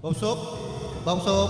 Bang Sup, Bang Sup.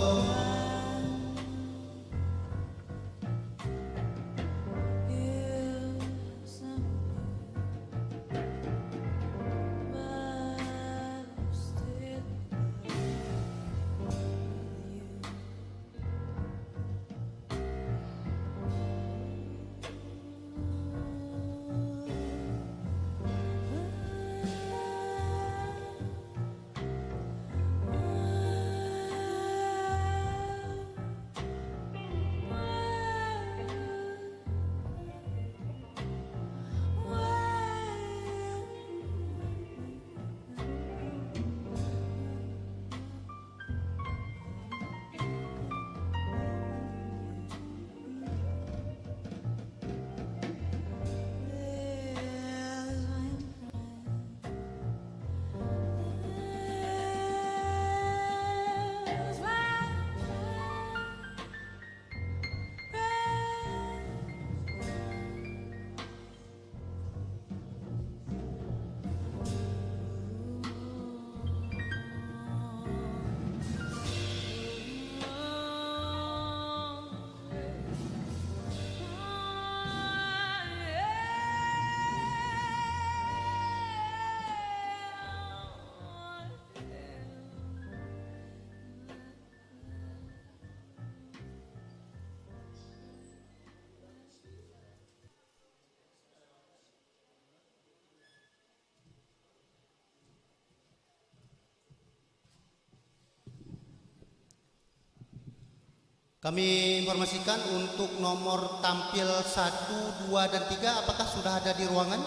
Kami informasikan untuk nomor tampil 1, 2, dan 3 apakah sudah ada di ruangan?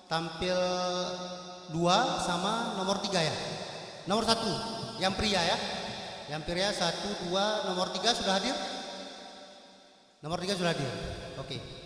Tampil 2 sama nomor 3 ya? Nomor 1 yang pria ya? Yang pria 1, 2, nomor 3 sudah hadir? Nomor 3 sudah hadir. Oke.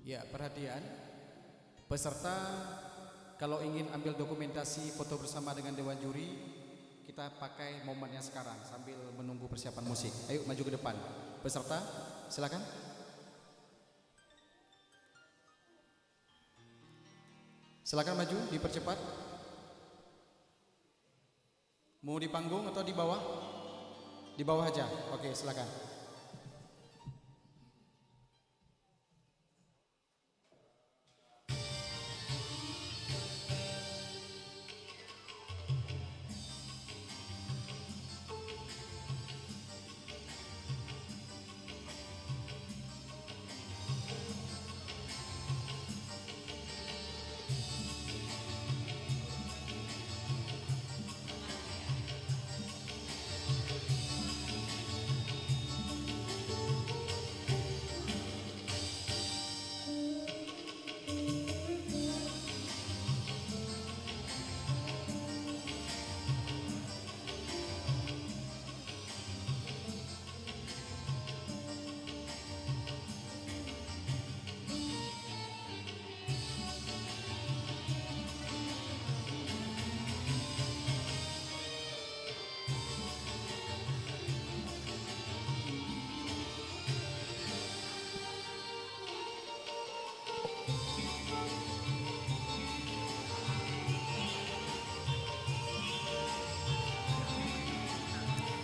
Ya, perhatian peserta, kalau ingin ambil dokumentasi foto bersama dengan Dewan Juri, kita pakai momennya sekarang sambil menunggu persiapan musik. Ayo maju ke depan. Peserta, silakan. Silakan maju, dipercepat. Mau di panggung atau di bawah? Di bawah aja. Oke, silakan.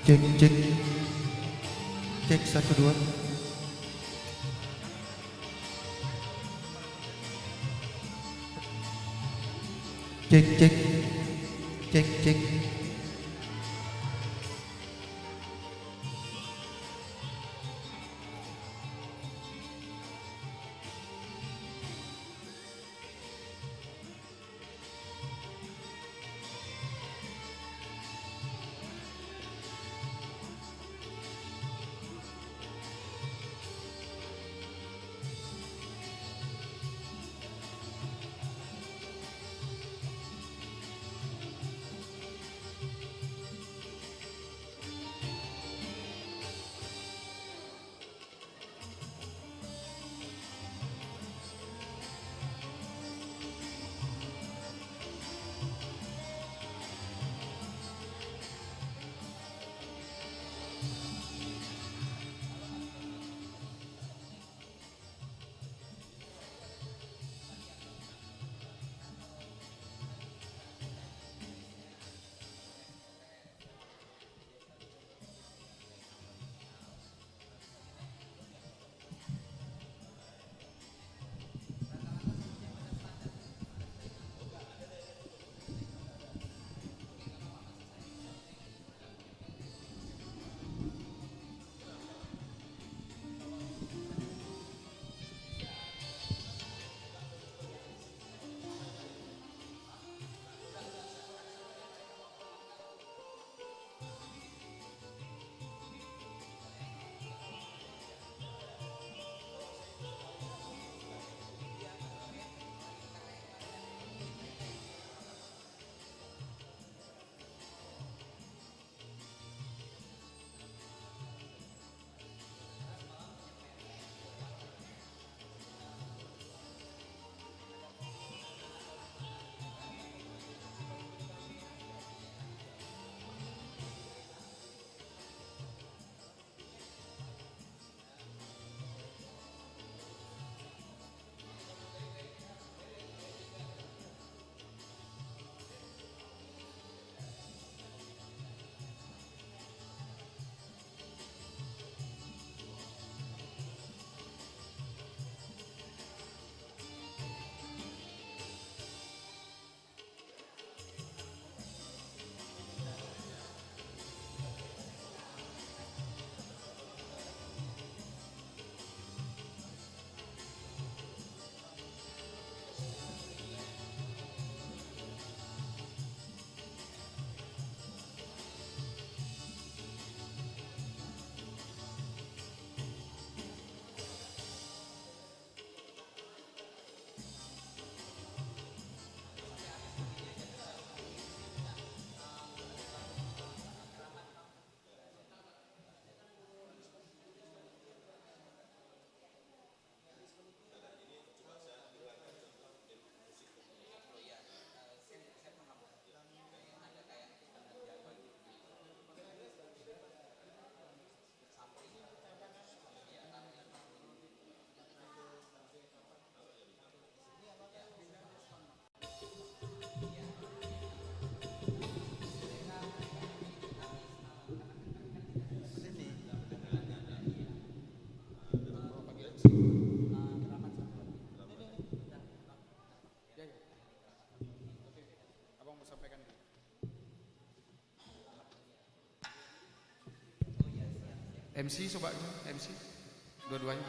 Cek, cek. Cek, 1, 2. Cek, cek. Cek, cek. MC coba MC dua-duanya.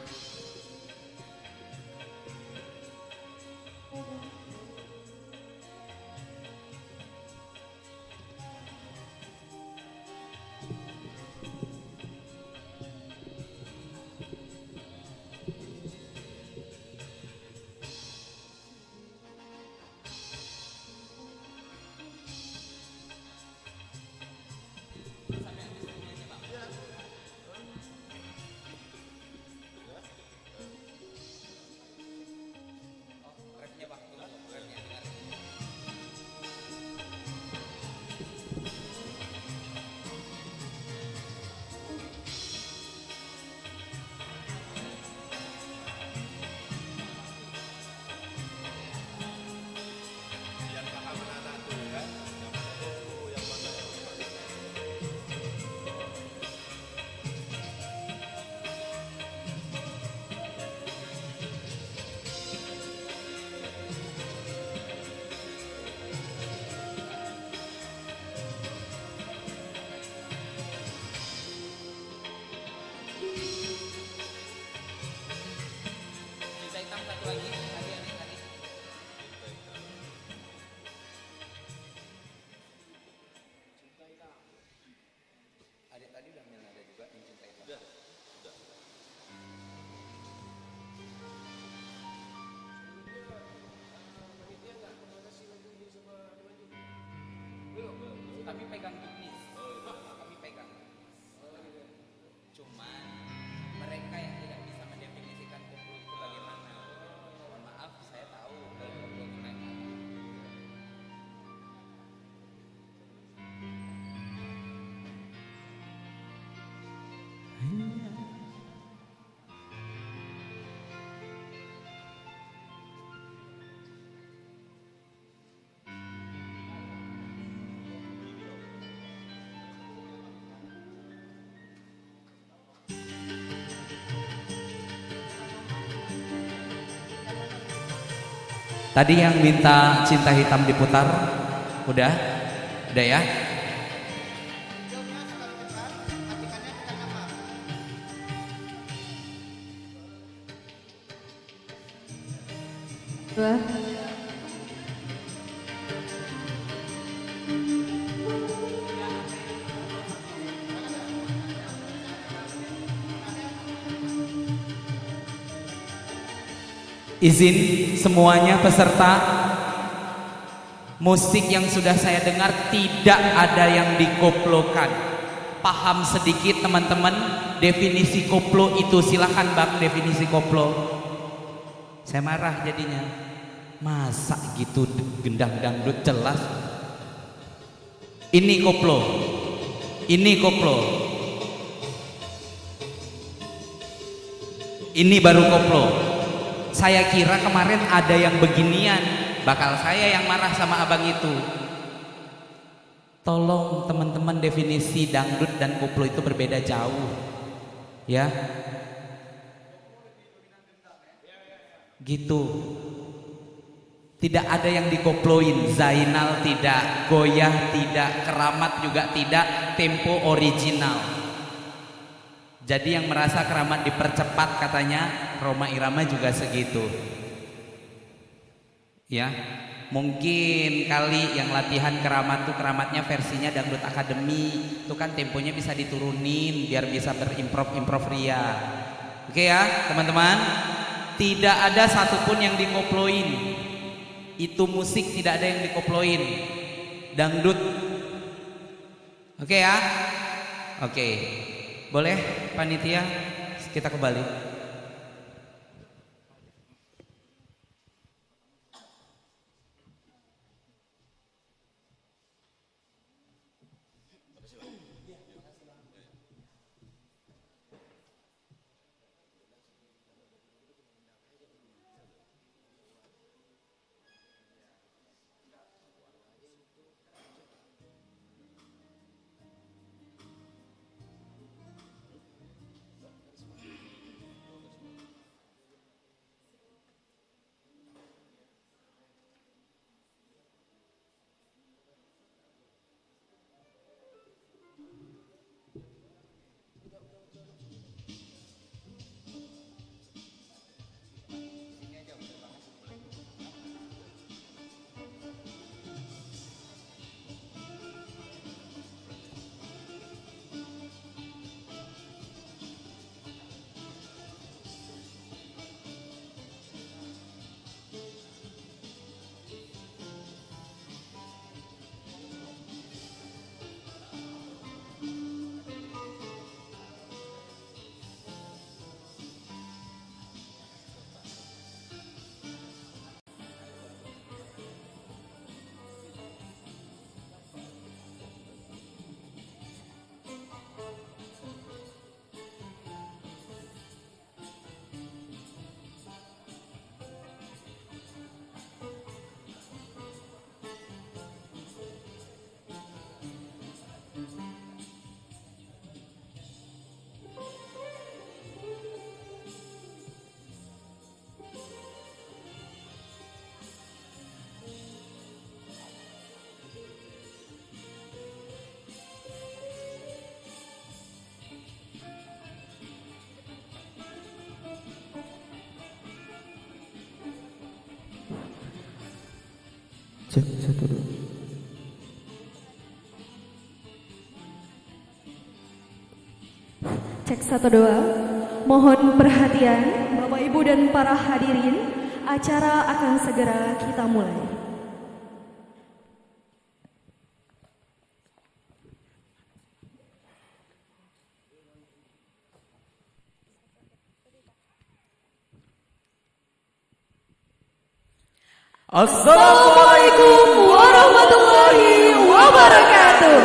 Kami pegang juknis, kami pegang. Cuman mereka yang tidak bisa mendefinisikan koplo itu bagaimana. Mohon maaf, saya tahu kalau koplo itu naik. Tadi yang minta Cinta Hitam diputar, udah ya? Dua. Izin semuanya peserta, musik yang sudah saya dengar tidak ada yang dikoplokan. Paham sedikit teman-teman definisi koplo itu, silahkan bang definisi koplo. Saya marah jadinya, masa gitu gendang dangdut jelas. Ini koplo, ini koplo, ini baru koplo. Saya kira kemarin ada yang beginian, bakal saya yang marah sama abang itu. Tolong teman-teman, definisi dangdut dan koplo itu berbeda jauh, ya. Gitu. Tidak ada yang dikoploin. Zainal tidak, goyah tidak, keramat juga tidak, tempo original. Jadi yang merasa keramat dipercepat katanya Roma Irama juga segitu. Ya, mungkin kali yang latihan keramat tuh keramatnya versinya dangdut akademi, itu kan temponya bisa diturunin biar bisa berimprov ria. Oke ya teman-teman, tidak ada satupun yang dikoploin. Itu musik tidak ada yang dikoploin. Dangdut. Oke ya, oke. Boleh panitia kita kembali. Cek 1 2. Cek 1 2. Mohon perhatian Bapak Ibu dan para hadirin, acara akan segera kita mulai. Assalamualaikum warahmatullahi wabarakatuh.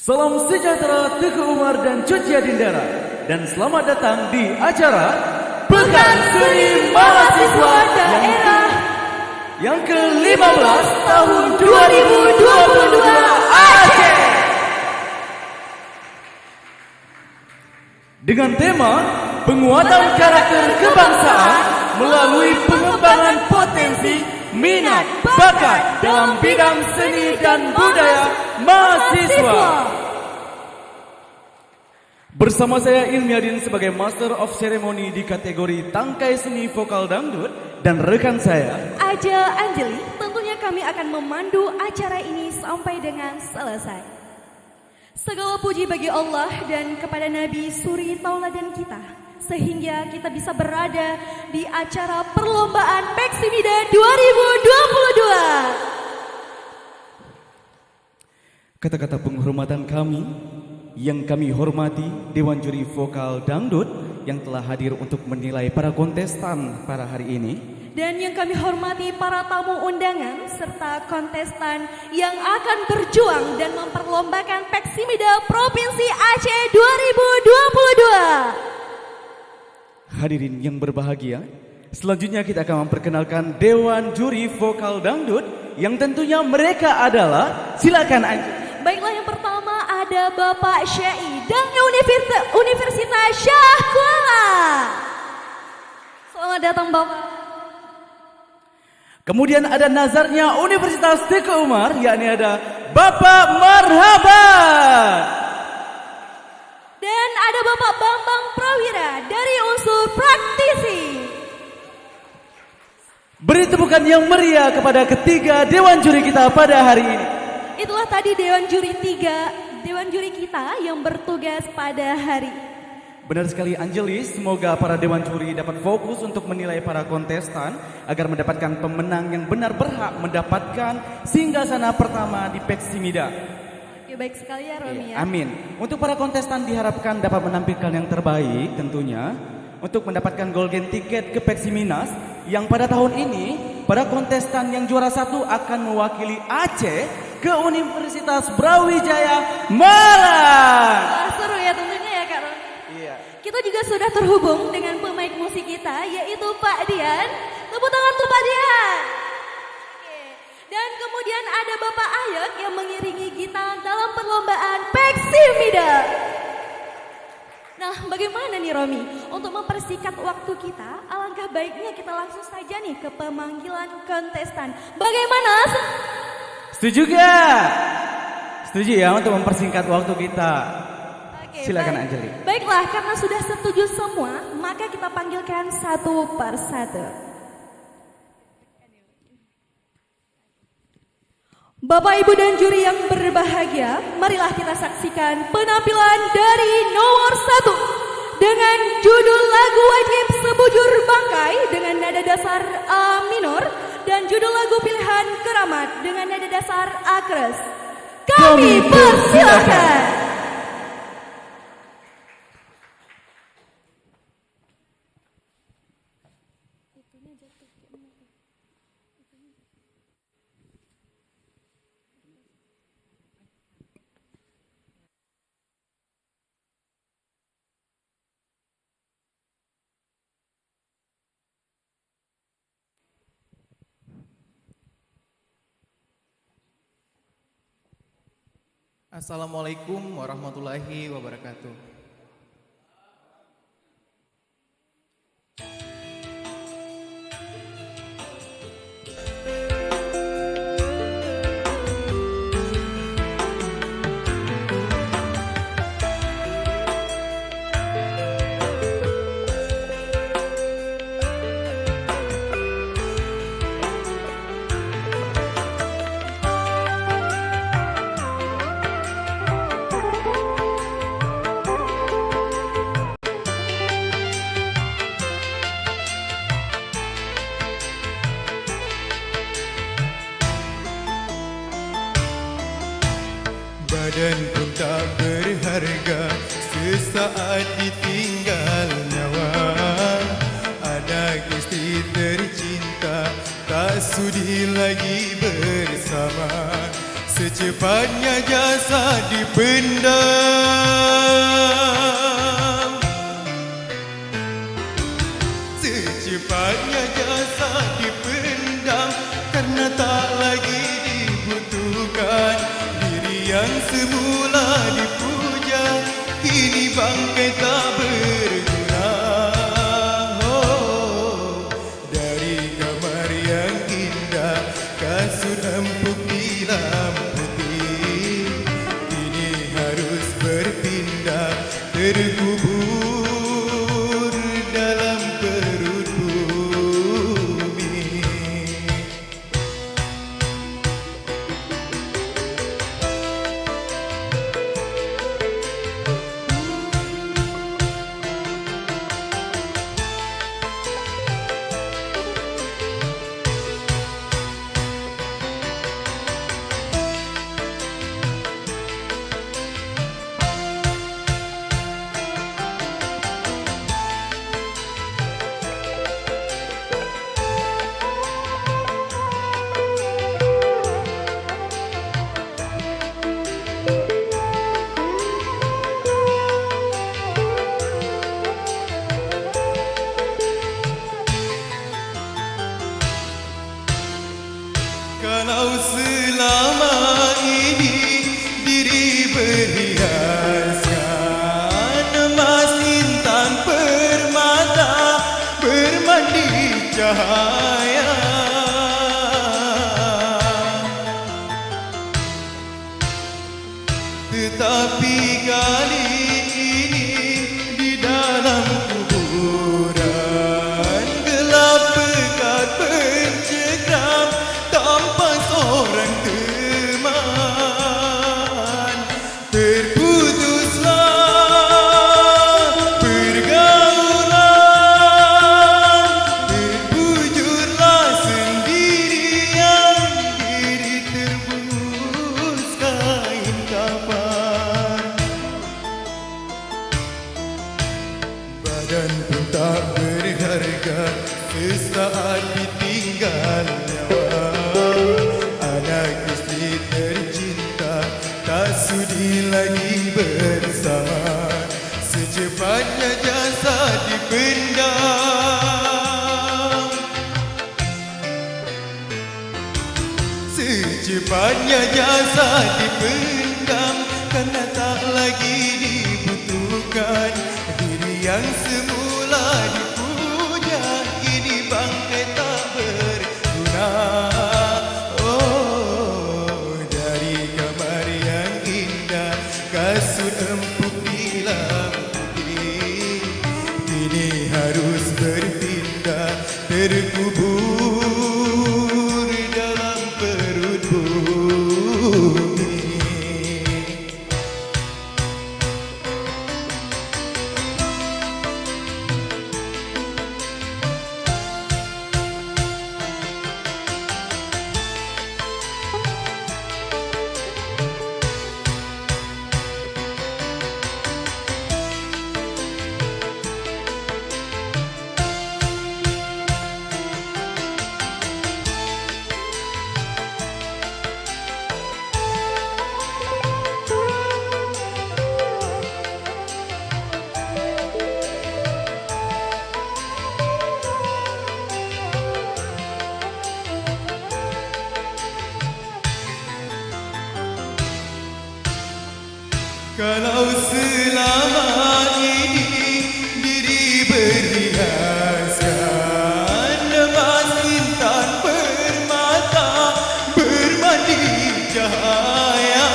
Salam sejahtera Teguh Umar dan Cuci Adindara, dan selamat datang di acara Pekan Seni Mahasiswa Daerah yang ke-15 tahun 2022 Aceh. Dengan tema penguatan karakter kebangsaan melalui pengembangan potensi, minat, bakat dalam bidang seni dan budaya mahasiswa. Bersama saya Ilmiadin sebagai Master of Ceremony di kategori Tangkai Seni Vokal Dangdut, dan rekan saya Aja Anjeli, tentunya kami akan memandu acara ini sampai dengan selesai. Segala puji bagi Allah dan kepada Nabi Suri Tauladan kita, sehingga kita bisa berada di acara perlombaan Peksimida 2022. kata-kata penghormatan kami yang kami hormati Dewan Juri Vokal Dangdut yang telah hadir untuk menilai para kontestan pada hari ini. Dan yang kami hormati para tamu undangan serta kontestan yang akan berjuang dan memperlombakan Peksimida Provinsi Aceh 2022. Hadirin yang berbahagia, selanjutnya kita akan memperkenalkan Dewan Juri Vokal Dangdut yang tentunya mereka adalah, silakan Anjali. Baiklah, yang pertama ada Bapak Syai dari Universitas Syahkuala. Selamat datang Bapak. Kemudian ada nazarnya Universitas Teguh Umar, yakni ada Bapak Marhaban. Dan ada Bapak Bambang Prawira dari unsur praktisi. Beri tepukan yang meriah kepada ketiga Dewan Juri kita pada hari ini. Itulah tadi Dewan Juri kita yang bertugas pada hari ini. Benar sekali Anjeli, semoga para Dewan Juri dapat fokus untuk menilai para kontestan agar mendapatkan pemenang yang benar berhak mendapatkan singgasana pertama di Peksimida. Oke, baik sekali ya Romi ya. Amin. Untuk para kontestan diharapkan dapat menampilkan yang terbaik tentunya untuk mendapatkan golden ticket ke Peksiminas yang pada tahun ini para kontestan yang juara 1 akan mewakili Aceh ke Universitas Brawijaya Malang. Wah, seru ya tentunya ya Kak Romi. Iya. Kita juga sudah terhubung dengan pemain musik kita, yaitu Pak Dian. Tepuk tangan untuk Pak Dian. Oke. Dan kemudian ada Bapak Ayek yang mengiringi kita dalam perlombaan Peksimida. Nah, bagaimana nih Romi? Untuk mempersingkat waktu kita, alangkah baiknya kita langsung saja nih ke pemanggilan kontestan. Bagaimana? Setuju gak? Setuju ya untuk mempersingkat waktu kita. Oke, Silakan baik. Anjeli. Baiklah, karena sudah setuju semua, maka kita panggilkan satu persatu. Bapak, Ibu, dan juri yang berbahagia, marilah kita saksikan penampilan dari nomor 1 dengan judul lagu wajib Sebujur Bangkai dengan nada dasar A minor dan judul lagu pilihan Keramat dengan nada dasar A keras. Kami persilakan. Assalamualaikum warahmatullahi wabarakatuh. badan pun tak berharga sesaat ditinggal nyawa. Anak istri tercinta tak sudi lagi bersama. Secepatnya jasad dipendam, secepatnya jasad dipendam, karena tak lagi dibutuhkan. Diri yang semula dipuja kini bangkai tak berguna. Oh, dari kamar yang indah kasut empuk hitam putih kini harus berpindah, terkubur dalam perut bumi. Kalau selama ini diri berhiaskan emas, intan, permata, bermandi cahaya, tetapi kali ini di dalam kuburan gelap pekat pencekam tanpa seorang teman. Terputuslah pergaulan, terbujurlah sendirian, diri terbungkus kain kafan. Badan pun tak berharga sesaat ditinggal nyawa. Anak istri tercinta tak sudi lagi bersama. Secepatnya jasad dipendam, secepatnya jasad dipendam, karena tak lagi dibutuhkan. Diri yang semula dipuja kini bangkai tak berguna. Oh, dari kamar yang indah kasut empuk hitam putih kini harus berpindah, terkubur dalam perut bumi. Kalau selama ini diri berhiaskan emas, intan, permata, bermandi cahaya,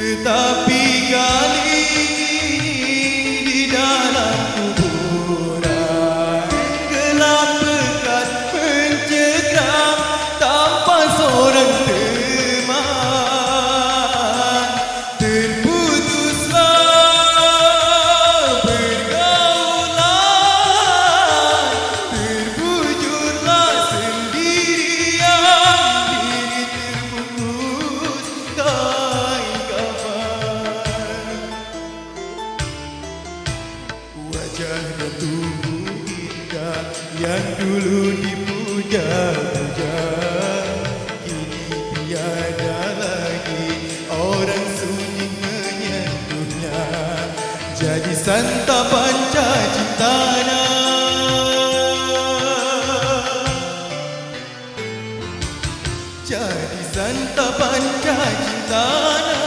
tetapi kali ini di dalam kuburan gelap pekat pencekam tanpa seorang teman. tiada lagi orang sunyi menyentuhnya. Jadi santapan caci tanah, jadi santapan caci tanah.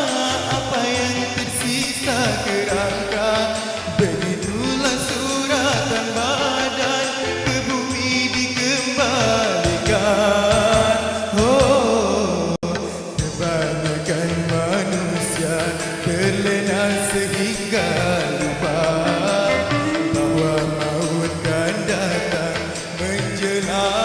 Apa yang tersisa kerangka, begitulah suratan badan ke bumi dikembalikan. Oh, kebanyakan manusia terlena sehingga lupa bahwa maut kan datang menjelang.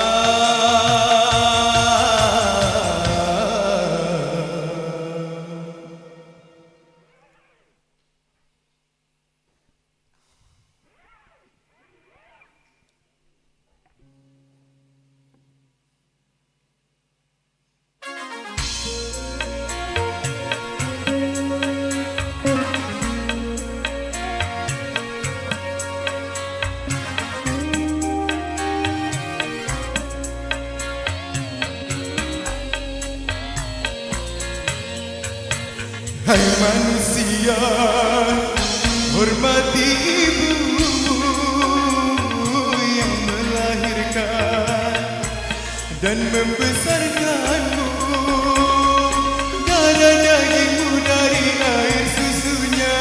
Hai manusia, hormati ibu yang melahirkan dan membesarkanmu. Darah dagingmu dari air susunya,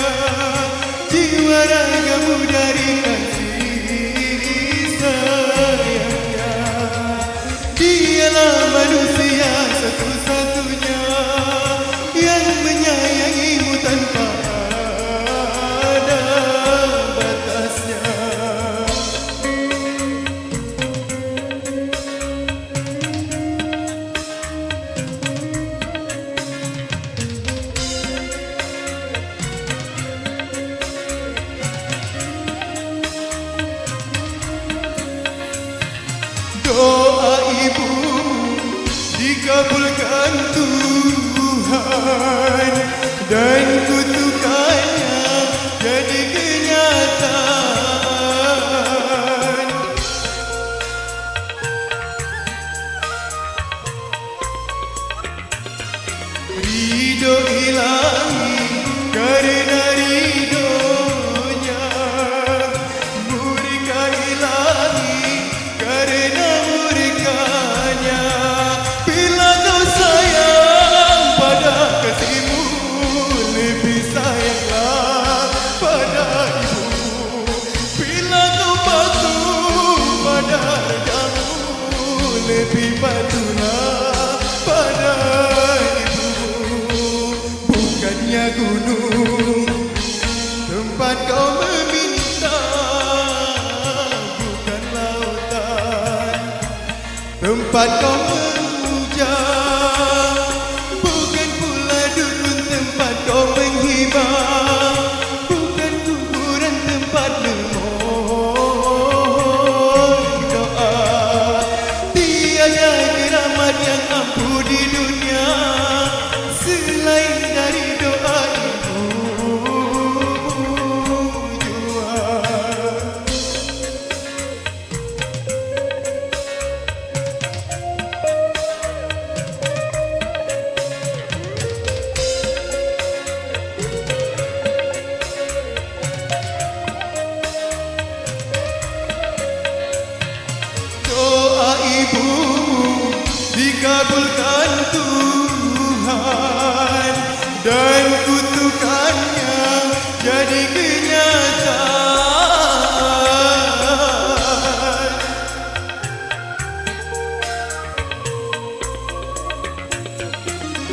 jiwa ragamu dari kasih sayangnya. Dialah manusia satu-satunya yang menyayangimu tanpa ada batasnya. Doa ibu dikabulkan Tuhan dan kutukannya jadi kenyataan. Ridho ilahi karena ridhonya, murka ilahi karena murkanya. Bila kau sayang pada kasihmu, lebih sayanglah pada ibu. Bila kau patuh pada redamu, lebih patuhlah pada ibu. Bukannya gunung tempat kau meminta, bukan lautan tempat kau menghujam, bukan pula dukun tempat kau menghibah, bukan kuburan tempat memohon doa. Tiada keramat yang ampuh di dunia selain dari doa ibu jua. Doa ibu dikabulkan Tuhan dan kutukannya jadi kenyataan.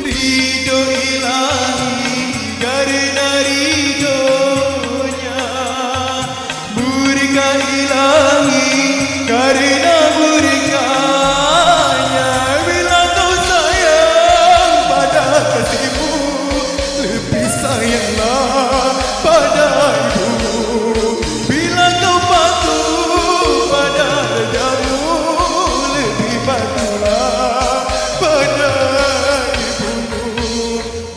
Ridho ilahi karena ridhonya, murka ilahi karena murkanya. Bila kau sayang pada kasihmu, lebih sayanglah pada ibu. Bila kau patuh pada redamu, lebih patuhlah pada ibu.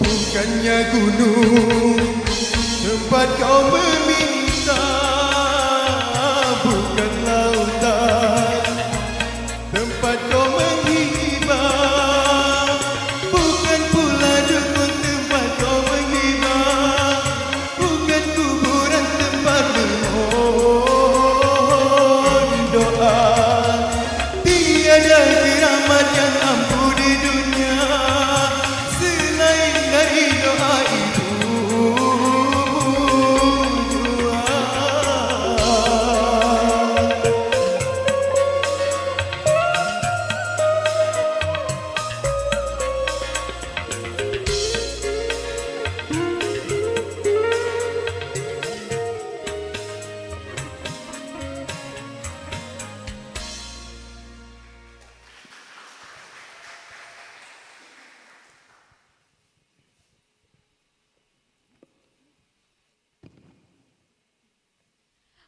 Bukannya gunung tempat kau meminta, bukan lautan tempat kau menghibah, bukan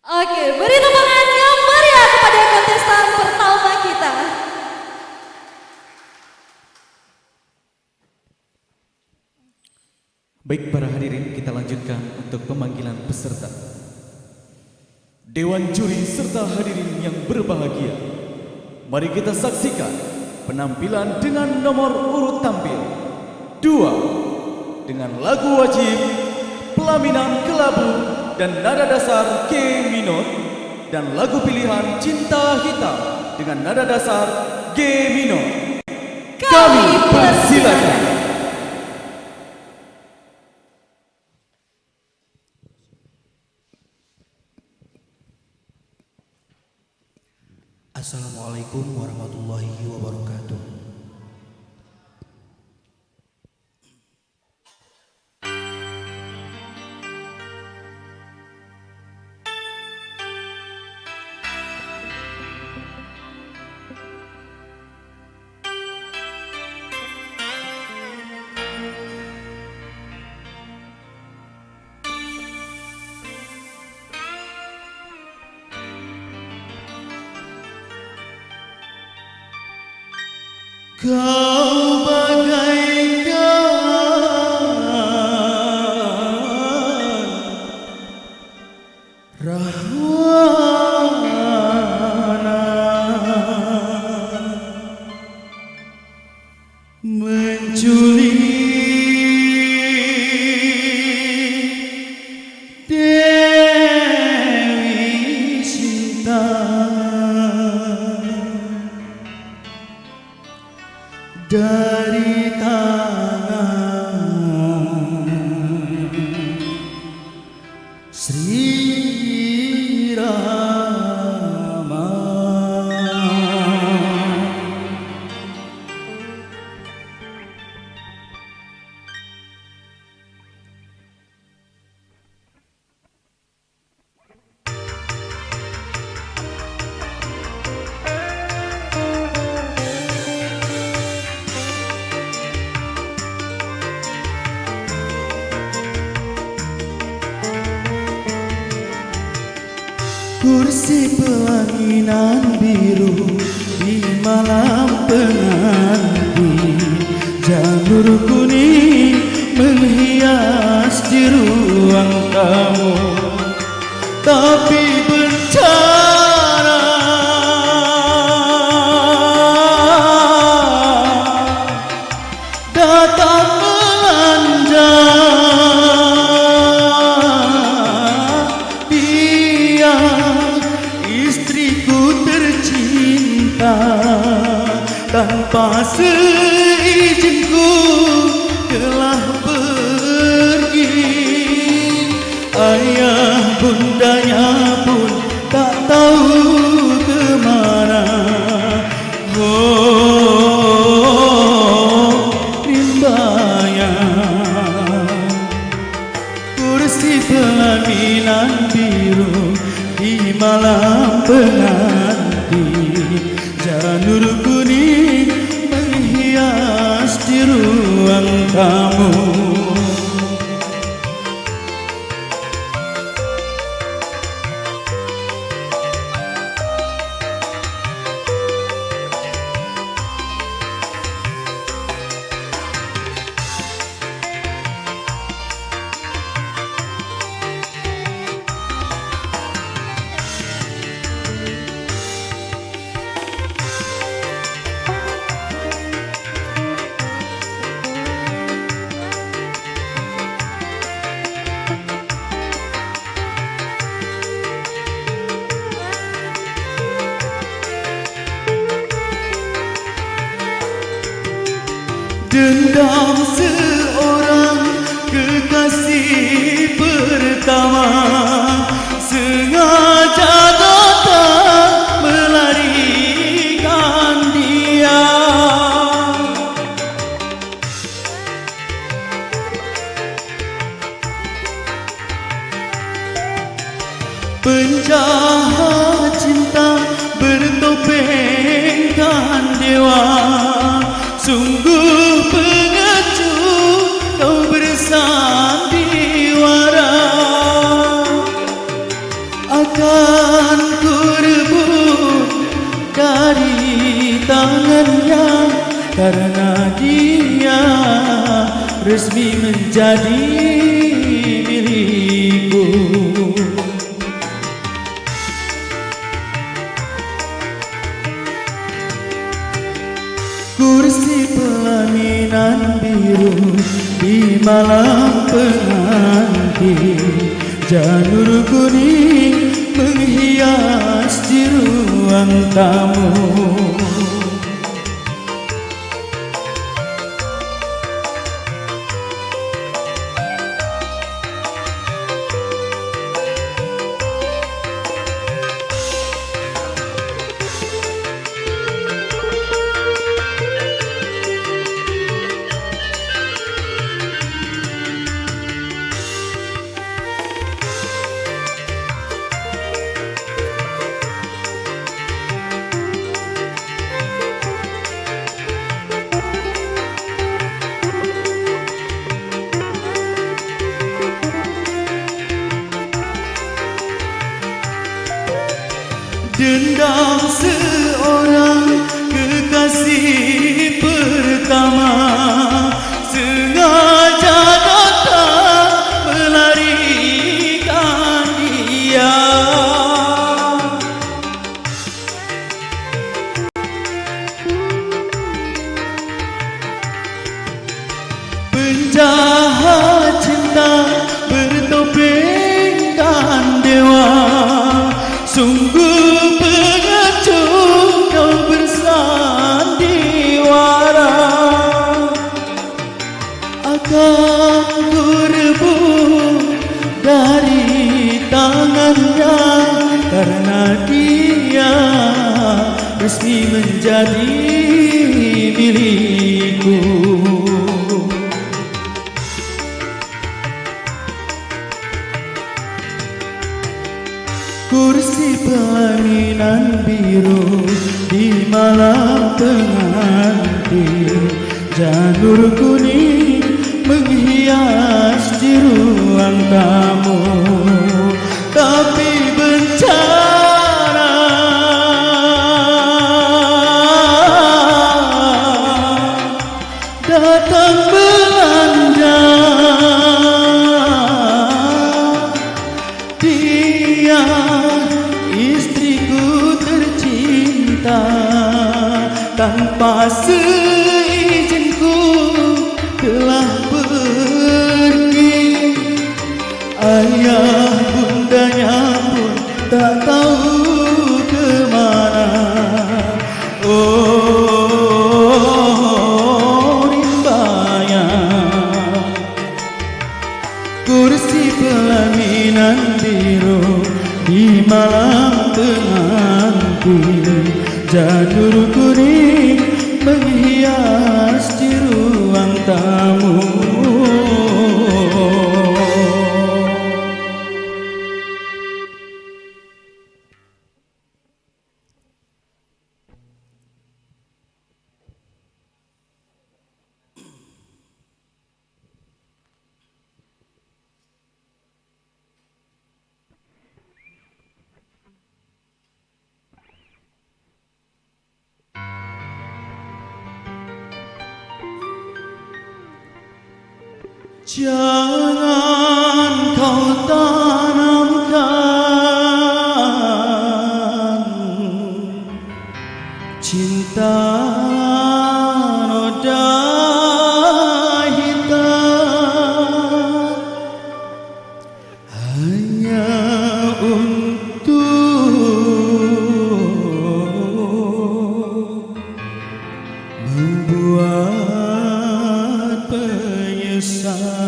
Oke, beri tepukan yang meriah kepada kontestan pertama kita. Baik para hadirin, kita lanjutkan untuk pemanggilan peserta. Dewan juri serta hadirin yang berbahagia, mari kita saksikan penampilan dengan nomor urut tampil 2 dengan lagu wajib Pelaminan Kelabu dan nada dasar G minor, dan lagu pilihan Cinta Hitam dengan nada dasar G minor. Kami persilakan. Assalamualaikum warahmatullahi wabarakatuh. Kau bagaikan rahwana menculik Dewi Sinta dari tangan Sri Rama. Kursi pelaminan biru di malam pengantin, janur kuning menghias di ruang tamu. Tapi bencana datang melanda. Istriku tercinta, tanpa seizinku telah pergi. Ayah bundanya pun tak tahu kemana. Oh, rimbanya kursi pelaminan biru di malam pengantin, janur kuning menghias di ruang tamu. Dendam seorang kekasih pertama sengaja datang melarikan dia. Penjahat cinta bertopengkan dewa, sungguh pengecut kau bersandiwara. Akan karena dia resmi menjadi milikku. Kursi pelaminan biru di malam pengantin, janur kuning menghias di ruang tamu. Dendam seorang kekasih pertama sengaja datang melarikan dia. Penjahat cinta bertopeng dan dewa, sungguh pengecut kau bersandiwara. Akan ku rebut dari tangannya karena dia resmi menjadi milikku. Kursi pelaminan biru di malam pengantin, janur kuning menghias di ruang tamu. Tapi bencana datang melanda. Dia istriku tercinta, tanpa seizinku telah pergi. Ayah bundanya pun tak tahu kemana. Oh, rimbanya kursi pelaminan biru di malam pengantin, janur kuning menghias di ruang tamu. Jangan kau tanamkan cinta noda hitam hanya untuk membuat penyesalan.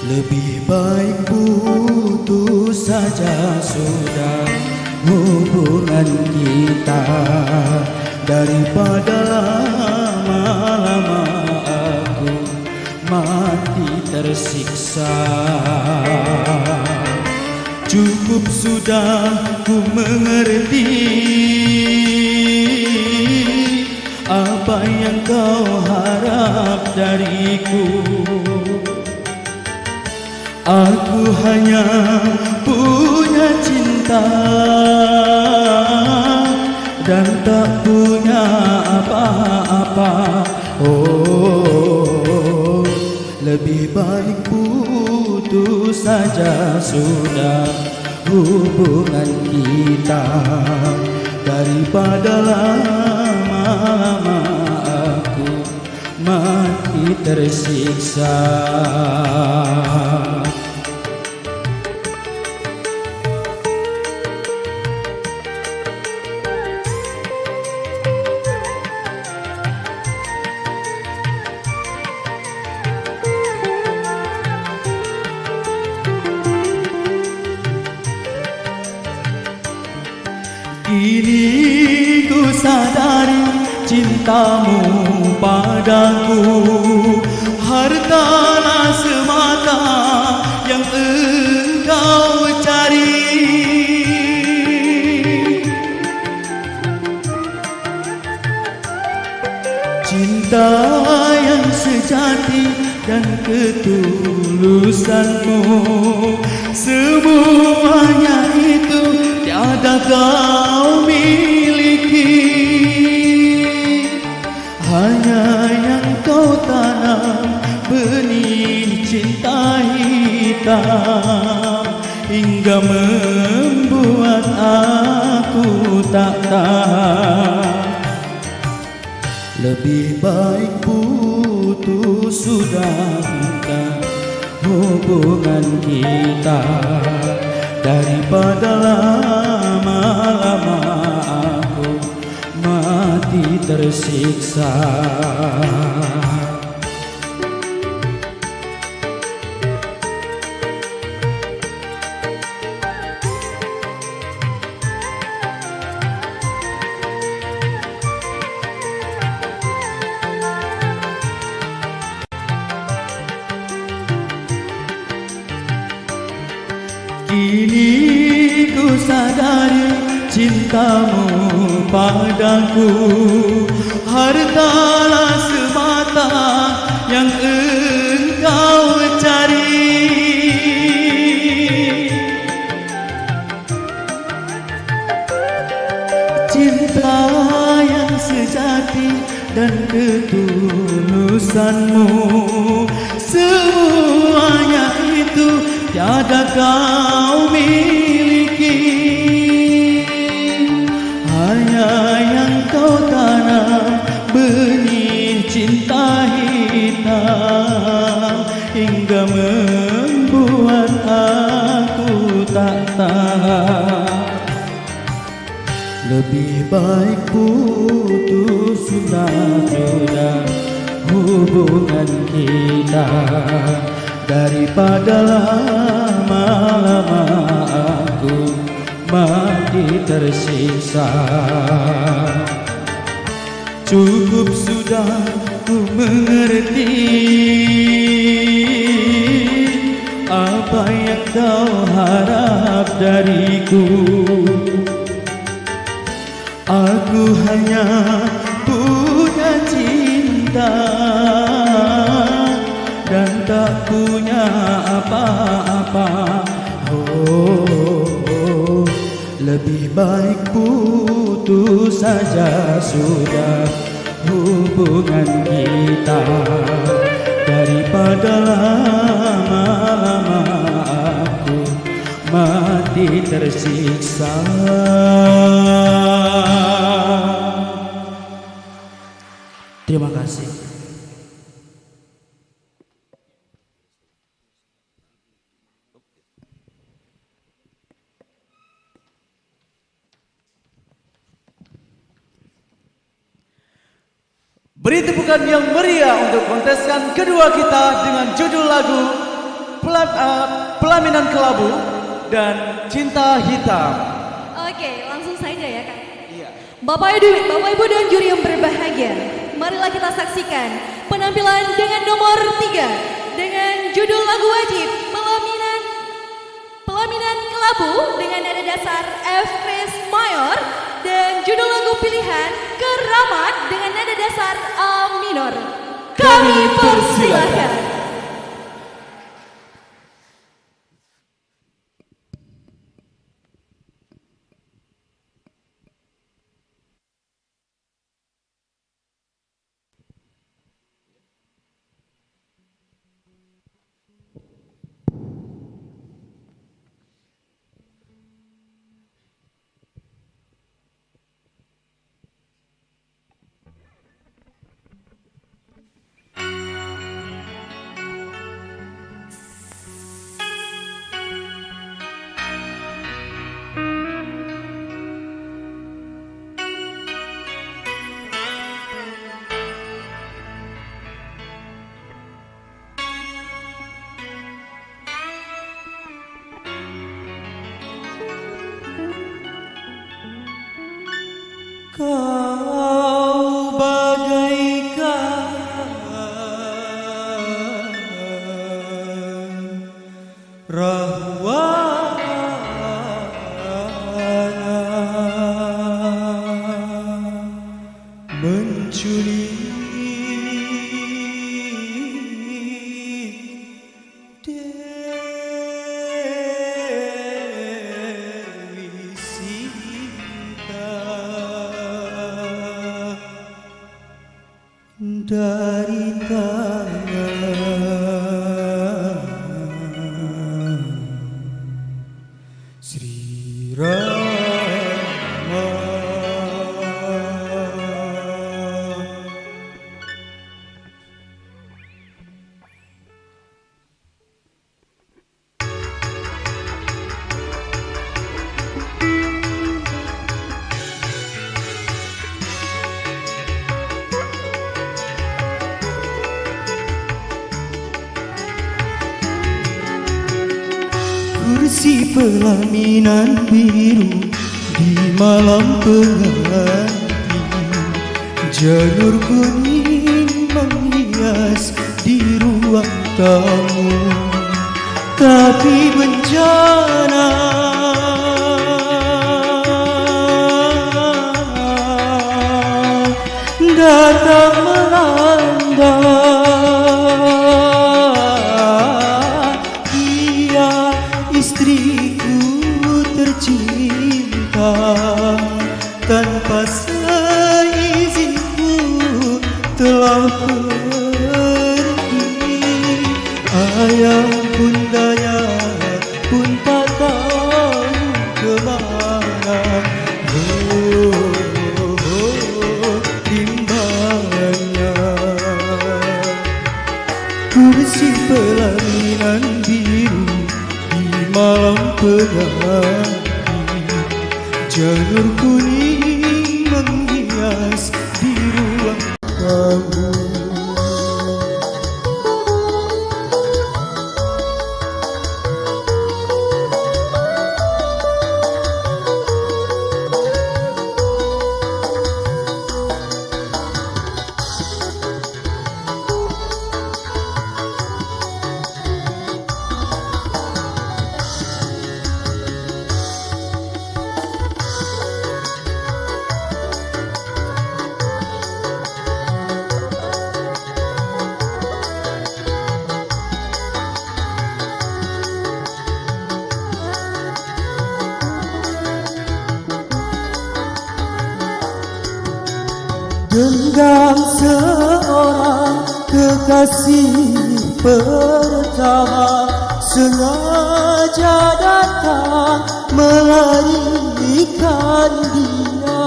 Lebih baik putus saja sudah hubungan kita daripada lama-lama aku mati tersiksa. Cukup sudah ku mengerti apa yang kau harap dariku. Aku hanya punya cinta dan tak punya apa-apa. Oh, lebih baik putus saja sudah hubungan kita daripada lama-lama aku mati tersiksa. Kini ku sadari cintamu padaku hartalah semata yang engkau cari. Cinta yang sejati dan ketulusanmu, semuanya itu tiada kau miliki. Hanya yang kau tanam benih cinta hitam hingga membuat aku tak tahan. Lebih baik putus sudah hubungan kita daripada lama-lama aku mati tersiksa. Kini ku sadari cintamu padaku hartalah semata yang engkau cari. Cinta yang sejati dan ketulusanmu, semuanya itu tiada kau miliki. Hanya yang kau tanam benih cinta hitam hingga membuat aku tak tahan. Lebih baik putus sudah hubungan kita daripada lama-lama aku mati tersiksa. Cukup sudah ku mengerti apa yang kau harap dariku. Aku hanya punya cinta dan tak punya apa-apa. Oh, lebih baik putus saja sudah hubungan kita daripada lama-lama aku mati tersiksa. Terima kasih. Beri tepukan yang meriah untuk kontestan kedua kita dengan judul lagu Pelaminan Kelabu dan Cinta Hitam. Oke, langsung saja ya Kak. Iya. Bapak Ibu dan juri yang berbahagia, marilah kita saksikan penampilan dengan nomor 3 dengan judul lagu wajib Pelaminan pelaminan kelabu dengan nada dasar F Fes mayor dan judul lagu pilihan Keramat dengan nada dasar A minor. Kami persilakan. Kau bagaikan rahwana menculik Dewi Sita dari tangan Sri Rama. Kursi pelaminan biru di malam pengantin, janur kuning menghias di ruang tamu. Tapi bencana datang melanda. Istriku tercinta tanpa seizinku telah pergi. Ayah bundanya pun tak tahu kemana. Rimbanya kursi pelaminan biru malam pengantin, janur kuning menghias di ruang tamu. Genggam seorang kekasih pertama, sengaja datang melarikan dia.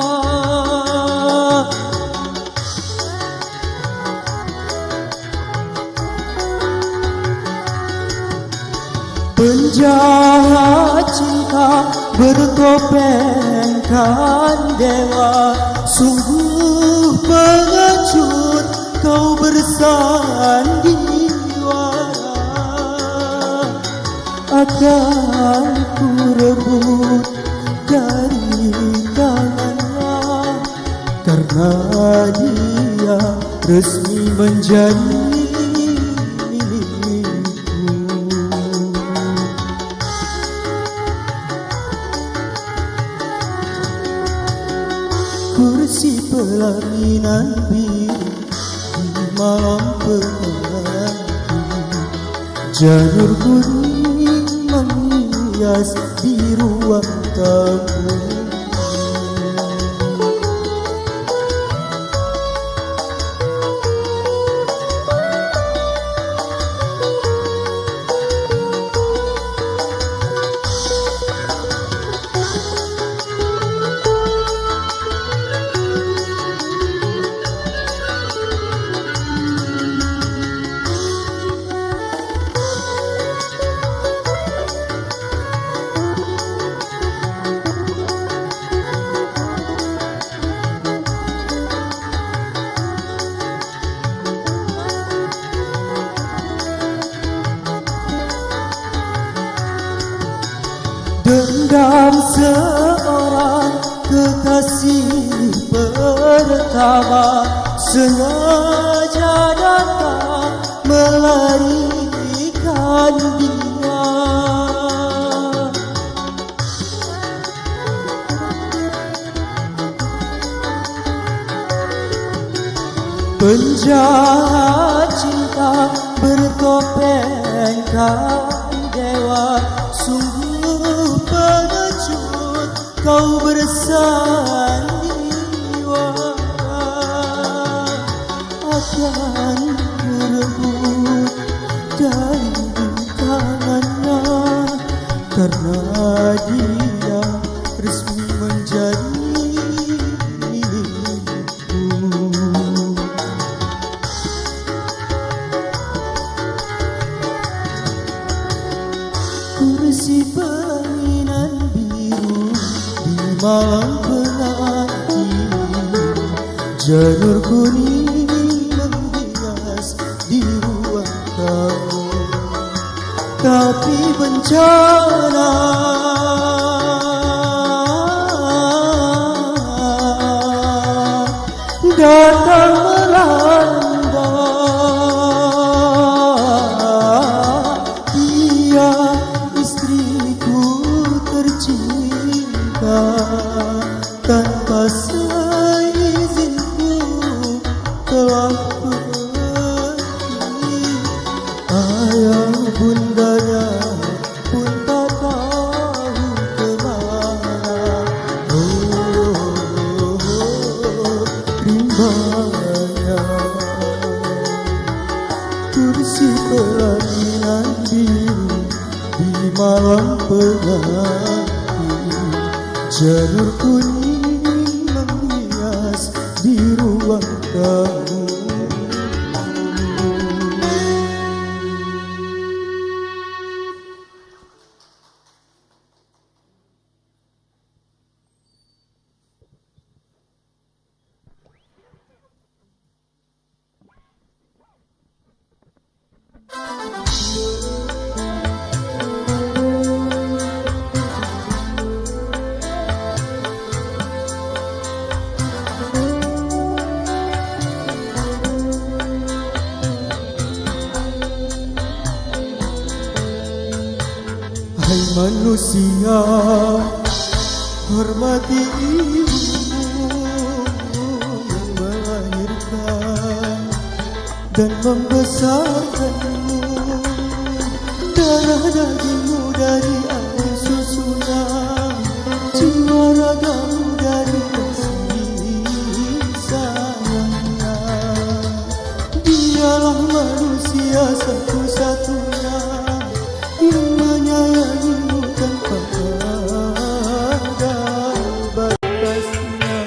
Penjahat cinta bertopengkan dewa, sungguh pengecut kau bersandiwara. Akan ku rebut dari tangannya, karena dia resmi menjadi milikku. kursi pelaminan biru di malam penanti, janur kuning menghias di ruang tamu. Dendam seorang kekasih pertama sengaja datang melarikan dia. Penjahat cinta bertopeng kain dewa, sungguh pengecut kau bersandiwara. Akan merebut dari tangannya, karena dia resmi menjadi milikku. Kursi pelaminan biru di malam penanti, janur kuning menghias di ruang tamu. Tapi bencana datang melanda. Dia istriku tercinta, tanpa seizinku telah pergi. Ayah bundanya pun tak tahu kemana. Rimbanya kursi pelaminan biru di malam penanti, janur kuning menghias di ruang tamu. Hai manusia, hormati ibumu yang melahirkan dan membesarkanmu. Darah dagingmu dari air susunya, jiwa ragamu dari kasih sayangnya. Dialah manusia satu-satunya yang menyayangimu tanpa ada batasnya.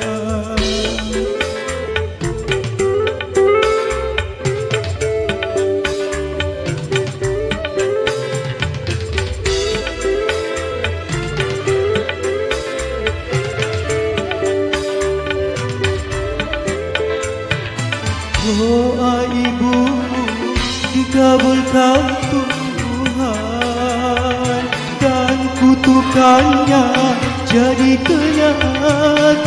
Doa ibumu dikabulkan Tuhan, dan kutukannya jadi kenyataan.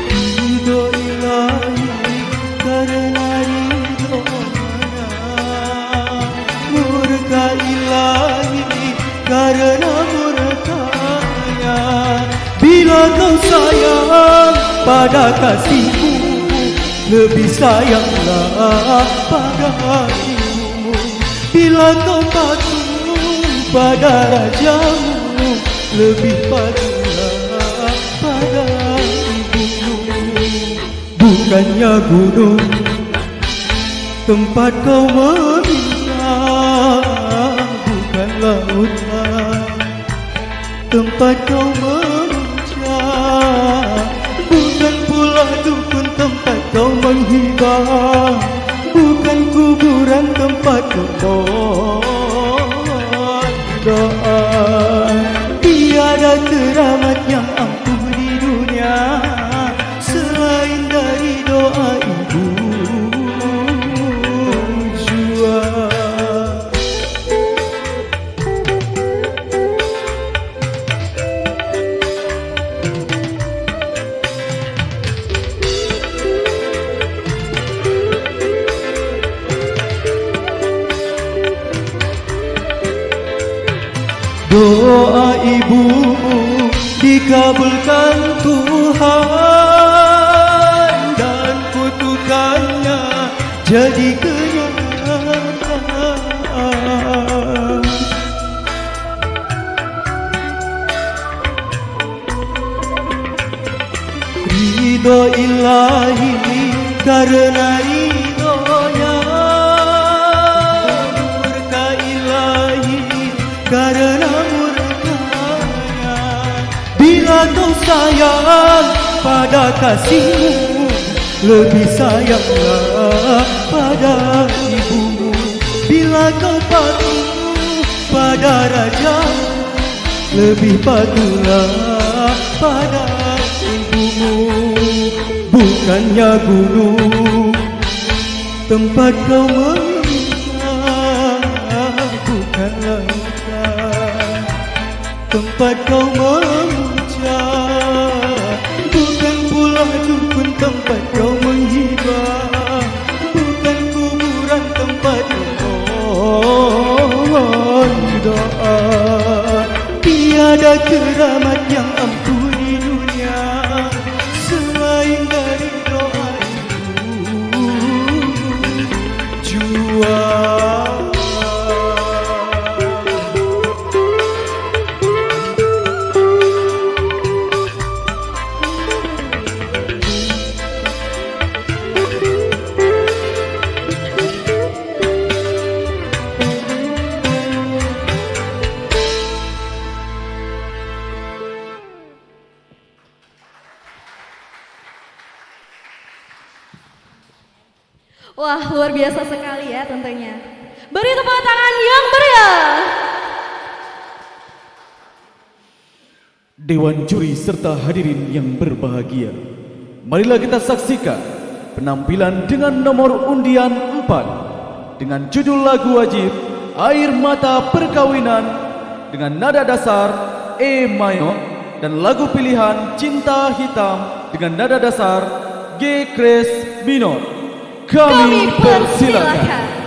Ridho ilahi karena ridhonya, murka karena murkanya. Bila kau sayang pada kasihmu, lebih sayanglah pada ibumu. Bila kau patuh pada rajamu, lebih patuhlah pada ibumu. Bukannya gunung tempat kau meminta, bukan lautan tempat kau memuncak, bukan pula dukun tempat kau menghibah, bukan kuburan tempat kau doa. Tiada keramat yang ampuh di dunia selain dari doa ibu jua. Doa ibumu dikabulkan Tuhan dan kutukannya jadi kenyataan. Ridho ilahi karena ridhonya, murka ilahi karena murkanya. Bila kau sayang pada kasihmu, lebih sayanglah pada ibumu. Bila kau patuh pada raja, lebih patuhlah pada ibumu. Bukannya gunung tempat kau meminta, bukan lautan tempat kau memuncak, bukan pula dukun tempat kau menghibah, bukan kuburan tempat kau doa. Tiada keramat yang ampuh di dunia selain dari doa ibu jua. Wah, luar biasa sekali ya tentunya. Beri tepuk tangan yang meriah. Dewan juri serta hadirin yang berbahagia, marilah kita saksikan penampilan dengan nomor undian 4 dengan judul lagu wajib Air Mata Perkawinan dengan nada dasar E minor dan lagu pilihan Cinta Hitam dengan nada dasar G kres minor. Kami persilakan.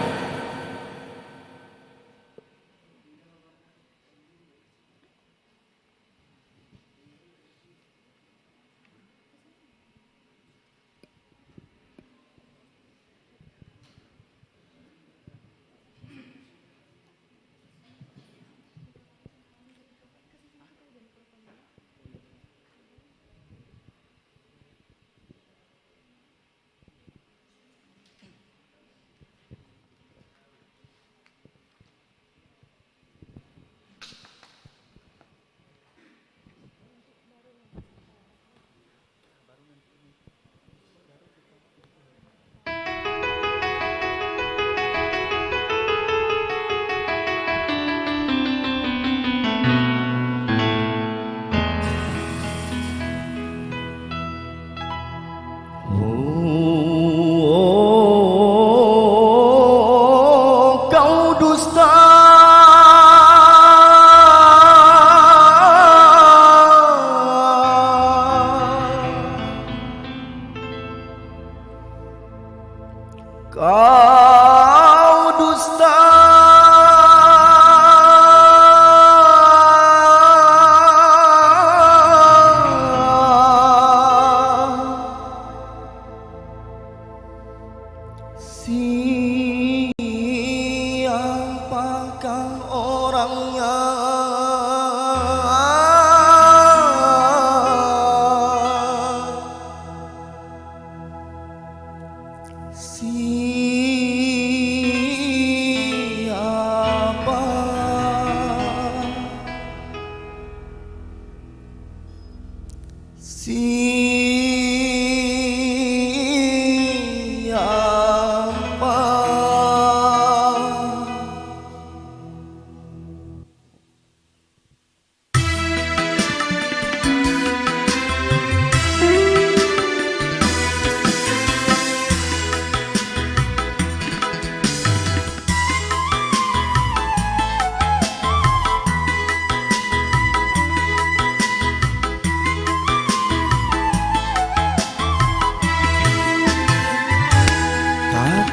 Siapakah orangnya? Siapa? Siapa?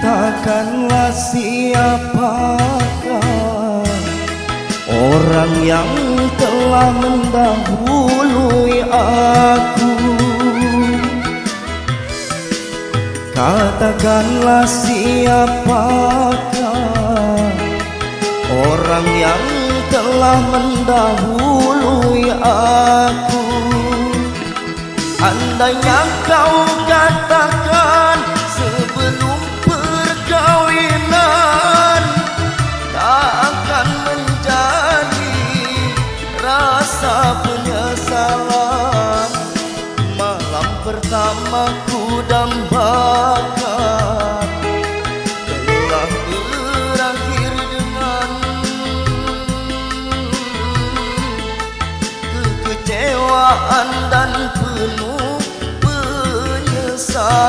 Katakanlah siapakah orang yang telah mendahului aku? Katakanlah siapakah orang yang telah mendahului aku? Andainya kau katakan sebelum perkawinan, tak akan menjadi rasa penyesalan. Malam pertama ku dambakan telah berakhir dengan kekecewaan dan penuh penyesalan.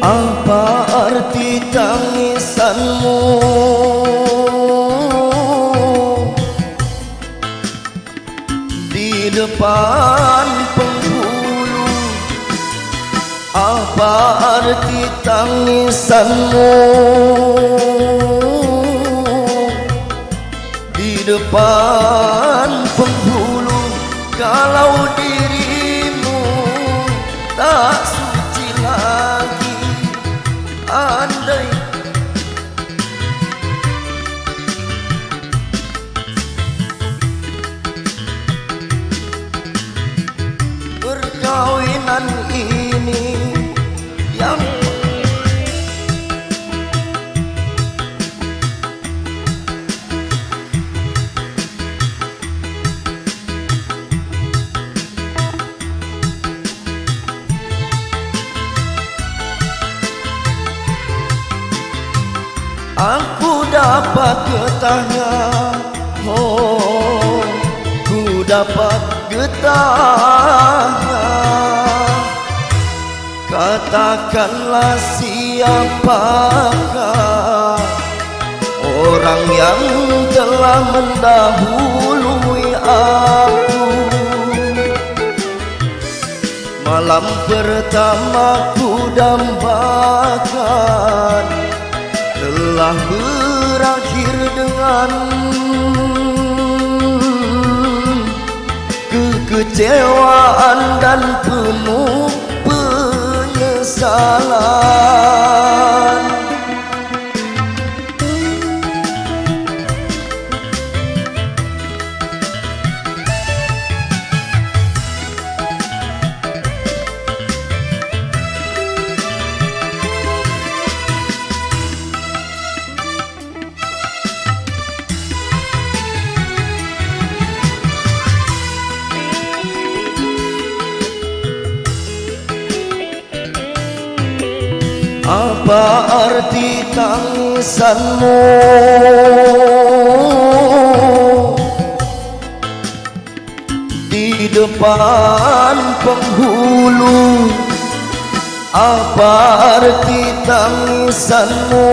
Apa arti tangisanmu di depan penghulu? Apa arti tangisanmu di depan penghulu kalau dirimu tak suci lagi? Andai perkawinan ini yang aku dapat getahnya, oh, ku dapat getahnya. Katakanlah siapakah orang yang telah mendahului aku? Malam pertama ku dambakan telah berakhir dengan kekecewaan dan penuh penyesalan. Apa arti tangisanmu di depan penghulu? Apa arti tangisanmu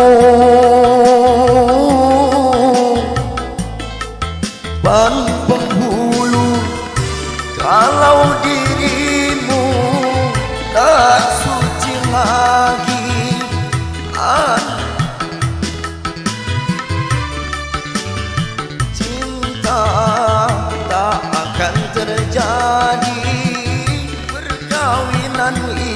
ban penghulu kalau dirimu tak suci lagi? Cinta tak akan terjadi perkawinan ini.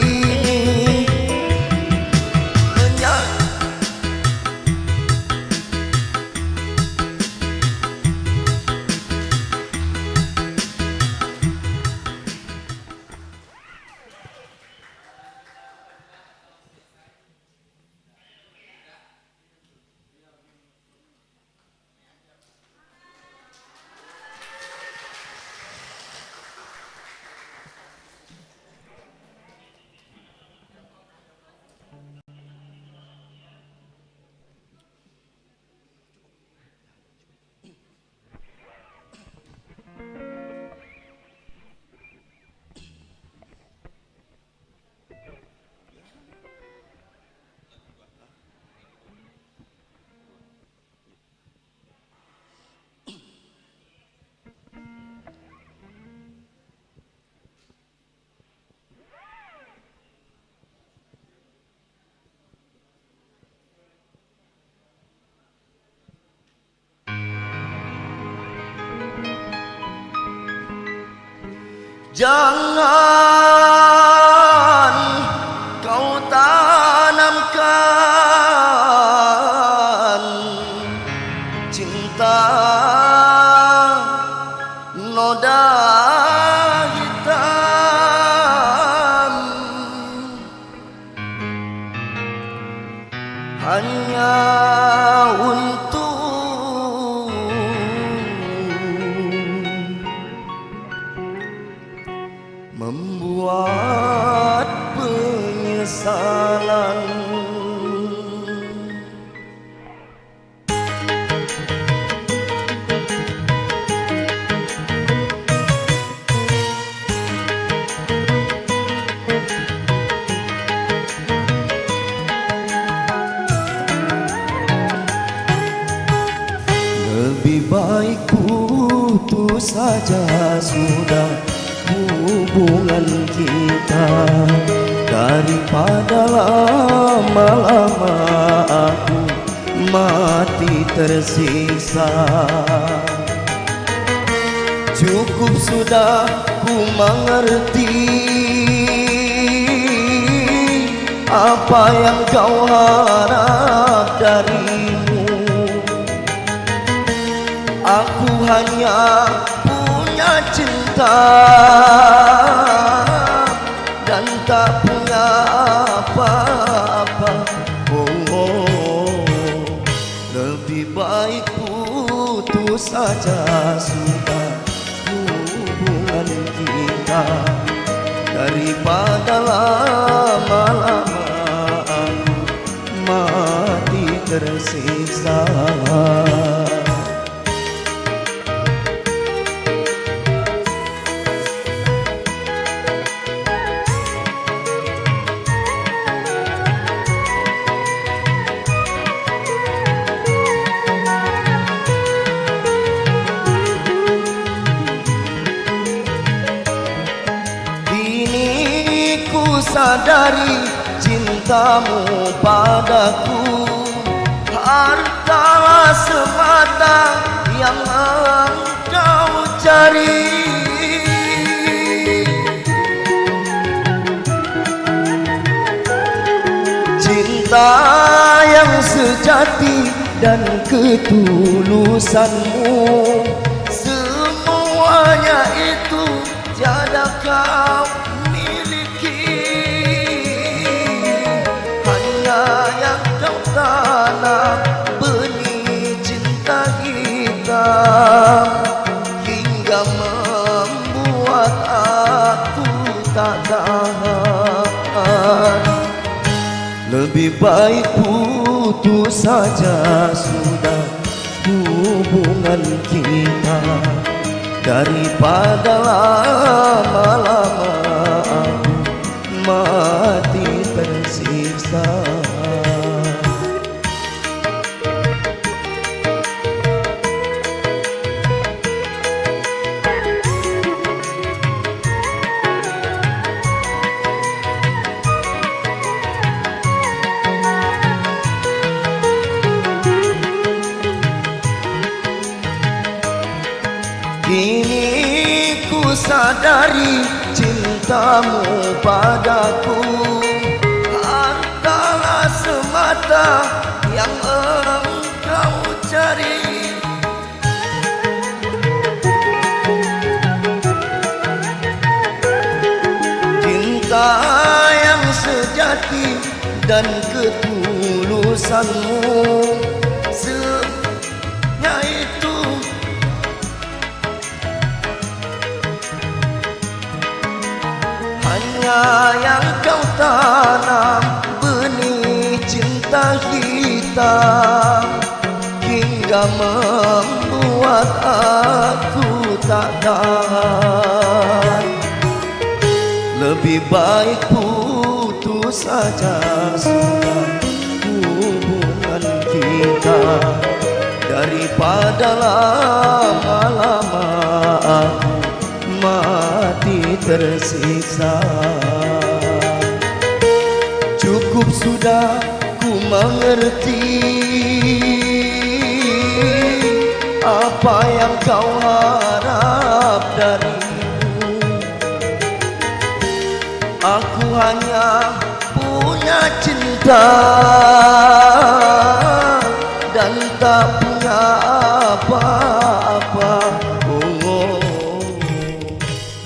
Jangan kau tanamkan cinta noda hitam hanya untuk membuat penyesalan. Lebih baik putus saja sudah hubungan kita daripada lama-lama aku mati tersiksa. Cukup sudah ku mengerti apa yang kau harap darimu. Aku hanya punya cinta dan tak punya apa-apa. Lebih baik putus saja sudah hubungan kita daripada lama-lama aku mati tersiksa. Sadari cintamu padaku hartalah semata yang engkau cari. Cinta yang sejati dan ketulusanmu, semuanya itu tiada kau tanam benih cinta kita hingga membuat aku tak tahan. Lebih baik putus saja sudah hubungan kita daripada lama-lama aku mati tersiksa. Kini ku sadari cintamu padaku hanyalah semata yang engkau cari. Cinta yang sejati dan ketulusanmu hanya itu hanya yang kau tanam benih cinta hitam hingga membuat aku tak tahan. Lebih baik putus saja sudah hubungan kita daripada lama-lama aku mati tersiksa. Cukup sudah ku mengerti apa yang kau harap dariku. Aku hanya punya cinta dan tak punya apa-apa.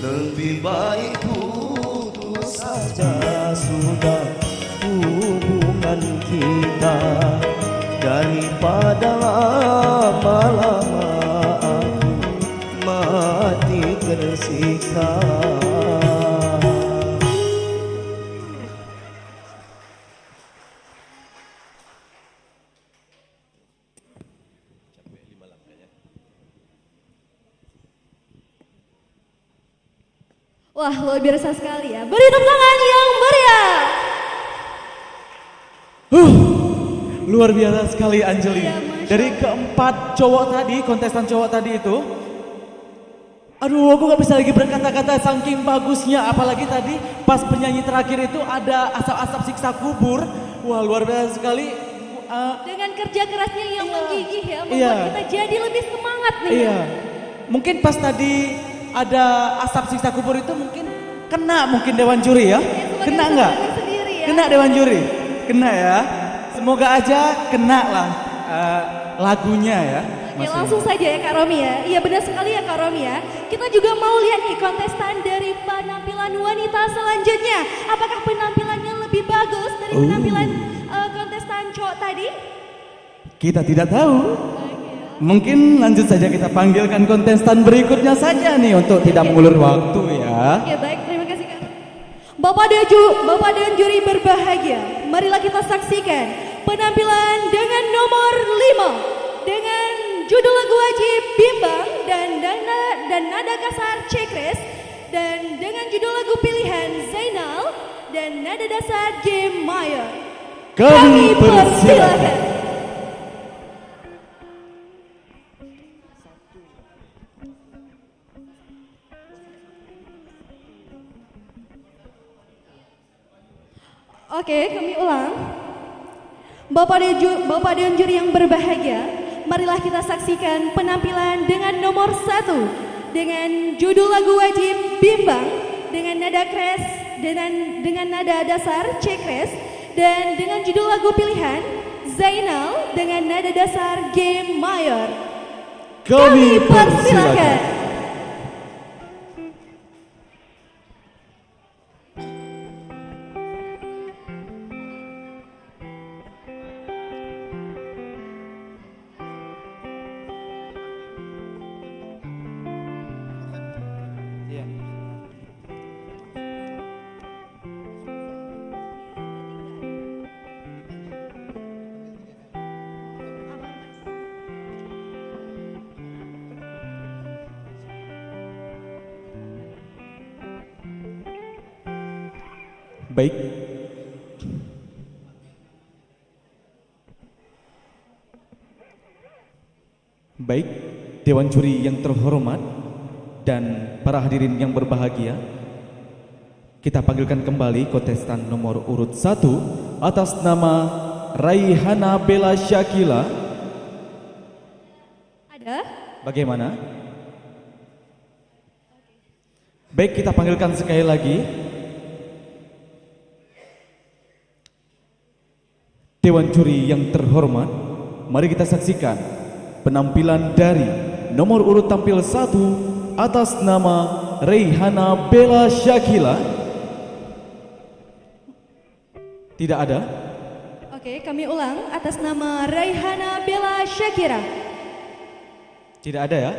Lebih baik putus saja sudah hubungan kita daripada lama-lama aku mati tersiksa. Wah, luar biasa sekali ya. Beri tepuk tangan yang meriah. Luar biasa sekali Anjeli. Iya, Masya Dari keempat cowok tadi, kontestan cowok tadi itu, aduh aku gak bisa lagi berkata-kata saking bagusnya. Apalagi tadi pas penyanyi terakhir itu ada asap-asap siksa kubur. Wah luar biasa sekali. Dengan kerja kerasnya yang menggigih ya, membuat Iya. kita jadi lebih semangat nih. Iya, mungkin pas tadi ada asap siksa kubur itu mungkin kena mungkin Dewan Juri ya. Sebagai Kena nggak? semangat sendiri ya. Kena Dewan Juri? Kena ya. Semoga aja kena lah lagunya ya. Oke, langsung saja ya Kak Romi ya. Iya benar sekali ya Kak Romi ya. Kita juga mau lihat nih kontestan dari penampilan wanita selanjutnya. Apakah penampilannya lebih bagus dari penampilan kontestan cowok tadi? Kita tidak tahu. Mungkin lanjut saja kita panggilkan kontestan berikutnya saja nih untuk tidak mengulur waktu ya. Oke baik, terima kasih Kak. Bapak dan juri berbahagia, marilah kita saksikan penampilan dengan nomor 5 dengan judul lagu wajib Bimbang dan nada kasar Cekres, dan dengan judul lagu pilihan Zainal dan nada dasar G Mayor. Kami persilakan. Oke, kami ulang. Bapak dan juri yang berbahagia, marilah kita saksikan penampilan dengan nomor 1 dengan judul lagu wajib Bimbang dengan nada kres dengan nada dasar Cekres, dan dengan judul lagu pilihan Zainal dengan nada dasar G Mayor. Kami persilakan. Baik, Baik, Dewan Juri yang terhormat dan para hadirin yang berbahagia, kita panggilkan kembali kontestan nomor urut 1 atas nama Raihana Bella Syakila. Ada? Bagaimana? Baik, kita panggilkan sekali lagi. Dewan Juri yang terhormat, mari kita saksikan penampilan dari nomor urut tampil 1 atas nama Raihana Bella Syakila. Tidak ada? Oke, kami ulang atas nama Raihana Bella Syakira. Tidak ada ya?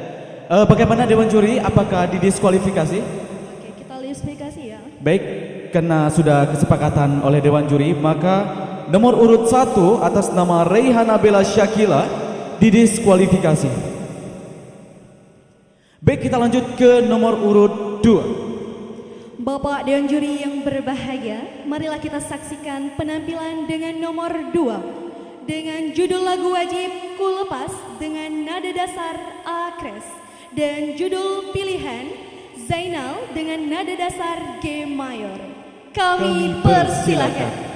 Bagaimana Dewan Juri? Apakah didiskualifikasi? Oke, kita diskualifikasi ya. Baik, karena sudah kesepakatan oleh Dewan Juri, maka nomor urut 1 atas nama Raihana Bella Syakila didiskualifikasi. Baik, kita lanjut ke nomor urut 2. Bapak Dewan Juri yang berbahagia, marilah kita saksikan penampilan dengan nomor 2 dengan judul lagu wajib Ku Lepas dengan nada dasar A kres dan judul pilihan Zainal dengan nada dasar G mayor. Kami persilakan.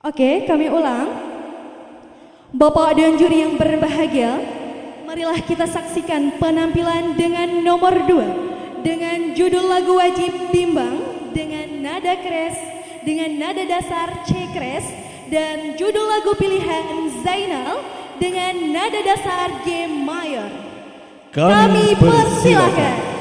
Oke, kami ulang. Bapak dan juri yang berbahagia, marilah kita saksikan penampilan dengan nomor 2 dengan judul lagu wajib Bimbang dengan nada kres, dengan nada dasar C kres dan judul lagu pilihan Zainal dengan nada dasar G mayor. Kami persilakan.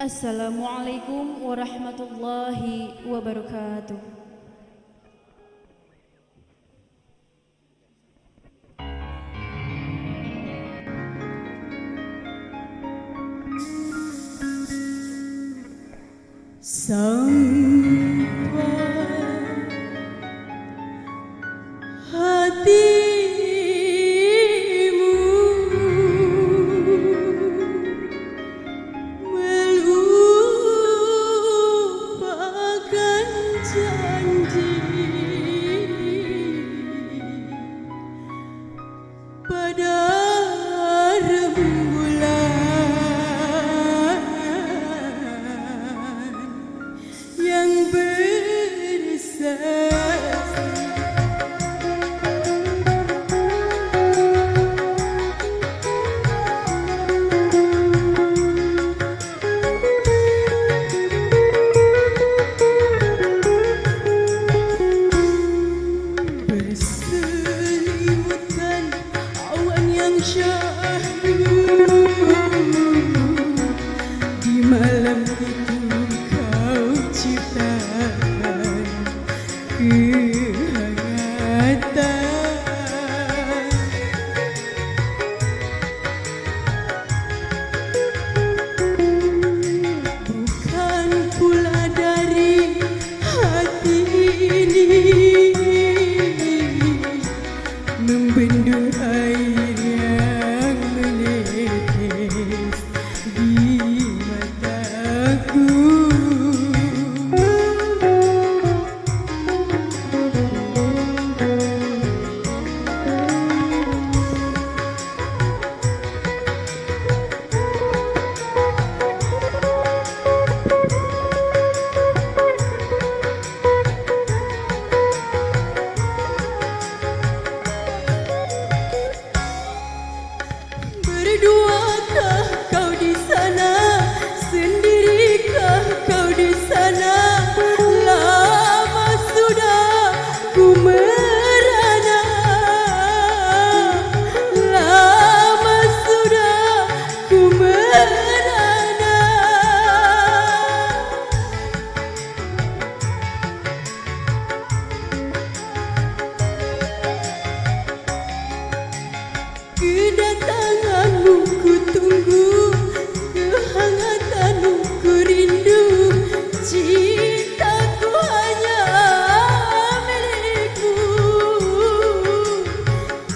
Assalamualaikum warahmatullahi wabarakatuh. Sampai hatimu melupakan janji pada rembulan yang bersasi.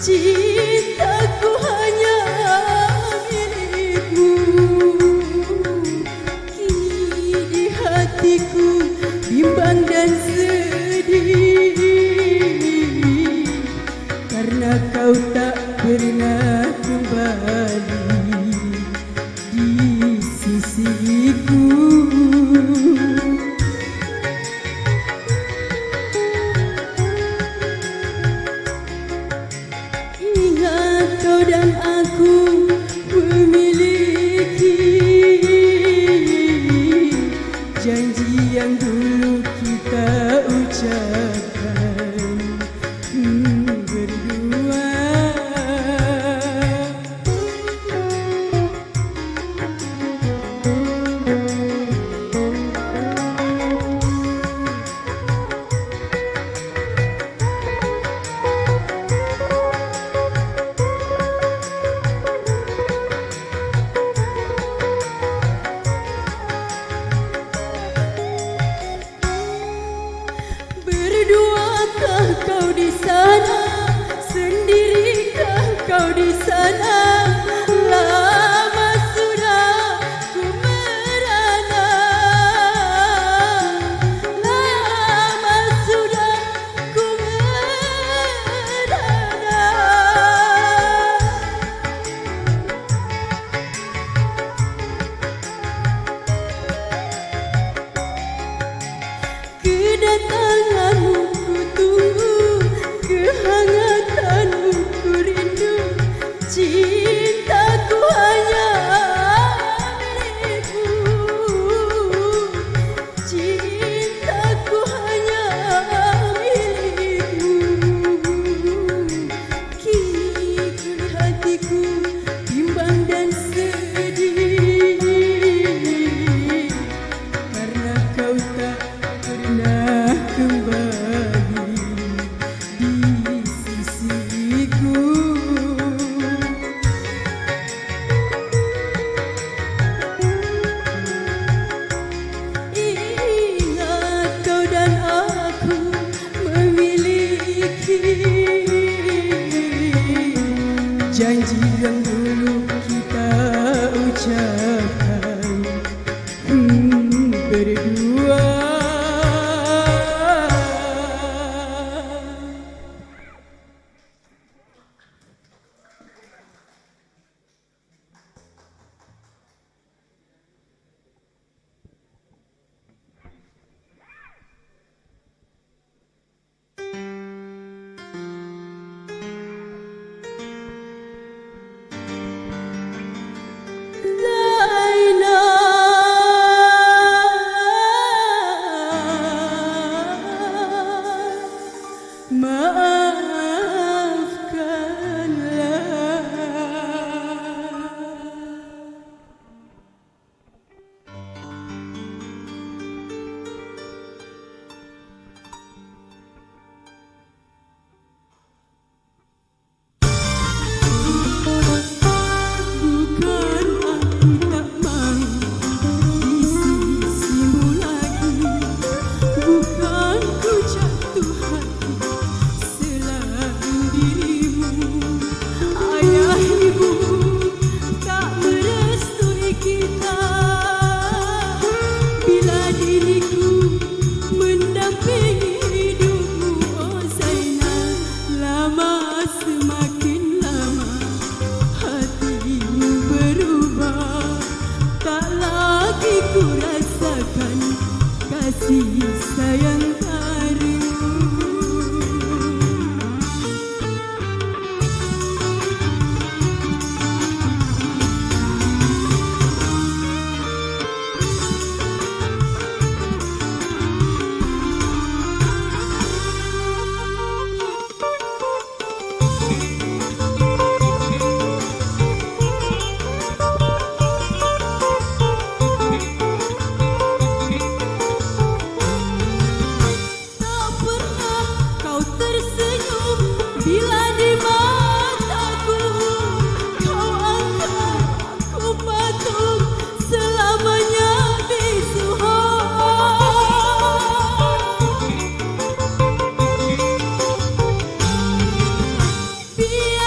cintaku hanya milikmu. Kini di hatiku bimbang dan sedih, karena kau tak pernah kembali di sisiku. Ingat kau dan aku memiliki janji yang dulu kita ucapkan berdua. Berduakah kau di sana, sendirikah kau di sana? Lama sudah ku merana, lama sudah ku merana. Kedatanganmu ku tunggu, kehangatanmu ku rindu. Cintaku hanya milikmu, cintaku hanya milikmu. Kini kuli hatiku bimbang dan sedih, karena kau tak pernah kembali di sisiku. Ingat kau dan aku memiliki janji yang dulu kita ucapkan berdua. Kasih sayang baru. Biar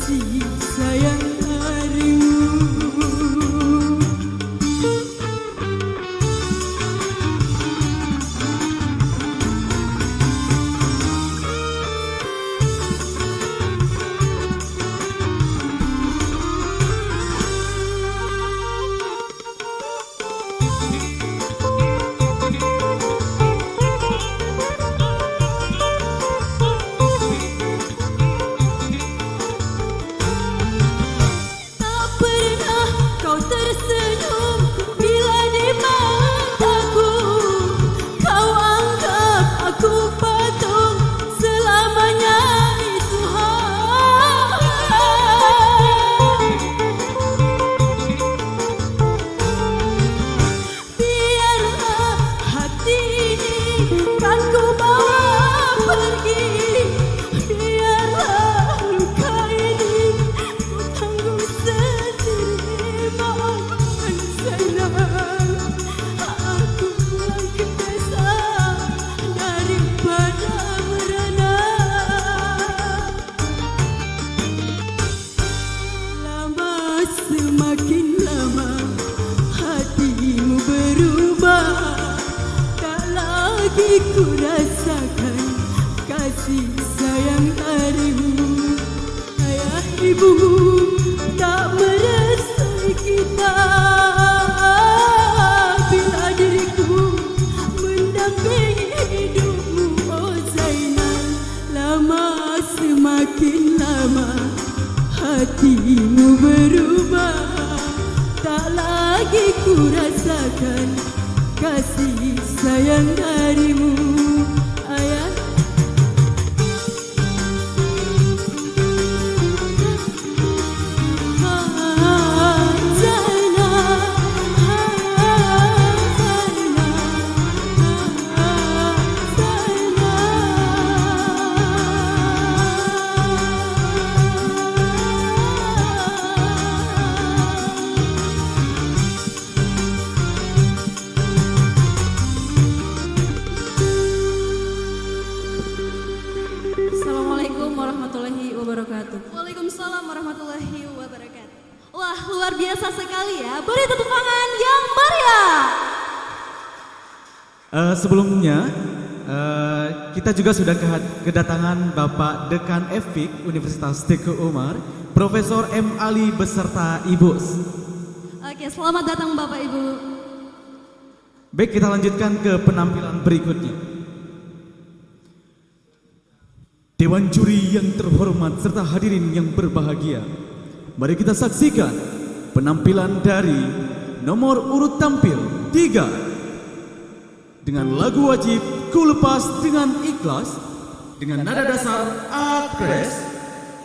kasih sayang darimu. Tak pernah kau tersenyum bila di mataku. Kau anggap aku patung selamanya itu. Biarlah hati ini kan ku bawa pergi. Biarlah luka ini ku tanggung sendiri. Maafkan sayang, aku lagi besar daripada merana. Lama semakin lama hatimu berubah. Tak lagi ku rasakan kasih sayang darimu. Ayah ibu tak merestui kita bila diriku mendampingi hidupmu, oh Zainal. Lama semakin lama hatimu berubah. Tak lagi ku rasakan kasih sayang darimu, ayah. Assalamualaikum warahmatullahi wabarakatuh. Waalaikumsalam warahmatullahi wabarakatuh. Wah, luar biasa sekali ya. Beri tepuk tangan yang meriah. Sebelumnya kita juga sudah kedatangan Bapak Dekan FIK Universitas Teguh Umar, Profesor M. Ali beserta Ibu. Oke, selamat datang Bapak Ibu. Baik, kita lanjutkan ke penampilan berikutnya. Dewan juri yang terhormat serta hadirin yang berbahagia, mari kita saksikan penampilan dari nomor urut tampil 3 dengan lagu wajib Ku Lepas Dengan Ikhlas dengan nada dasar A kres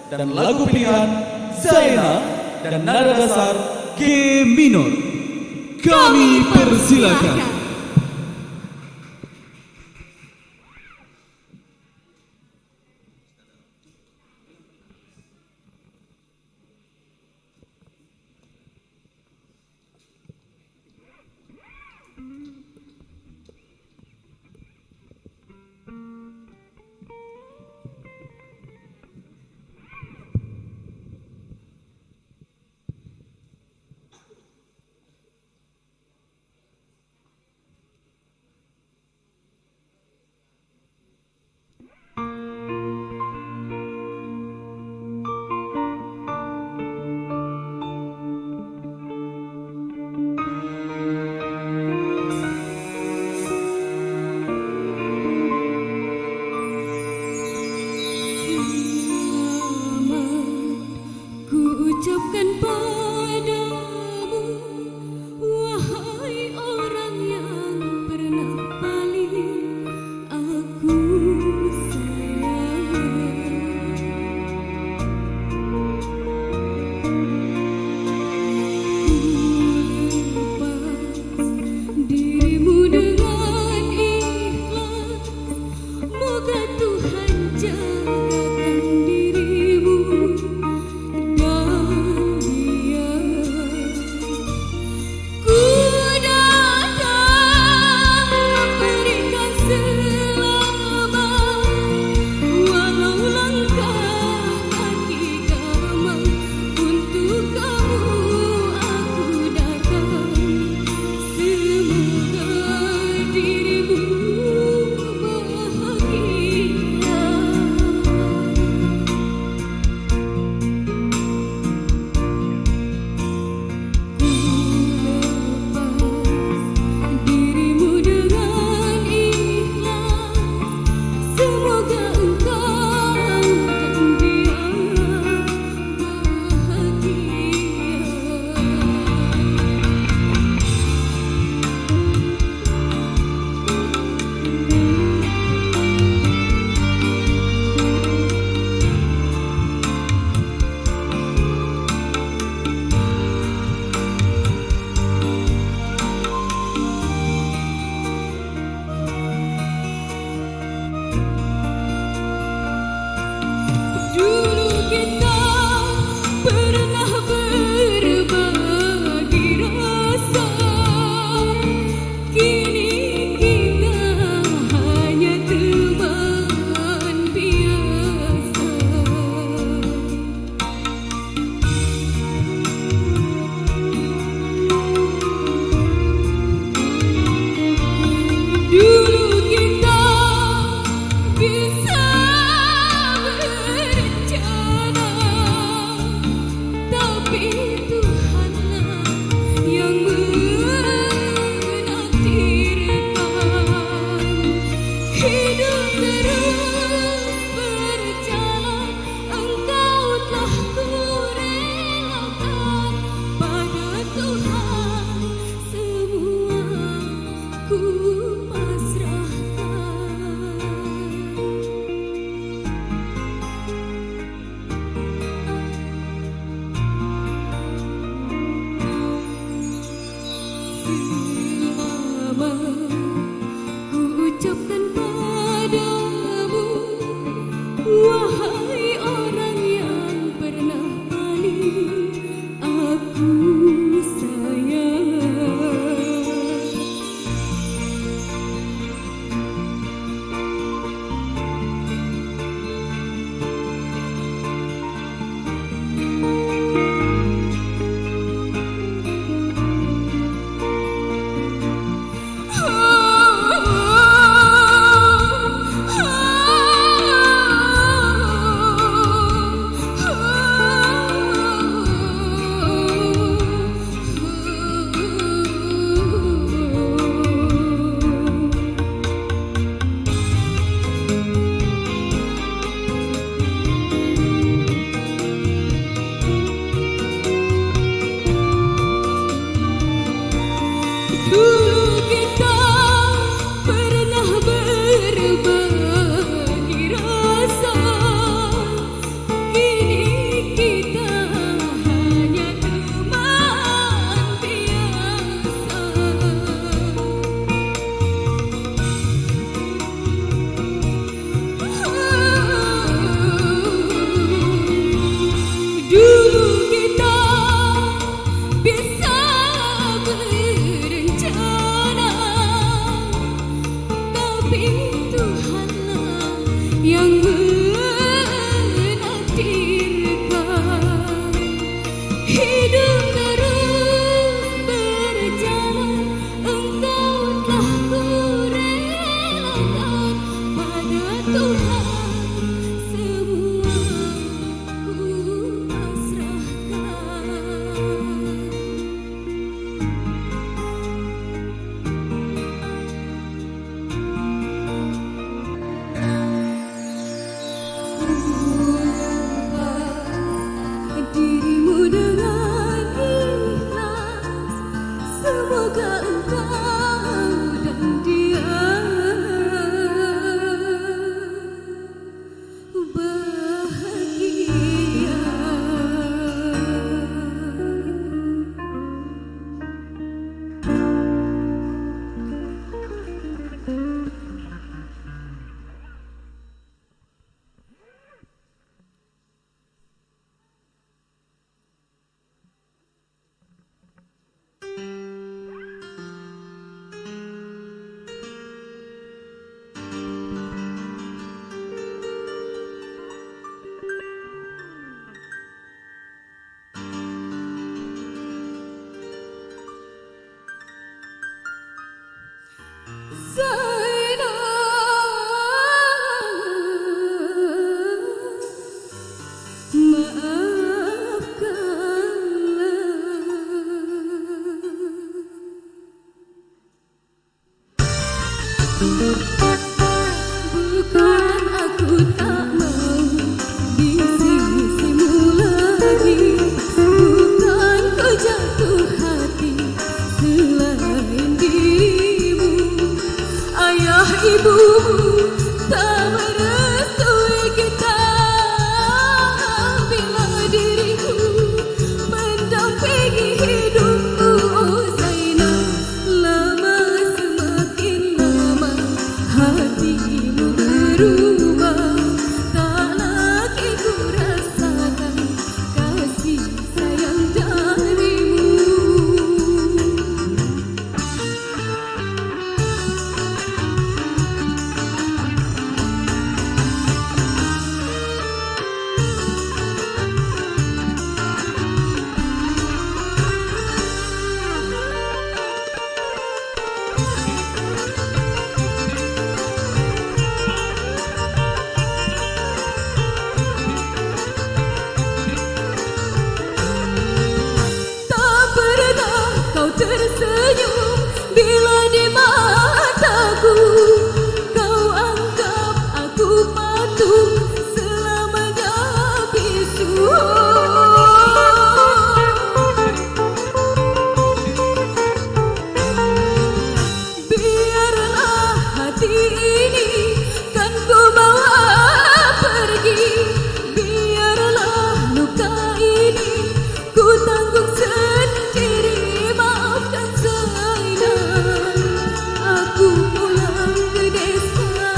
dan lagu pilihan Zaina dan nada dasar G minor. Kami persilakan. Bukan aku tak mau di sisimu lagi, bukan kau jatuh hati selain dirimu. Ayah ibumu tak merestui kita bila diriku mendampingi hidupmu. Oh Zainal, lama semakin lama hatimu berubah, tak lagi ku rasakan kasih sayang darimu. Tak pernah kau tersenyum bila di mataku. Kau anggap aku patung selamanya bisu. Biarlah hati ini kan ku bawa pergi, biarlah luka ini ku tanggung sendiri. Maafkan Zainal, aku pulang ke desa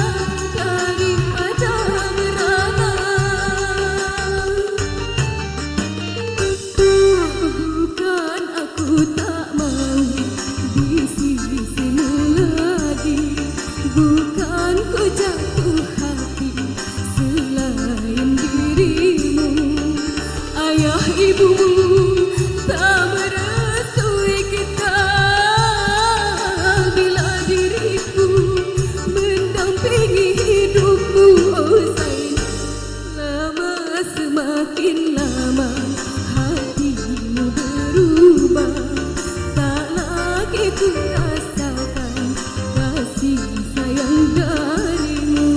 daripada merana. Bukan aku tak mau di sisimu lagi, bukan ku jatuh hati selain dirimu. Ayah ibumu tak merestui kita bila diriku mendampingi hidupmu. Oh Zainal, lama semakin lama hatimu berubah, tak lagi ku rasakan kasih sayang darimu.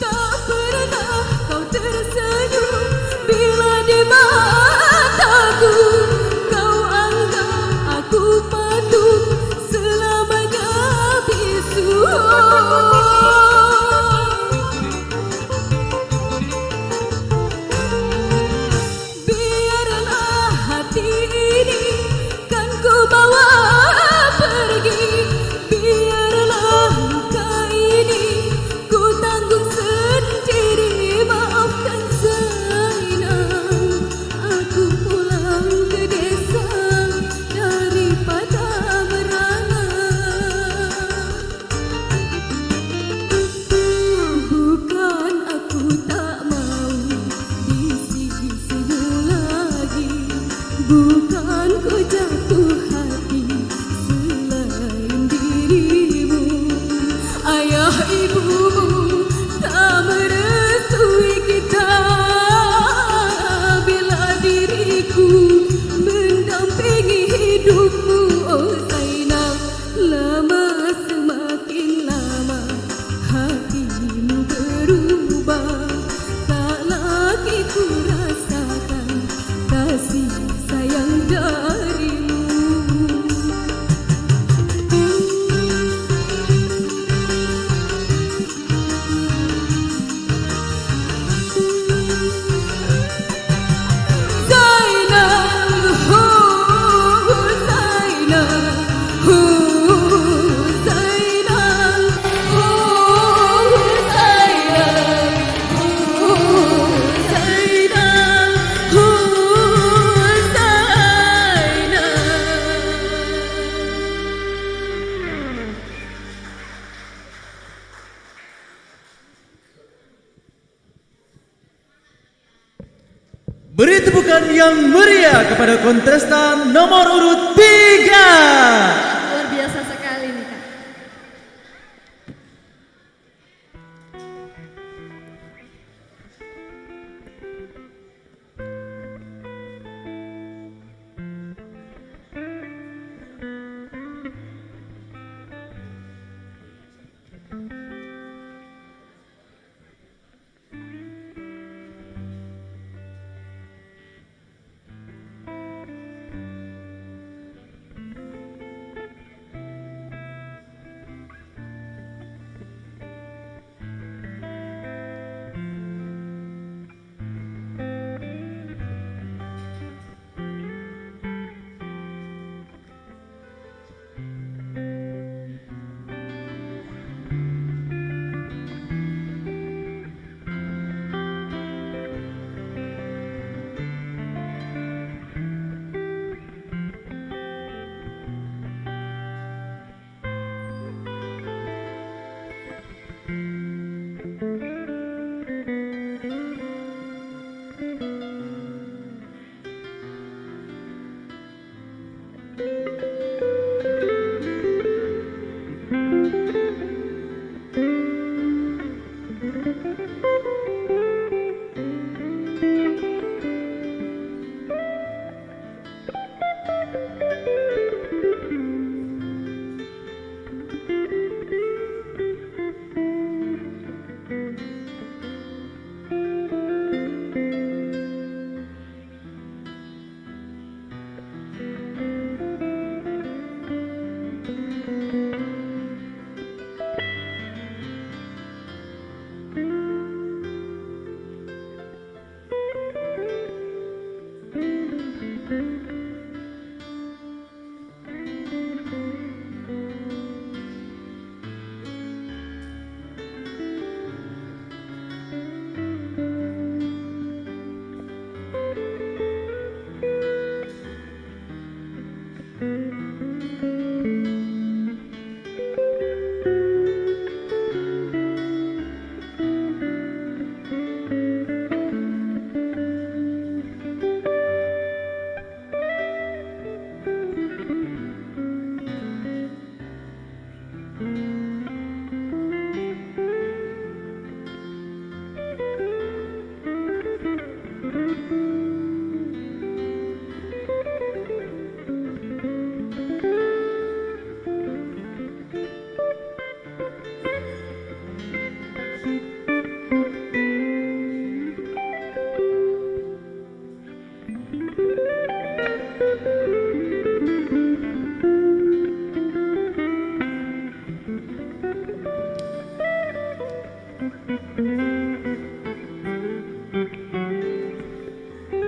Tak pernah kau tersenyum bila di mataku. Kau anggap aku patung selamanya bisu. Biarlah hati ini kan ku bawa pergi, biarlah luka ini ku tanggung sendiri. Maafkan Zainal, aku pulang ke desa daripada merana. Bukan aku tak mau di sisimu lagi, bukan ku jatuh hati selain dirimu. Ayah ibumu tak merestui kita bila diriku mendampingi hidupmu. Oh Zainal, lama semakin lama hatimu berubah, tak lagi ku rasakan kasih sayang yang meriah kepada kontestan nomor urut 3. Luar biasa sekali nih Kak.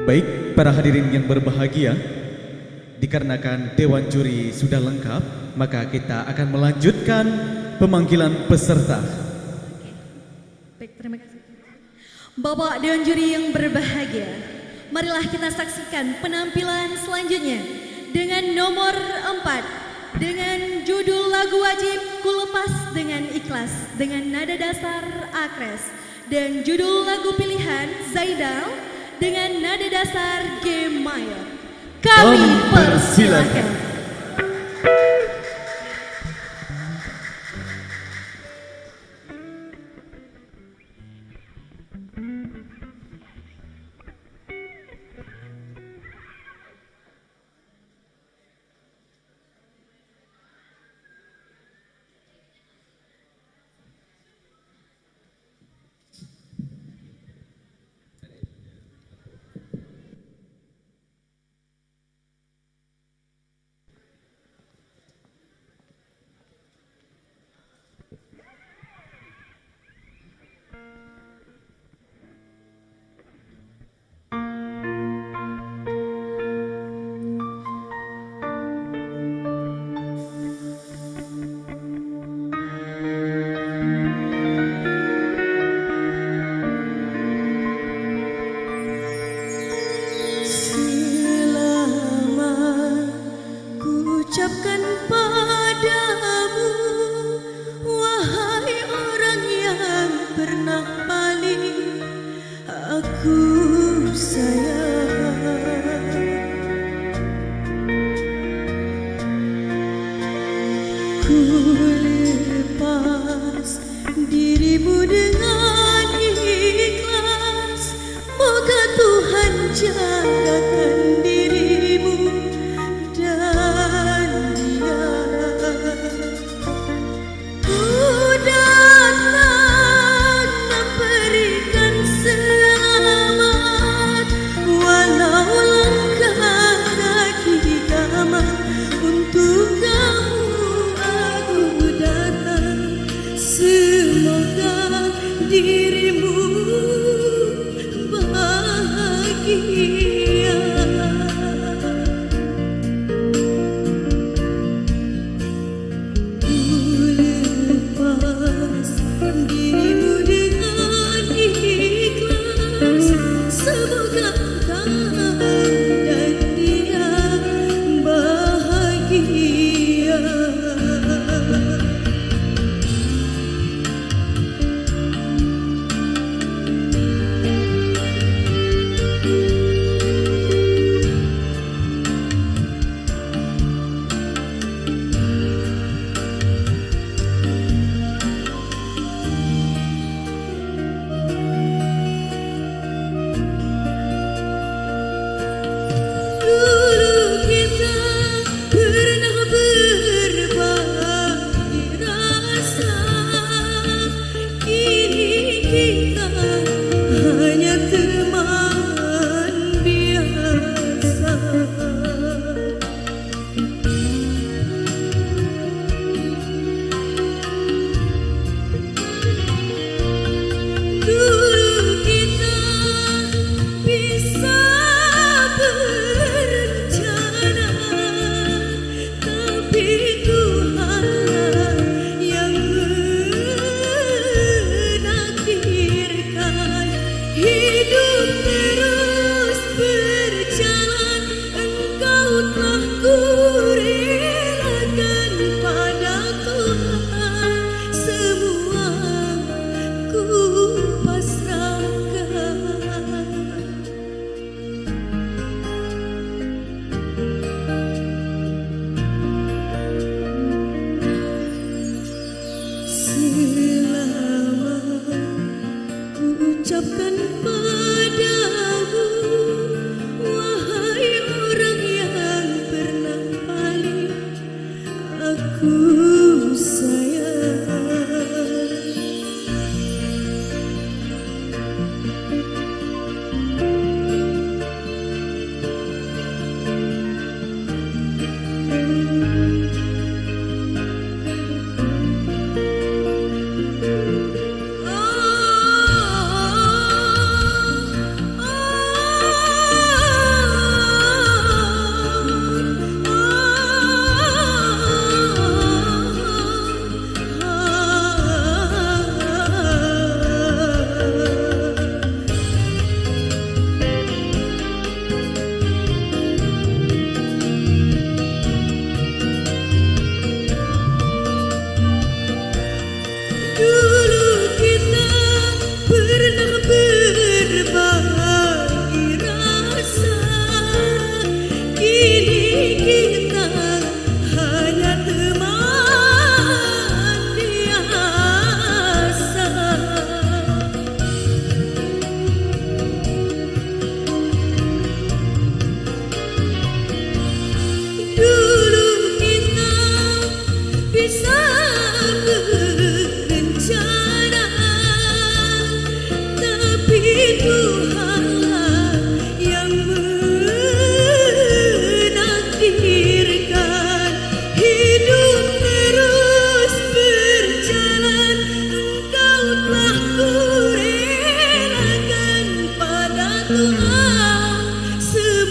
Baik para hadirin yang berbahagia, dikarenakan Dewan Juri sudah lengkap, maka kita akan melanjutkan pemanggilan peserta. Baik, terima kasih. Bapak Dewan Juri yang berbahagia, marilah kita saksikan penampilan selanjutnya dengan nomor 4 dengan judul lagu wajib Ku Lepas Dengan Ikhlas dengan nada dasar Akres dan judul lagu pilihan Zaidal dengan nada dasar G mayor. Kami persilakan.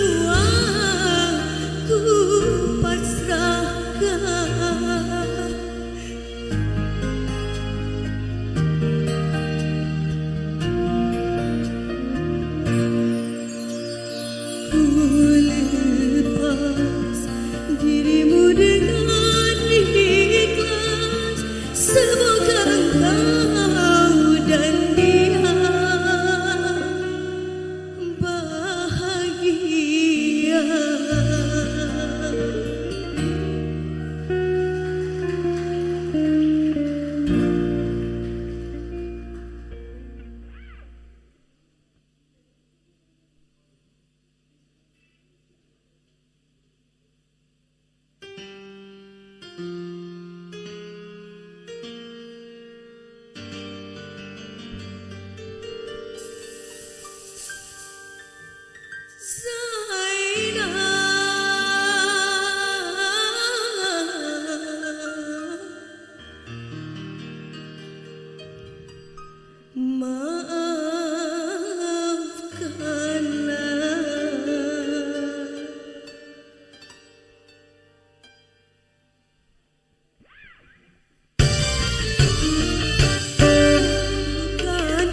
semua ku pasrahkan. Ku lepas dirimu dengan ikhlas, semoga engkau dan dia bahagia.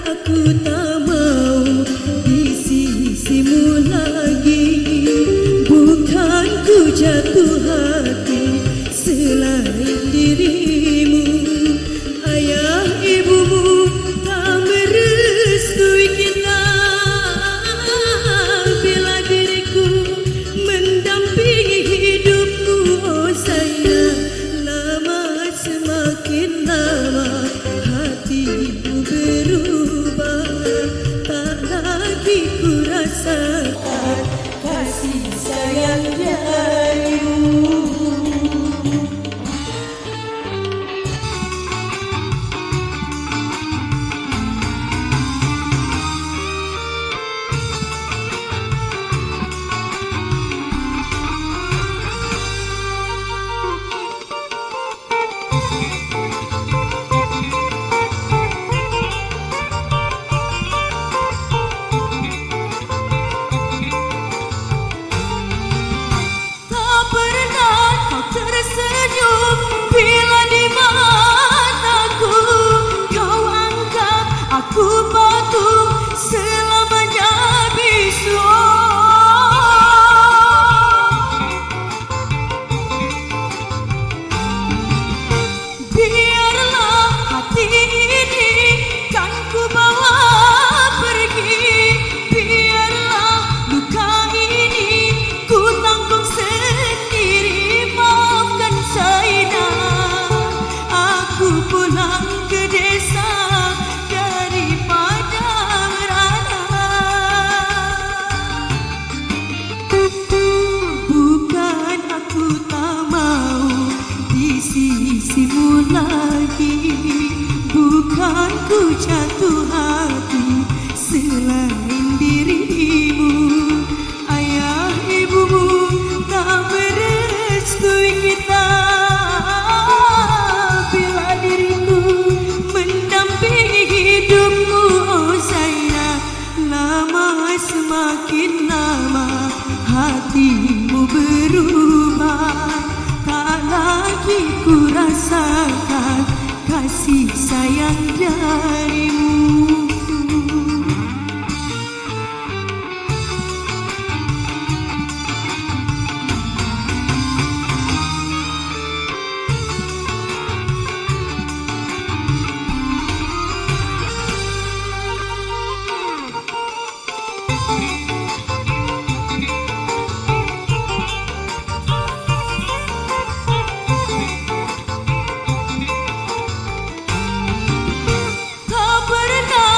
Aku tak mau di sisimu lagi, bukan ku jatuh hati selain dirimu. Ayah ibumu tak merestui kita bila diriku mendampingi hidupmu. Oh sayang, lama semakin lama hatimu berubah, tak lagi ku rasakan kasih sayang darimu. Tak pernah kau tersenyum bila di mataku kau anggap aku patung selamanya bisu. Biarlah hati ini kan ku bawa pergi, biarlah luka ini ku tanggung sendiri. Maafkan Saida, aku pulang ke desa daripada merana. Bukan aku tak mau di sisimu lagi, bukan ku jatuh hati selain dirimu. Ayah ibumu tak merestui kita bila diriku mendampingi hidupmu. Oh sayang, lama semakin lama hatimu berubah, tak lagi ku rasakan kasih sayang darimu. Tak pernah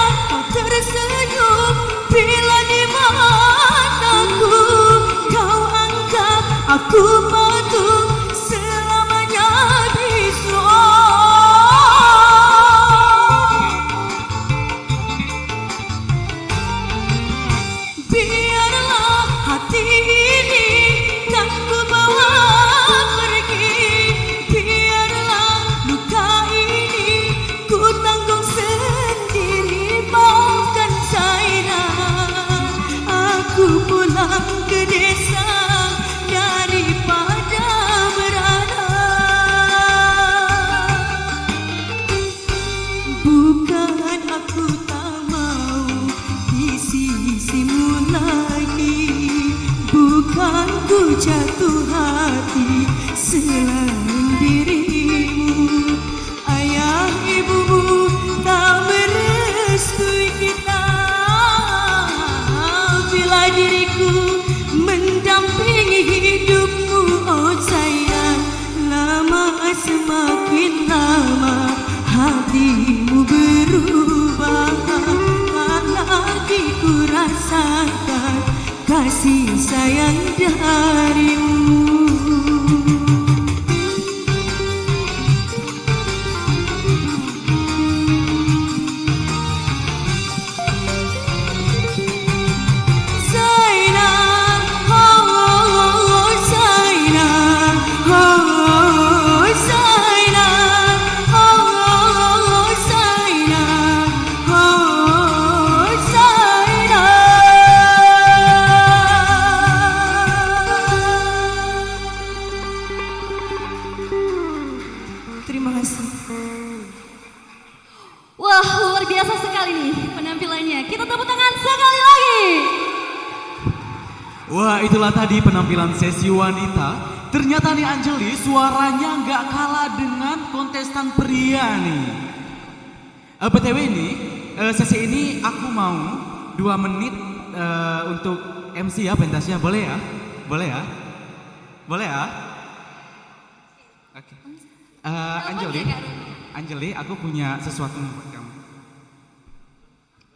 ku jatuh hati selain dirimu. Ayah ibumu tak merestui kita. Bila diriku mendampingi hidupmu, oh sayang, lama semakin lama hatimu berubah. Tak lagi ku rasakan kasih sayang darimu. Terima kasih. Wah, luar biasa sekali nih penampilannya. Kita tepuk tangan sekali lagi. Wah, itulah tadi penampilan sesi wanita. Ternyata nih Anjeli suaranya nggak kalah dengan kontestan pria nih. BTW ini sesi ini aku mau 2 menit untuk MC ya, pentasnya boleh ya? Boleh ya? Boleh ya? Oke. Anjeli, aku punya sesuatu buat kamu.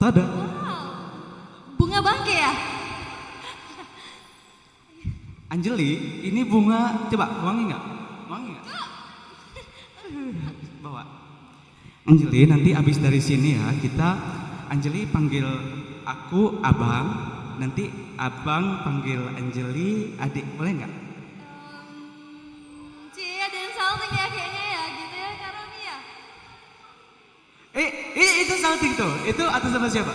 Tada. Bunga bangke ya? Anjeli, ini bunga, coba wangi nggak? Wangi nggak? Bawa. Anjeli, nanti abis dari sini ya Anjeli panggil aku abang, nanti abang panggil Anjeli adik, boleh nggak? Cie dan salting ya kayaknya ya, gitu ya Kak Romi ya. Itu salting tuh, itu atas nama siapa?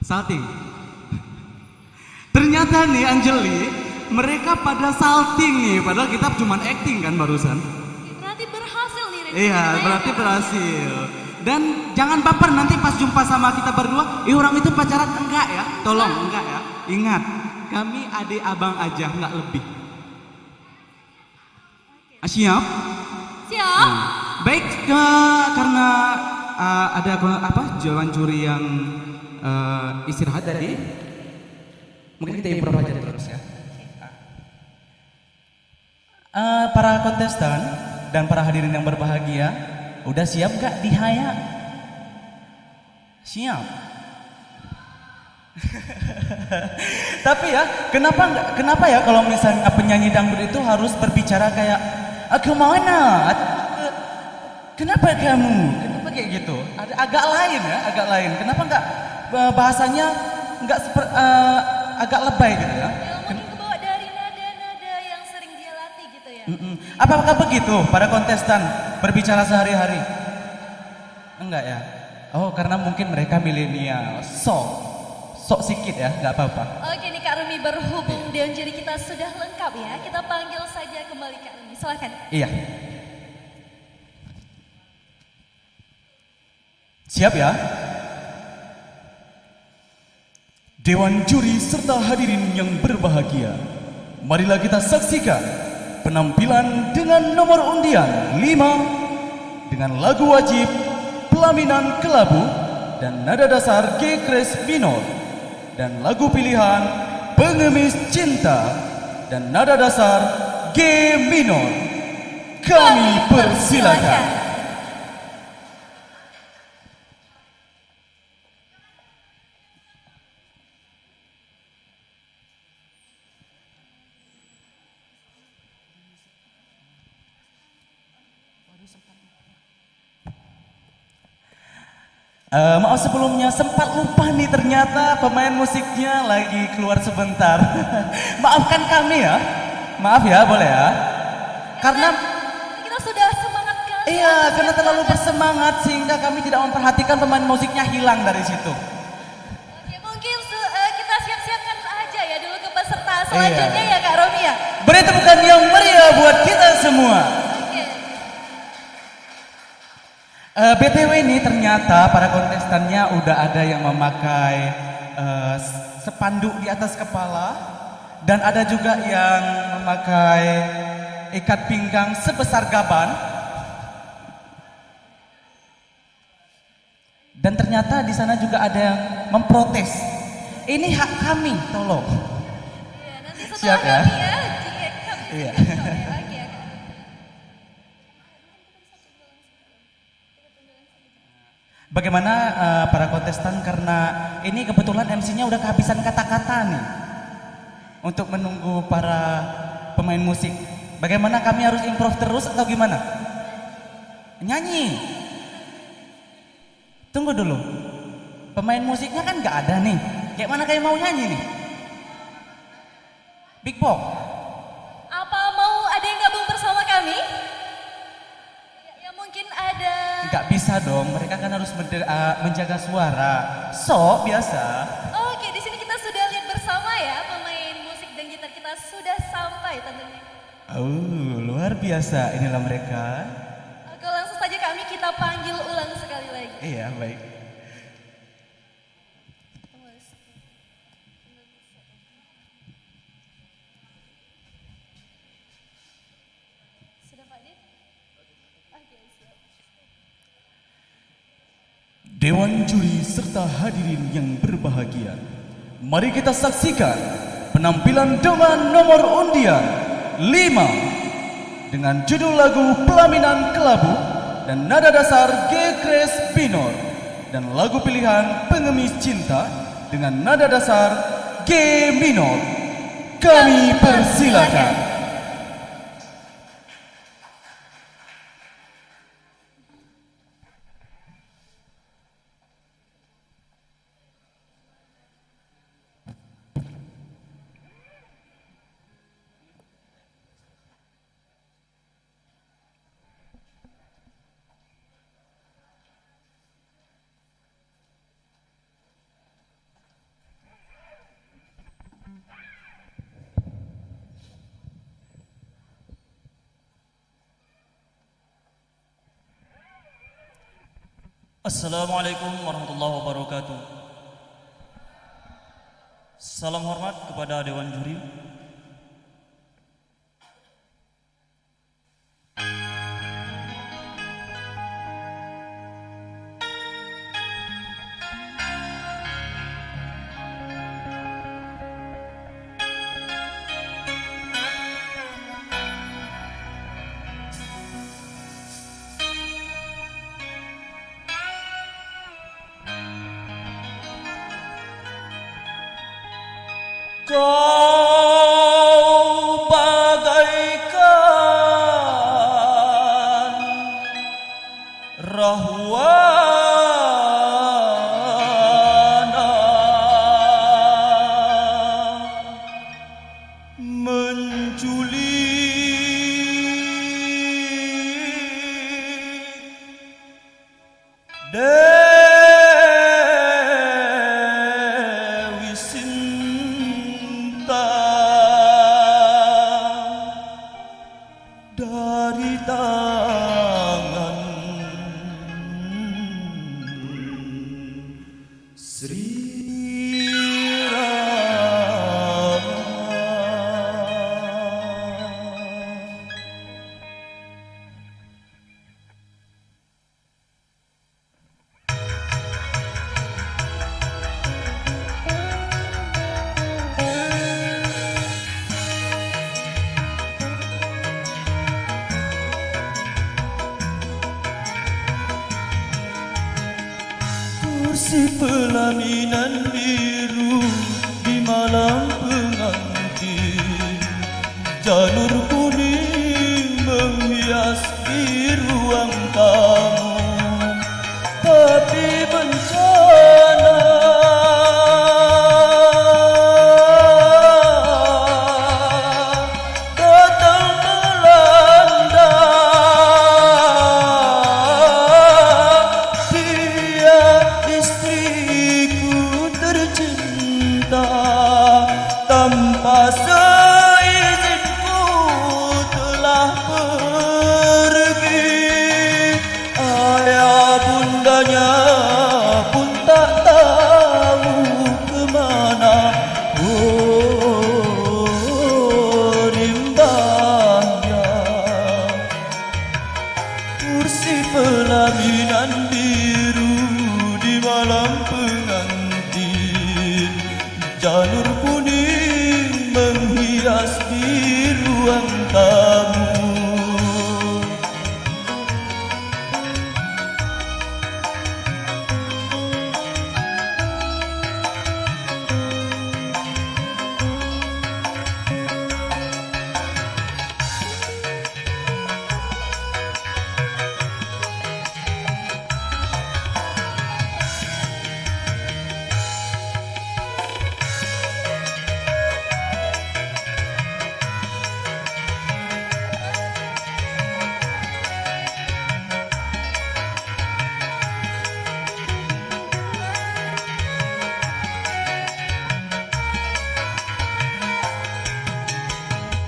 Salting. Ternyata nih Anjeli, mereka pada salting nih, padahal kita cuma acting kan barusan. Berarti berhasil nih rencana Iya, kita ya, berarti Kak Romi. berhasil. Dan jangan baper nanti pas jumpa sama kita berdua, orang itu pacaran enggak ya? Tolong enggak ya? Ingat, kami adik abang aja, enggak lebih. Siap? Siap. Baik, karena ada jawaban juri yang istirahat tadi, mungkin kita improv aja terus ya. Para kontestan dan para hadirin yang berbahagia, udah siap gak dihaya? Siap. Tapi ya, kenapa ya kalau misalnya penyanyi dangdut itu harus berbicara kayak kemana? Kenapa kamu? Kenapa kayak gitu? Ada agak lain ya, agak lain. Kenapa nggak bahasanya nggak agak lebay gitu ya? Ya mungkin kebawa dari nada-nada yang sering dia latih gitu ya. Apakah begitu para kontestan berbicara sehari-hari? Enggak ya? Oh, karena mungkin mereka milenial, sok sikit ya, nggak apa-apa. Oke nih Kak Rumi, berhubung dan jadi kita sudah lengkap ya, kita panggil saja kembali Kak Rumi, silakan. Iya. Siap ya? Dewan juri serta hadirin yang berbahagia, marilah kita saksikan penampilan dengan nomor undian 5 dengan lagu wajib Pelaminan Kelabu dan nada dasar G kres minor, dan lagu pilihan Pengemis Cinta dan nada dasar G minor. Kami persilakan. Maaf sebelumnya, sempat lupa nih, ternyata pemain musiknya lagi keluar sebentar. Maafkan kami ya. Maaf ya, boleh ya. Karena kita sudah semangat kali. iya, karena terlalu bersemangat sehingga kami tidak memperhatikan pemain musiknya hilang dari situ. Oke, mungkin kita siap-siapkan aja ya dulu ke peserta selanjutnya ya Kak Romi ya. Beri tepukan yang meriah buat kita semua. BTW ini ternyata para kontestannya udah ada yang memakai spanduk di atas kepala Dan ada juga yang memakai ikat pinggang sebesar gaban. Dan ternyata di sana juga ada yang memprotes. Ini hak kami, tolong. Iya, nanti setelah Siap ya? kami ya, jika kami Iya. lagi ya. Bagaimana para kontestan, karena ini kebetulan MC-nya udah kehabisan kata-kata nih untuk menunggu para pemain musik. Bagaimana, kami harus improv terus atau gimana? Nyanyi. Tunggu dulu. Pemain musiknya kan nggak ada nih. Kayak mana kayak mau nyanyi nih? Big Box. Apa mau ada yang gabung bersama kami? Ya mungkin ada. Nggak bisa dong, mereka kan harus menjaga suara. So, biasa. Oke, di sini kita sudah lihat bersama ya pemain musik dan gitar kita sudah sampai tentunya. Oh, luar biasa. Inilah mereka. Oke, langsung saja kita panggil ulang sekali lagi. Iya, baik. Sudah Pak Dit? Oke, siap. Dewan juri serta hadirin yang berbahagia, mari kita saksikan penampilan dengan nomor undian 5 dengan judul lagu Pelaminan Kelabu dan nada dasar G Kres Minor, dan lagu pilihan Pengemis Cinta dengan nada dasar G Minor. Kami persilakan. Assalamualaikum warahmatullahi wabarakatuh. Salam hormat kepada Dewan Juri. Kau bagaikan rahwana menculik Dewi Sinta dari tangan Sri Rama. Kursi pelaminan biru di malam pengantin, janur kuning menghias di ruang tamu. Tapi bencana datang melanda. Dia istriku tercinta, tanpa seizinku telah pergi. Ayah bundanya pun tak tahu kemana. Oh,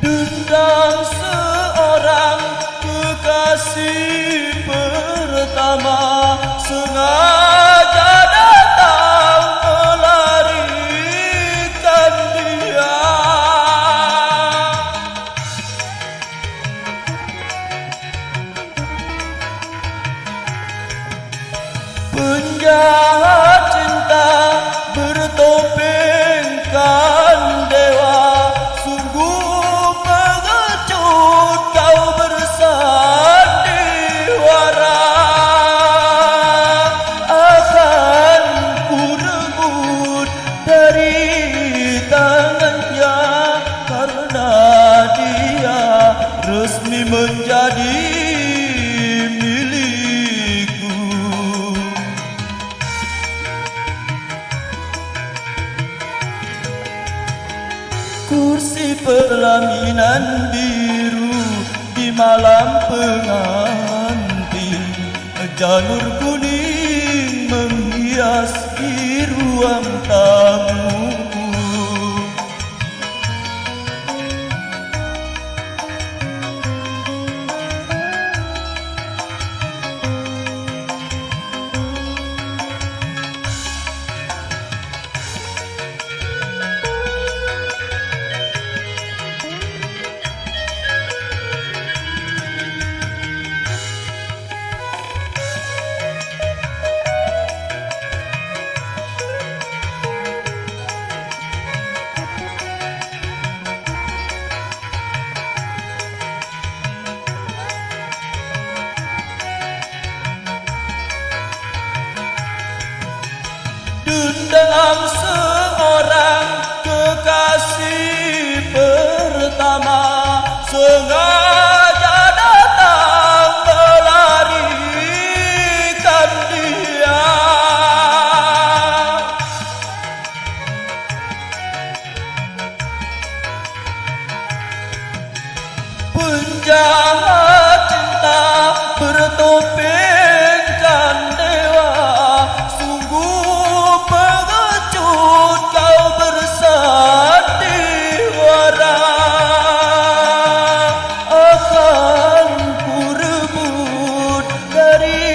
Dendam seorang kekasih pertama sengaja datang melarikan dia. Penjahat cinta bertopengkan dewa, sungguh mengecut kau bersandiwara. Akan ku rebut dari tangannya karena dia resmi menjadi milikku. Kursi pelaminan biru di malam pengantin, janur kuning menghias di ruang tamu. Dendam seorang kekasih pertama sengaja datang melarikan dia. Penjahat cinta bertopengkan dewa, sungguh pengecut kau bersandiwara. Akan ku rebut dari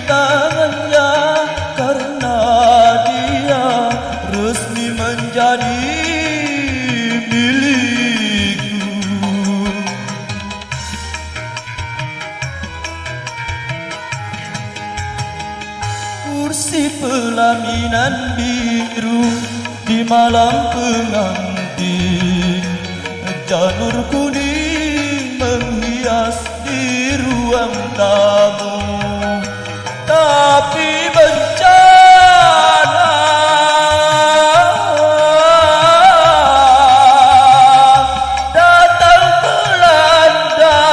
tangannya karena dia resmi menjadi milikku. Kursi pelaminan biru di malam pengantin, janur kuning menghias di ruang tamu. Tapi bencana datang melanda.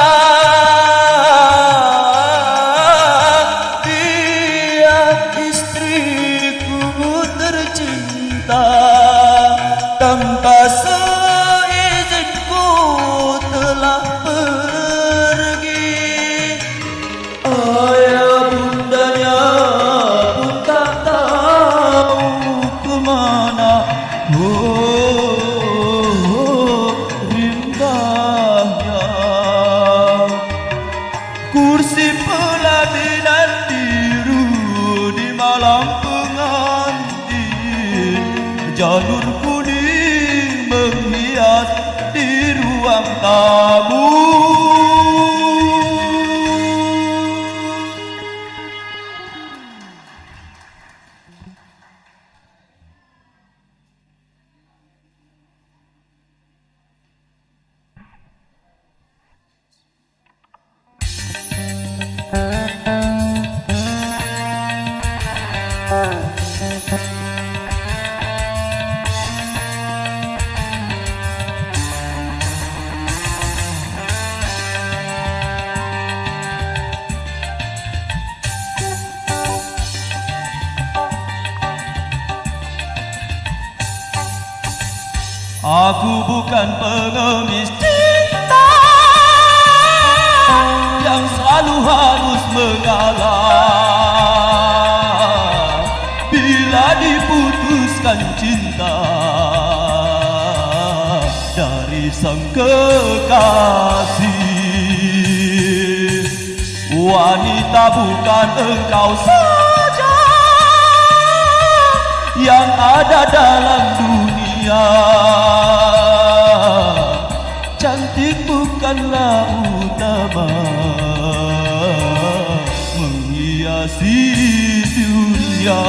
Dia istriku tercinta, tanpa seizinku telah pergi. Ayah bundanya pun tak tahu kemana. Rimbanya kursi pelaminan biru di malam pengantin, janur kuning menghias di ruang tamu. Aku bukan pengemis cinta yang selalu harus mengalah bila diputuskan cinta dari sang kekasih. Wanita bukan engkau saja yang ada dalam dunia. Cantik bukanlah utama menghiasi dunia.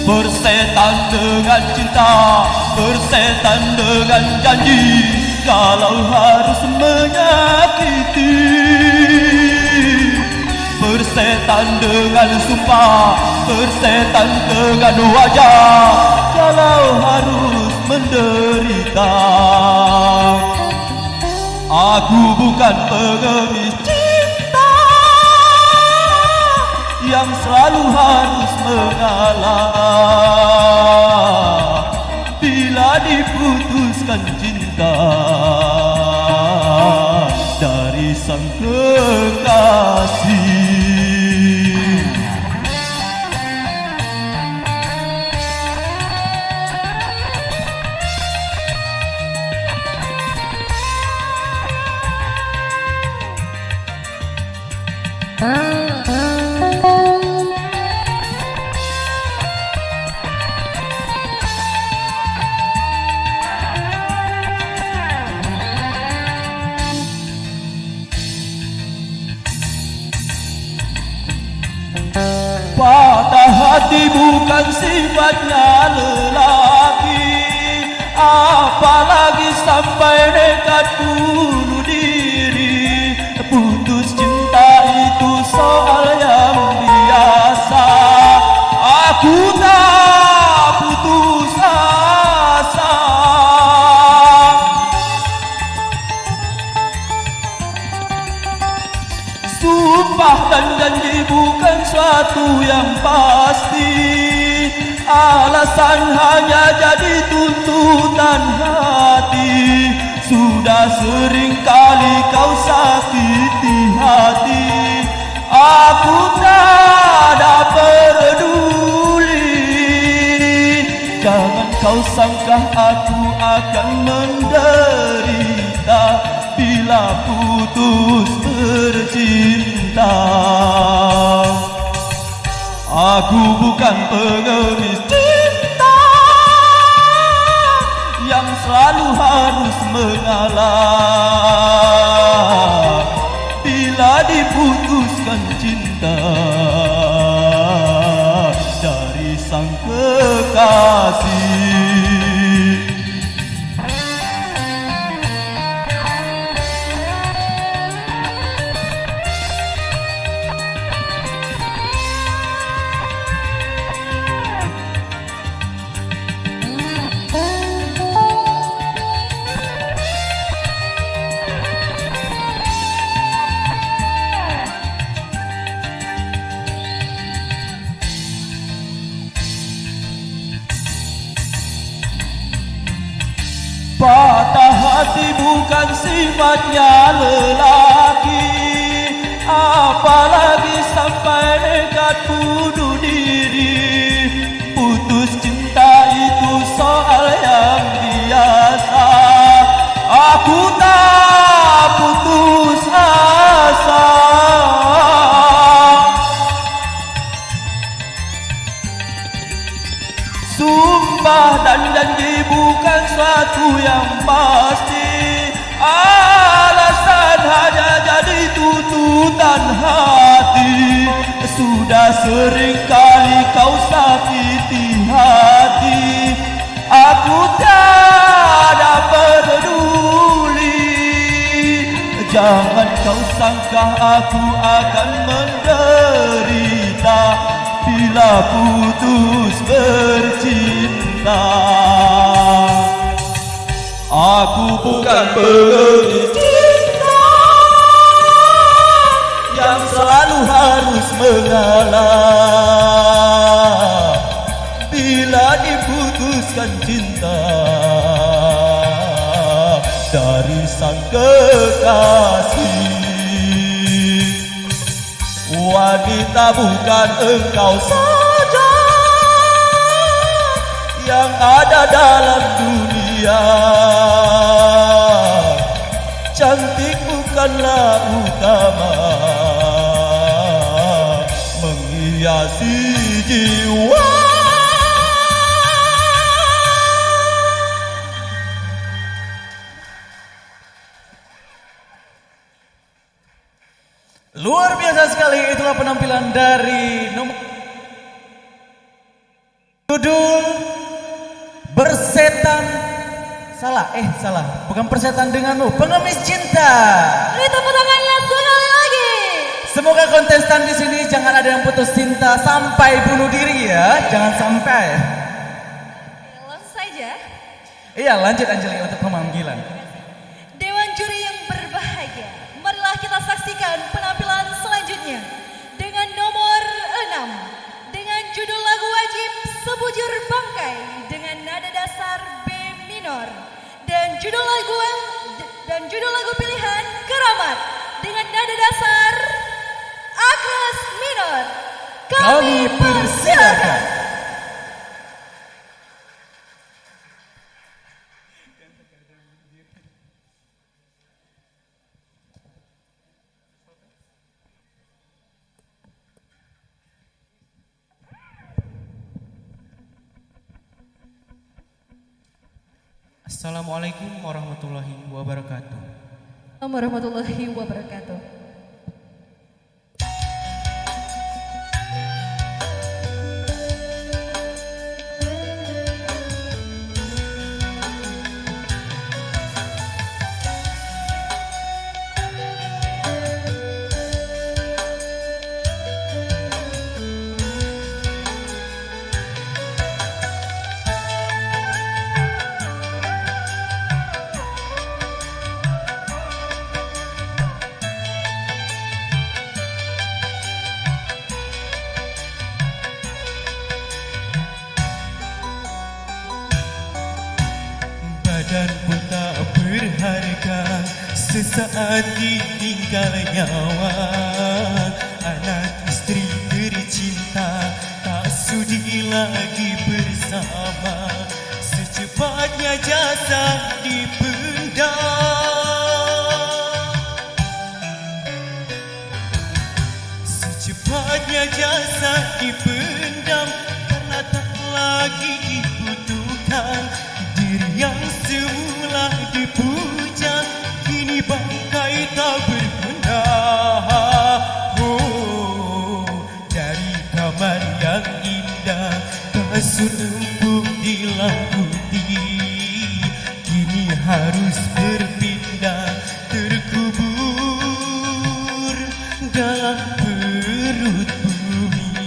Bersetan dengan cinta, bersetan dengan janji, kalau harus menyakiti. Bersetan dengan sumpah, bersetan dengan wajah, kalau harus menderita. Aku bukan pengemis cinta yang selalu harus mengalah bila diputuskan cinta dari sang kekasih. Patah hati bukan sifatnya lelaki, apalagi sampai nekat bunuh diri. Putus cinta itu soal yang biasa, aku tak putus asa. Sumpah dan janji bukan suatu yang pasti, alasan hanya jadi tuntutan hati. Sudah sering kali kau sakiti hati, aku tak ada peduli. Jangan kau sangka aku akan menderita bila putus bercinta. Aku bukan pengemis cinta yang selalu harus mengalah bila diputuskan cinta dari sang kekasih. Patah hati bukan sifatnya lelaki, apalagi sampai nekat bunuh diri. Putus cinta itu soal yang biasa, aku tak putus asa. Sumpah dan janji bukan suatu yang pasti, alasan hanya jadi tuntutan hati. Sudah sering kali kau sakiti hati, aku tak ada peduli. Jangan kau sangka aku akan menderita bila putus bercinta. Aku bukan pengemis cinta yang selalu harus mengalah bila diputuskan cinta dari sang kekasih. Wanita bukan engkau saja yang ada dalam dunia. bukanlah utama, menghiasi jiwa. Luar biasa sekali, itulah penampilan dari nomor judul Bersetan. Salah, bukan Persetan Denganmu, Pengemis Cinta. Beri tepuk tangannya sekali lagi. Semoga kontestan di sini jangan ada yang putus cinta sampai bunuh diri ya, jangan sampai. Langsung saja. Iya, lanjut Anjali untuk pemanggilan. Dewan juri yang berbahagia, marilah kita saksikan penampilan selanjutnya dengan nomor 6 dengan judul lagu wajib Sebujur Bangkai dengan nada dasar B minor dan judul lagu pilihan Keramat dengan nada dasar Akres minor. Kami persilakan. Assalamualaikum warahmatullahi wabarakatuh. Warahmatullahi wabarakatuh. Badan pun tak berharga, sesaat ditinggal nyawa. Anak istri tercinta tak sudi lagi bersama. Secepatnya jasad dipendam, secepatnya jasad dipendam, karena tak lagi dibutuhkan. Diri yang semula dipuja kini bangkai tak berguna. Oh, dari kamar yang indah kasur empuk dilamputi, kini harus berpindah terkubur dalam perut bumi.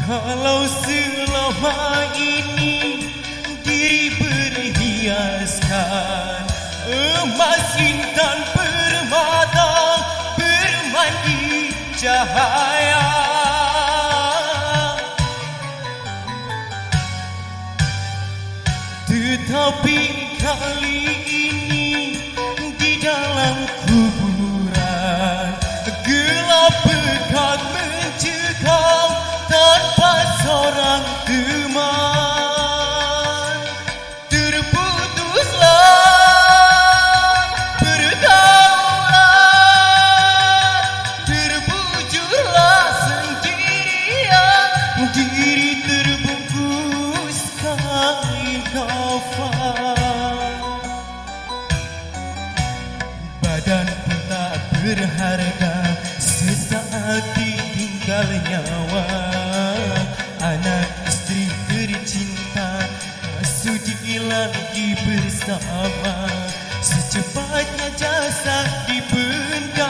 Kalau selama ini diri berhiaskan emas, intan, permata, bermandi cahaya, tetapi kali ini di dalam kuburan gelap pekat mencekam tanpa seorang teman. Terputuslah pergaulan, terbujurlah sendirian, diri terbungkus kain kafan. Badan pun tak berharga, sesaat ditinggal nyawa. Anak istri tercinta tak sudi lagi bersama. secepatnya jasad dipendam.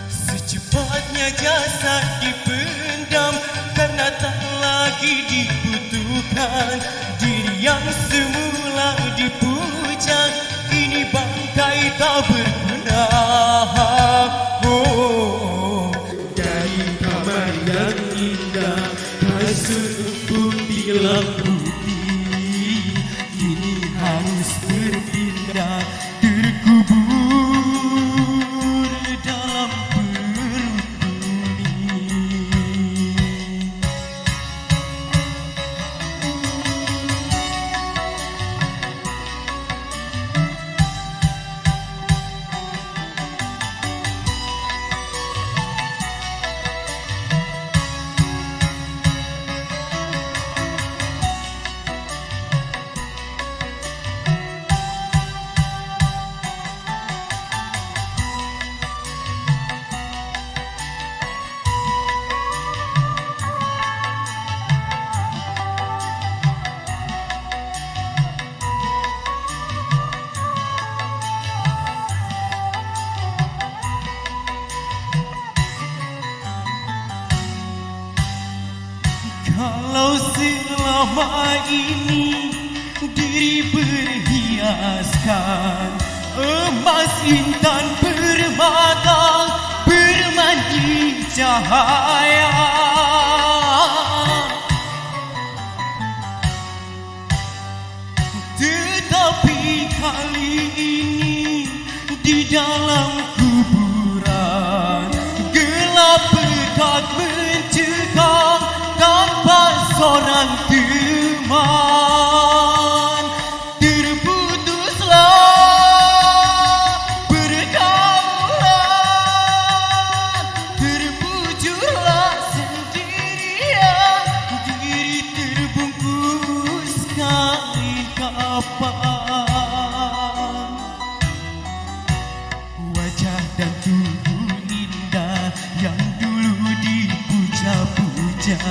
Secepatnya jasad dipendam karena tak lagi dibutuhkan. Diri yang semula dipuja kini bangkai tak berguna. Oh, Dari kamar yang indah, kasut empuk bilang putih, kini harus berpindah, terkubur dalam perut bumi. Kalau selama ini diri berhiaskan emas intan permata bermandi cahaya, tetapi kali ini di dalam kuburan gelap pekat mencekam tanpa seorang teman. Terputuslah pergaulan, terbujurlah sendirian, diri terbungkus kain kapan. Wajah dan tubuh indah yang dulu dipuja-puja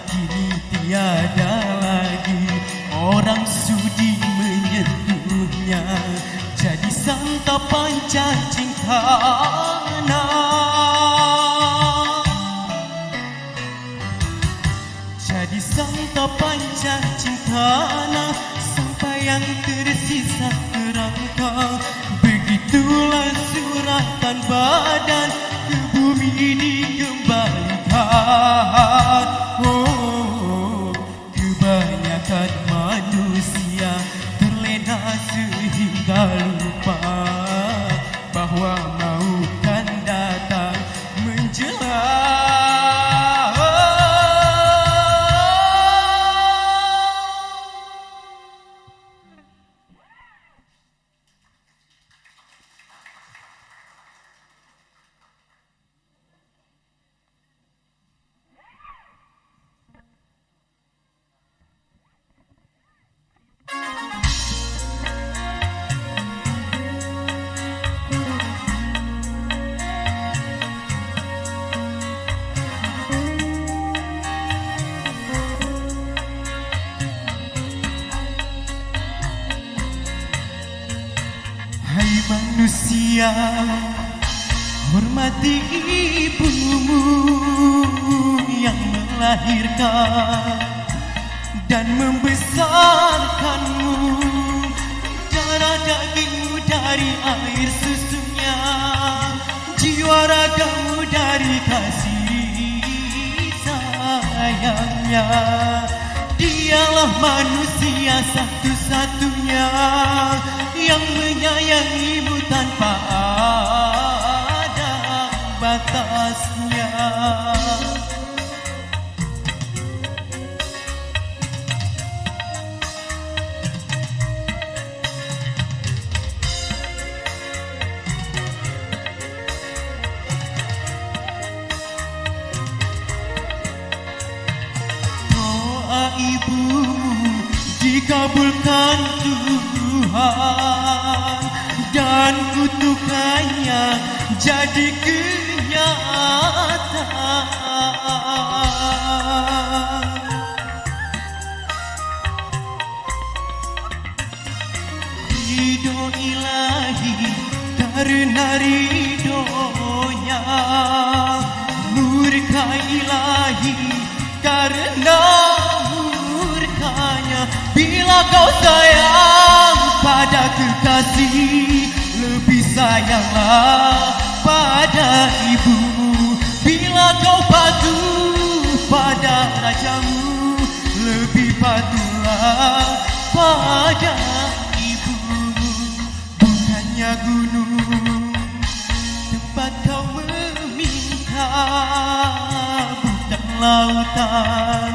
kini tiada lagi orang sudi menyentuhnya, jadi santapan cacing tanah, jadi santapan cacing tanah sampai yang tersisa kerangka. Begitulah suratan badan ke bumi dikembalikan. Oh, kebanyakan manusia terlena sehingga lupa bahwa mau kan datang menjelang. Hai manusia, hormati ibumu yang melahirkan dan membesarkanmu. Darah dagingmu dari air susunya, jiwa ragamu dari kasih sayangnya. Dialah manusia satu-satunya yang menyayangimu tanpa ada batasnya. Doa ibumu dikabulkan Tuhan dan kutukannya jadi kenyataan. ilahi karena murkanya. Bila kau sayang pada kekasih, lebih sayanglah pada ibumu. Bila kau patuh pada rajamu, lebih patuhlah pada ibumu. Bukannya gunung tempat kau meminta, bukan lautan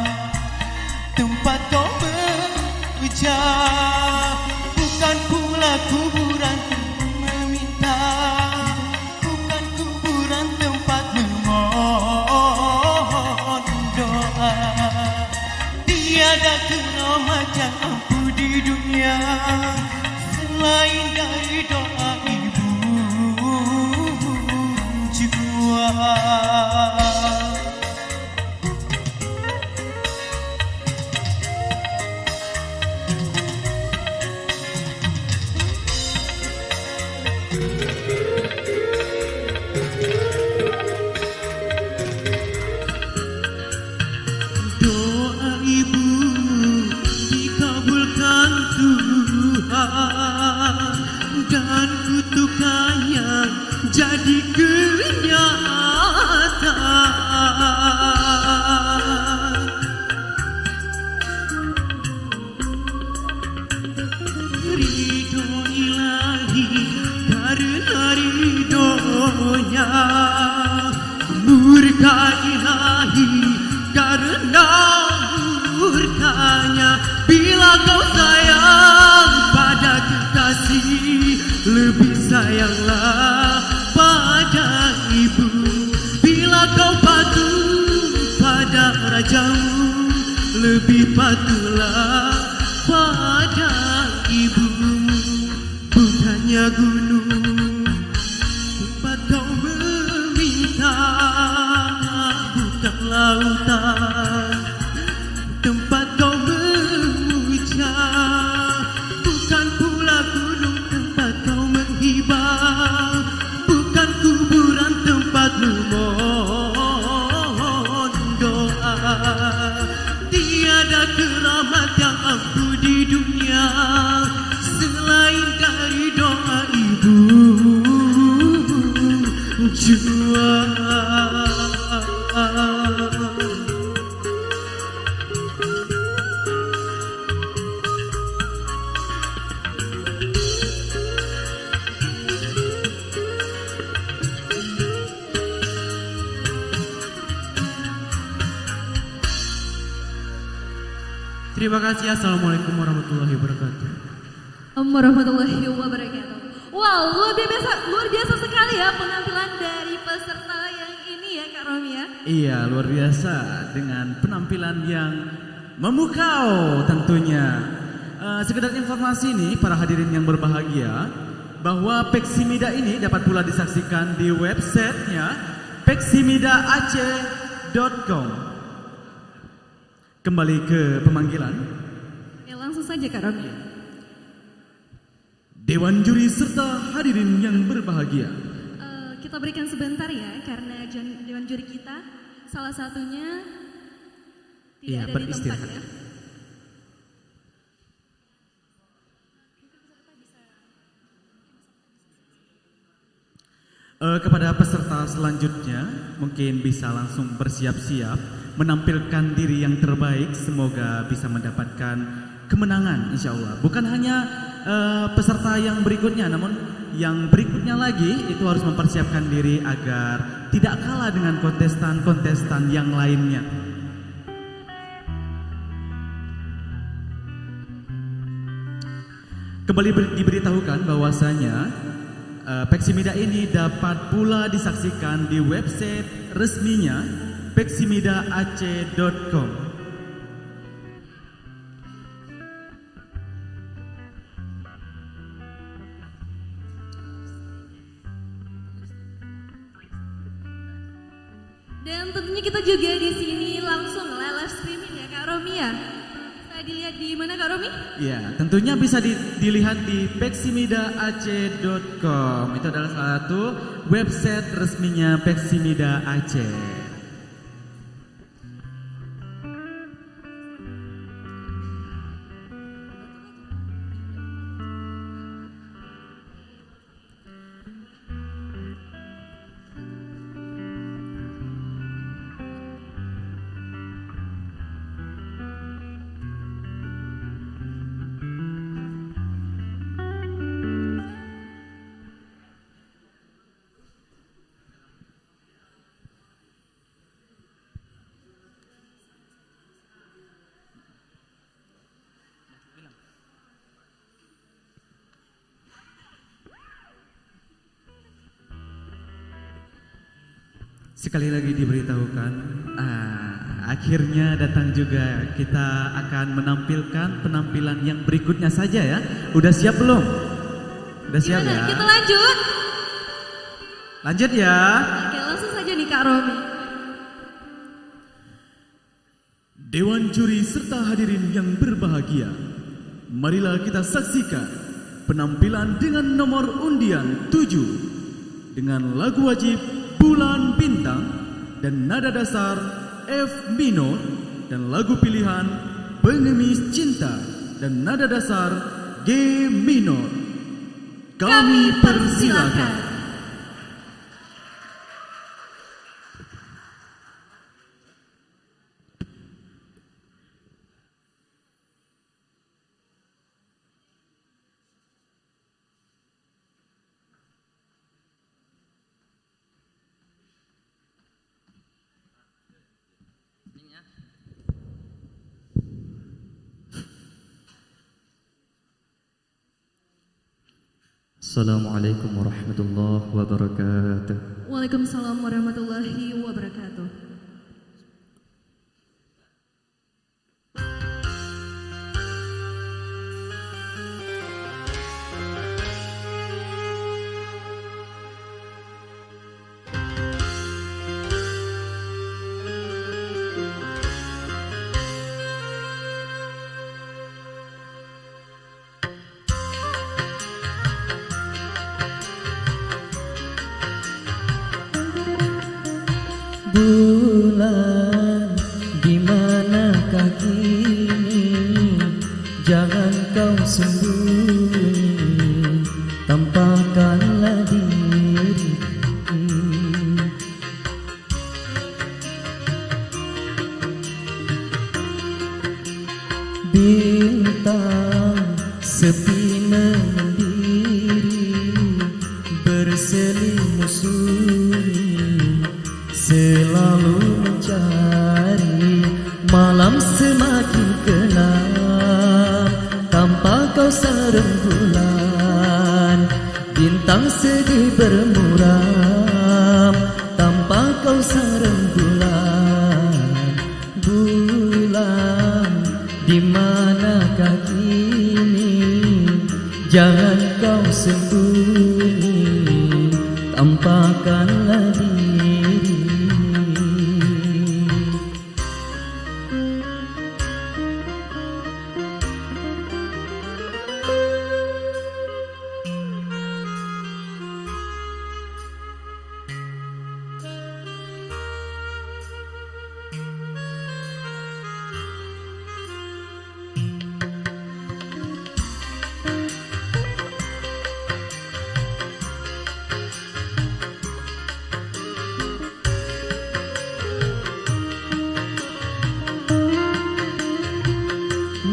tempat kau berujar, bukan pula kuburan meminta, bukan kuburan tempat memohon doa. Tiada keramat yang ampuh di dunia selain dari doa ibu jua. Doa ibu dikabulkan Tuhan, dan kutukannya jadi kenyataan. Ridho ilahi karena ridhonya, murka ilahi karena murkanya. Bila kau sayang pada kekasih, lebih sayanglah pada ibu. Bila kau patuh pada rajamu, lebih patuhlah pada ibumu. Bukannya gunung tempat kau meminta, bukan lautan tempat kau berujar, bukan pula gunung tempat kau menghibah, bukan kuburan tempat memohon doa. Tiada keramat yang ampuh di dunia selain dari doa ibu jua. Terima kasih. Assalamualaikum warahmatullahi wabarakatuh. Warahmatullahi wabarakatuh. Wow, luar biasa sekali ya penampilan dari peserta yang ini ya Kak Romi ya. Iya, luar biasa dengan penampilan yang memukau tentunya. Sekedar informasi nih para hadirin yang berbahagia, bahwa Peksimida ini dapat pula disaksikan di websitenya peksimidaace.com. Kembali ke pemanggilan. Ya langsung saja Kak Romi. Dewan juri serta hadirin yang berbahagia. Kita berikan sebentar ya, karena dewan juri kita salah satunya tidak ada di tempat ya. Kepada peserta selanjutnya mungkin bisa langsung bersiap-siap menampilkan diri yang terbaik. Semoga bisa mendapatkan kemenangan insya Allah. Bukan hanya peserta yang berikutnya, namun yang berikutnya lagi itu harus mempersiapkan diri agar tidak kalah dengan kontestan-kontestan yang lainnya. Kembali diberitahukan bahwasanya Peksimida ini dapat pula disaksikan di website resminya peksimidaace.com. Dan tentunya kita juga di sini langsung live streaming ya Kak Romi ya. Bisa dilihat di mana Kak Romi? Ya, tentunya bisa dilihat di peksimidaace.com. Itu adalah salah satu website resminya Peksimida Aceh. Sekali lagi diberitahukan, akhirnya datang juga. Kita akan menampilkan penampilan yang berikutnya saja ya. Udah siap belum? Udah siap ya? Kita lanjut. Lanjut ya. Oke, langsung saja nih Kak Romi. Dewan juri serta hadirin yang berbahagia, marilah kita saksikan penampilan dengan nomor undian 7 dengan lagu wajib Bulan Bintang dan nada dasar F minor, dan lagu pilihan Pengemis Cinta dan nada dasar G minor. Kami persilakan. Assalamualaikum warahmatullahi wabarakatuh. Waalaikumsalam warahmatullahi wabarakatuh. Bulan, di manakah kini? Jangan kau sembunyi, tampakkanlah diri. Bintang sepi menyendiri, berselimut sunyi, selalu mencari. Malam semakin gelap tanpa kau serembulan, bintang sedih bermuram tanpa kau serembulan. Bulan, di manakah kini? Jangan kau sembunyi, tampakkanlah diri.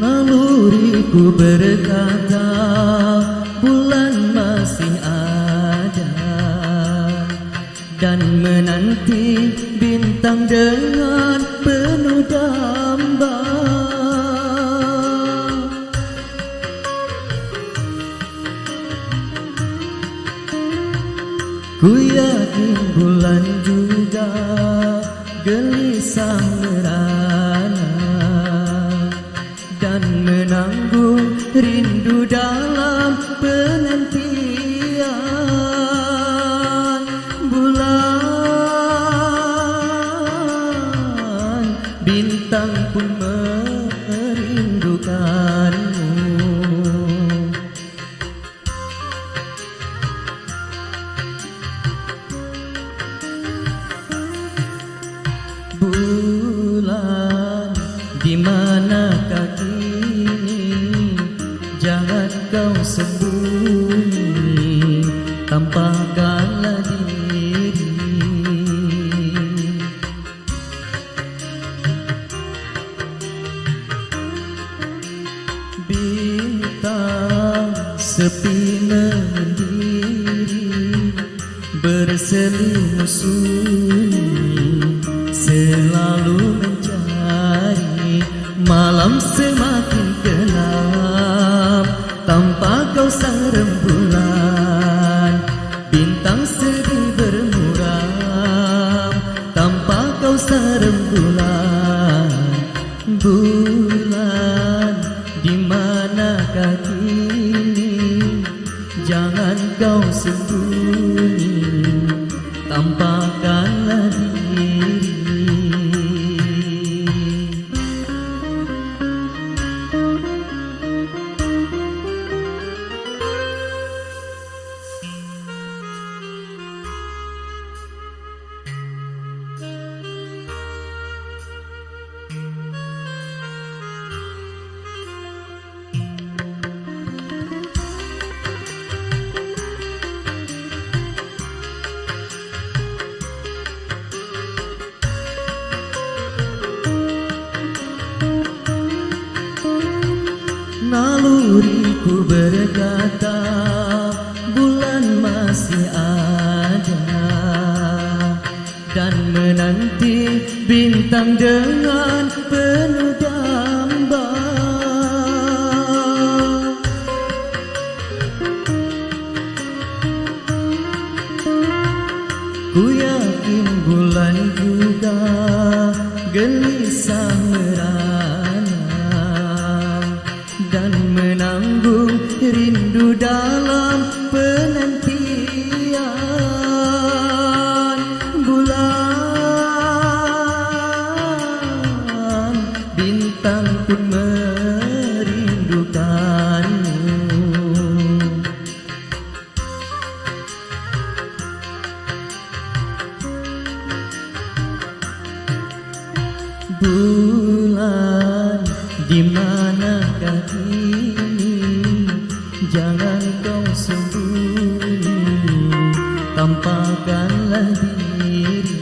Naluriku berkata bulan masih ada, dan menanti bintang dengan penuh damba. Ku yakin bulan juga gelisah merana dan menanggung rindu dalam penantian. Bulan, bintang pun merindukanmu. Bulan, di manakah kini? Jangan kau sembunyi, tampakkanlah diri. Bintang sepi menyendiri, berselimut sunyi, selalu mencari. Malam semakin gelap tanpa kau sang rembulan, bintang sedih bermuram Bulan di manakah kini, jangan kau sembunyi, tampakkanlah diri. Naluriku berkata bulan masih ada, dan menanti bintang dengan penuh damba. Ku yakin bulan juga gelisah merana dan menanggung rindu dalam penantian. Bulan bintang pun merindukanmu. Bulan di manakah kini, jangan kau sembunyi, tampakkanlah diri.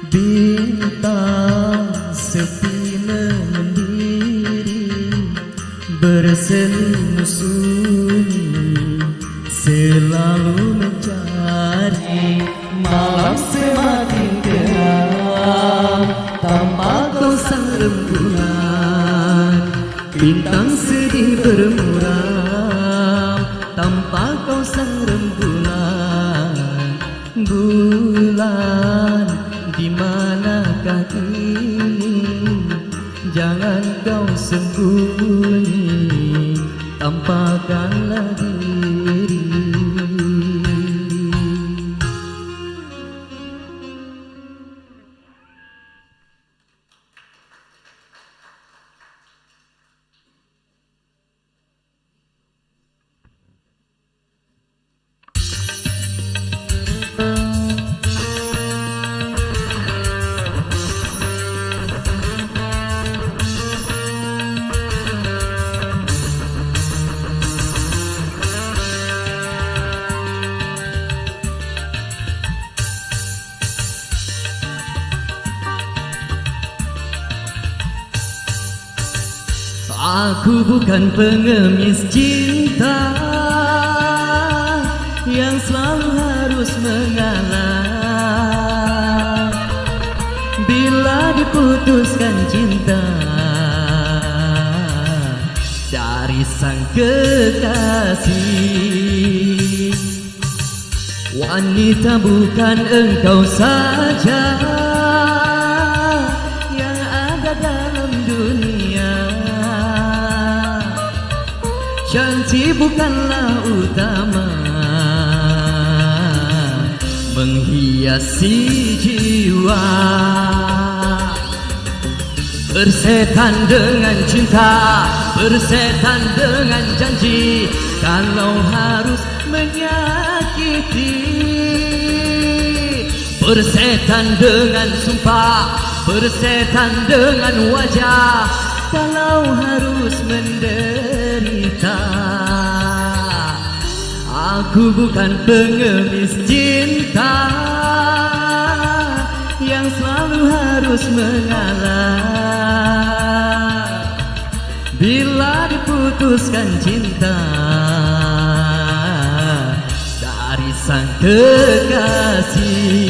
Bintang sepi menyendiri, berselimut sunyi, selalu mencari. Malam semakin gelap tanpa kau sang rembulan, bintang sedih bermuram tanpa kau sang rembulan. Bulan di manakah kini, jangan kau sembunyi, tampakkanlah diri. Aku bukan pengemis cinta yang selalu harus mengalah bila diputuskan cinta dari sang kekasih. Wanita bukan engkau saja yang ada dalam dunia, cantik bukanlah utama menghiasi jiwa. Bersetan dengan cinta, bersetan dengan janji, kalau harus menyakiti. Bersetan dengan sumpah, bersetan dengan wajah, kalau harus menderita. Aku bukan pengemis cinta yang selalu harus mengalah bila diputuskan cinta dari sang kekasih.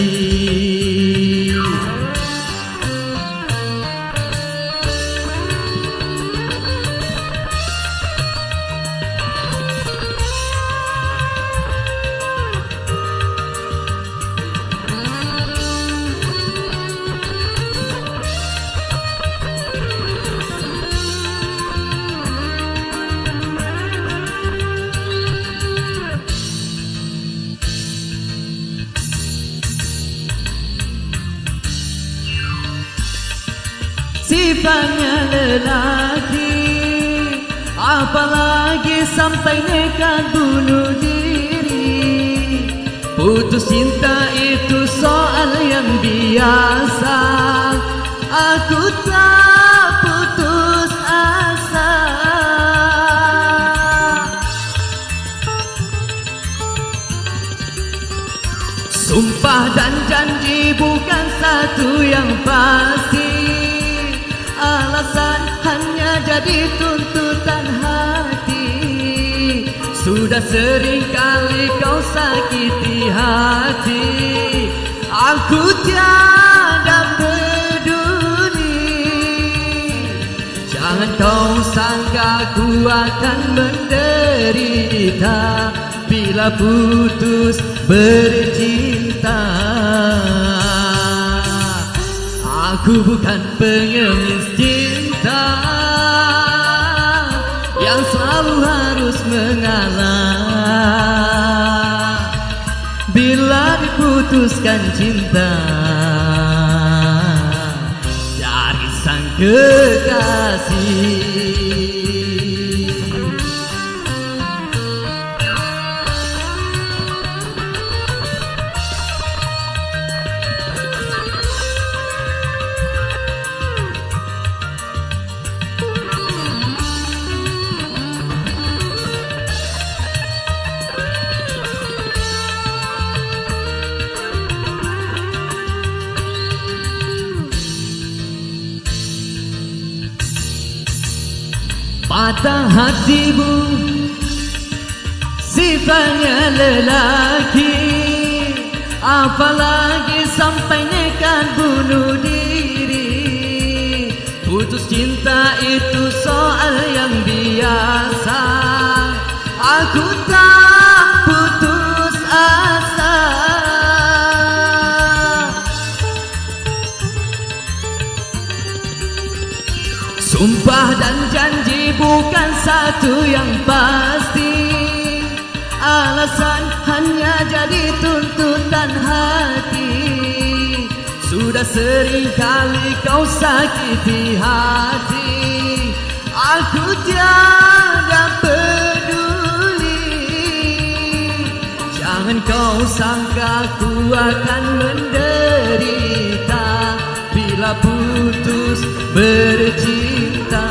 sifatnya lelaki, apalagi sampai nekat bunuh diri. Putus cinta itu soal yang biasa, aku tak putus asa. Sumpah dan janji bukan satu yang pasti, alasan hanya jadi tuntutan hati. Sudah sering kali kau sakiti hati, aku tiada peduli. Jangan kau sangka ku akan menderita bila putus bercinta. Aku bukan pengemis cinta yang selalu harus mengalah bila diputuskan cinta dari sang kekasih. Patah hatimu sifatnya lelaki, apalagi sampai nekat bunuh diri. Putus cinta itu soal yang biasa, aku tak putus asa. Sumpah dan janji bukan satu yang pasti, alasan hanya jadi tuntutan hati. Sudah sering kali kau sakiti hati, aku tiada peduli. Jangan kau sangka ku akan menderita bila putus bercinta.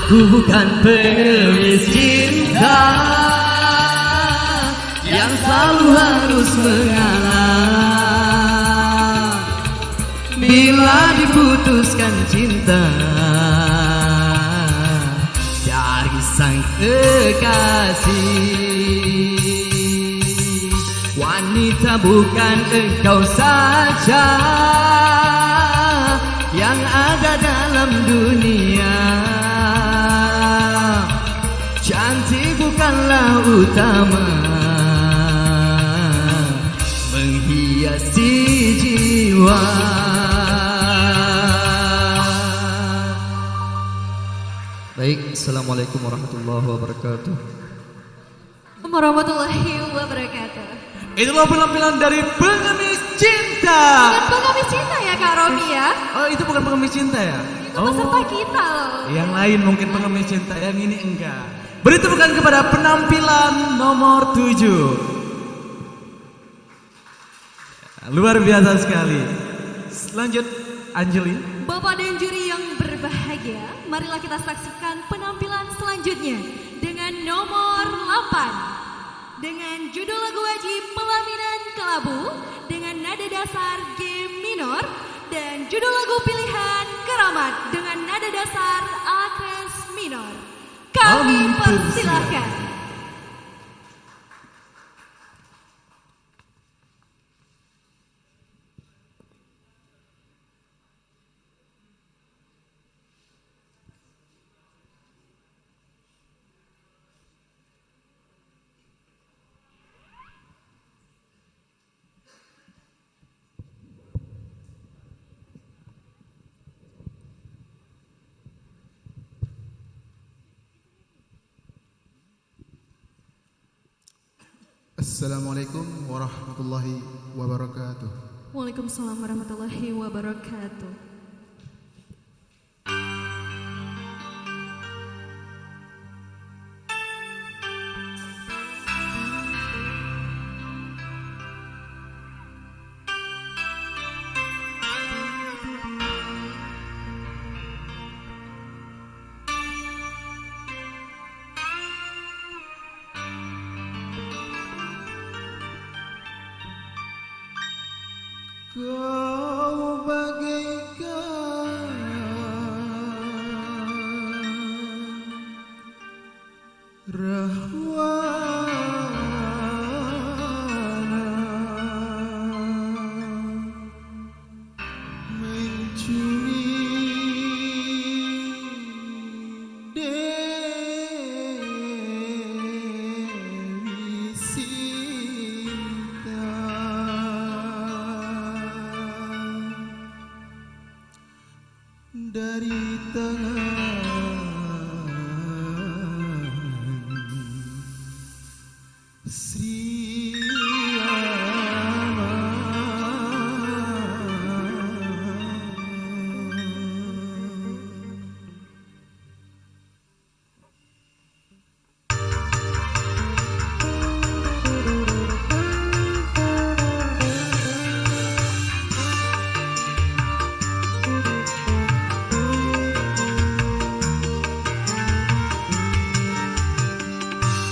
Aku bukan pengemis cinta yang selalu harus mengalah bila diputuskan cinta dari sang kekasih. Wanita bukan engkau saja yang ada dalam dunia, cantik bukanlah utama menghiasi jiwa. Baik, assalamualaikum warahmatullahi wabarakatuh. Warahmatullahi wabarakatuh. Itulah penampilan dari Pengemis Cinta. Bukan pengemis cinta ya Kak Romi ya? Oh, itu bukan Pengemis Cinta ya? Itu peserta kita loh. Yang lain mungkin Pengemis Cinta, yang ini enggak. Beri tepukan kepada penampilan nomor 7. Luar biasa sekali. Lanjut, Anjeli. Bapak dan juri yang berbahagia, marilah kita saksikan penampilan selanjutnya dengan nomor 8. Dengan judul lagu wajib Pelaminan Kelabu dengan nada dasar G minor dan judul lagu pilihan Keramat dengan nada dasar A kres minor. Kami persilahkan. Assalamualaikum warahmatullahi wabarakatuh. Waalaikumsalam warahmatullahi wabarakatuh. Kau bagaikan rahwana mencuri Dewi Sinta dari tangan Sri Rama.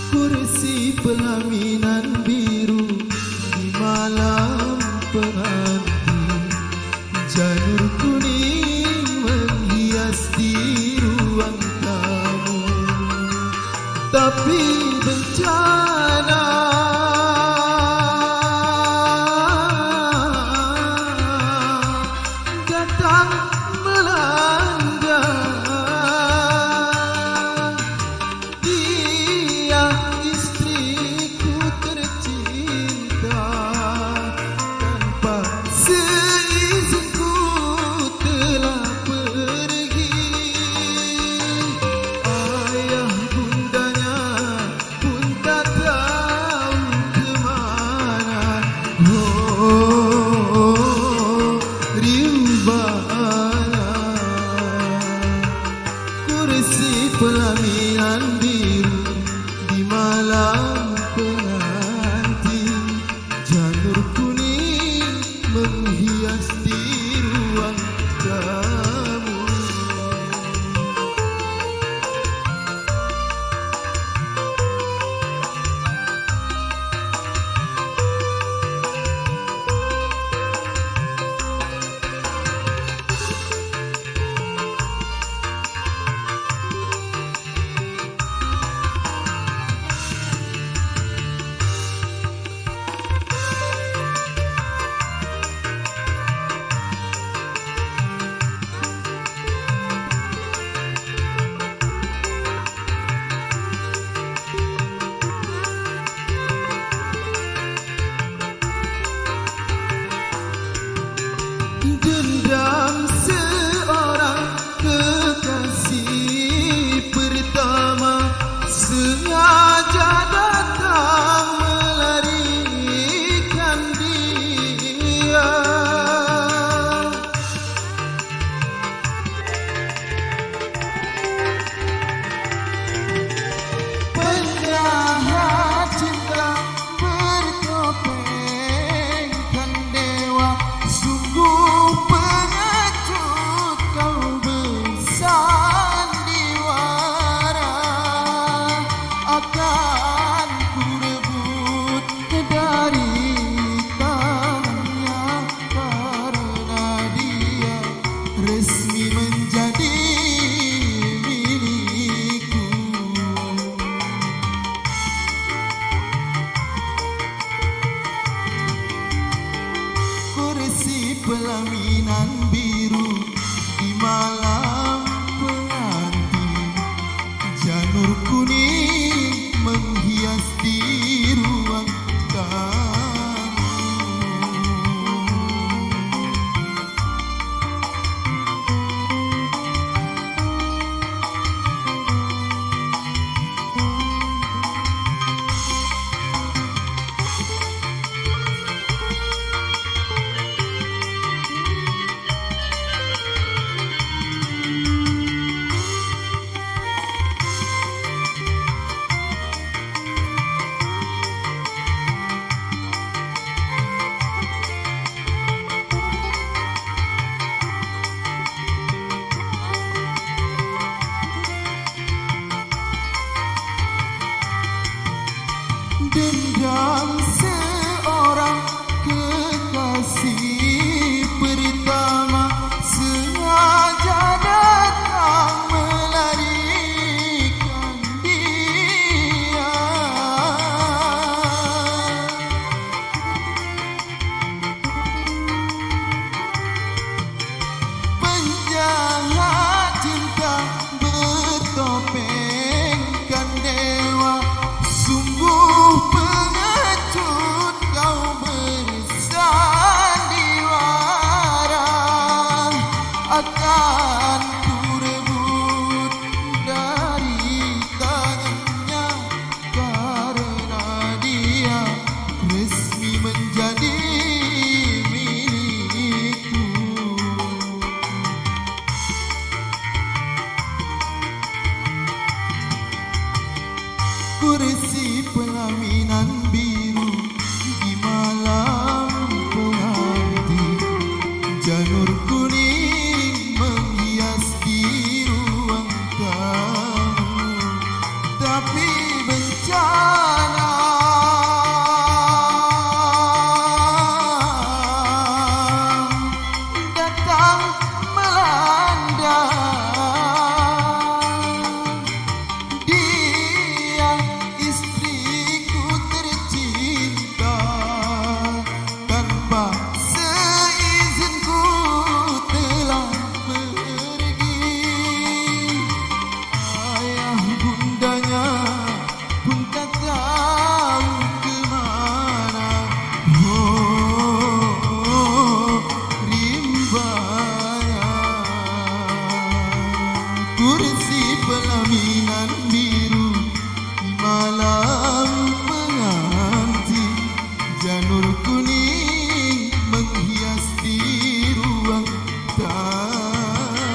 Kursi pelaminan biru di malam pengantin, janur kuning menghias di ruang tamu. Tapi bencana datang melanda. Istriku tercinta, tanpa seizinku telah pergi. Ayah bundanya pun tak tahu kemana. Oh, rimbana kursi pelaminan biru di malam pengantin, janur kuning menghias di ruang tamu. Dendam seorang kekasih pertama sengaja datang melarikan dia. Penjahat cinta bertopengkan dewa, sungguh pengecut kau bersandiwara. Akan ku rebut dari tangannya, karena dia resmi menjadi milikku. Kursi pelaminan biru di malam pengantin, janur kuning menghias di ruang tamu. dendam seorang kekasih pertama sengaja datang melarikan dia. Penjahat cinta bertopengkan dewa, sungguh pengecut kau bersandiwara. Akan ku rebut dari tangannya karena dia resmi menjadi milikku. Kursi pelaminan biru di malam pengantin, janur kuning menghias di ruang tamu. Tapi bencana datang melanda. Dia istriku tercinta, tanpa seizinku telah pergi. Ayah bundanya pun tak tahu kemana. Oh, rimbanya. Kursi pelaminan biru di malam pengantin, janur kuning menghias di ruang tamu.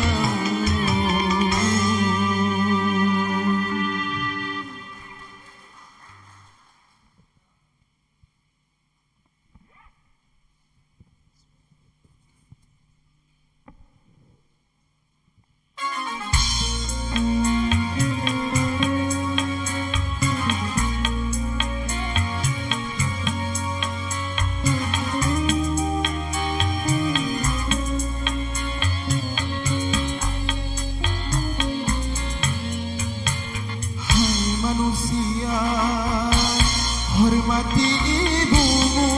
Hai manusia, hormati ibumu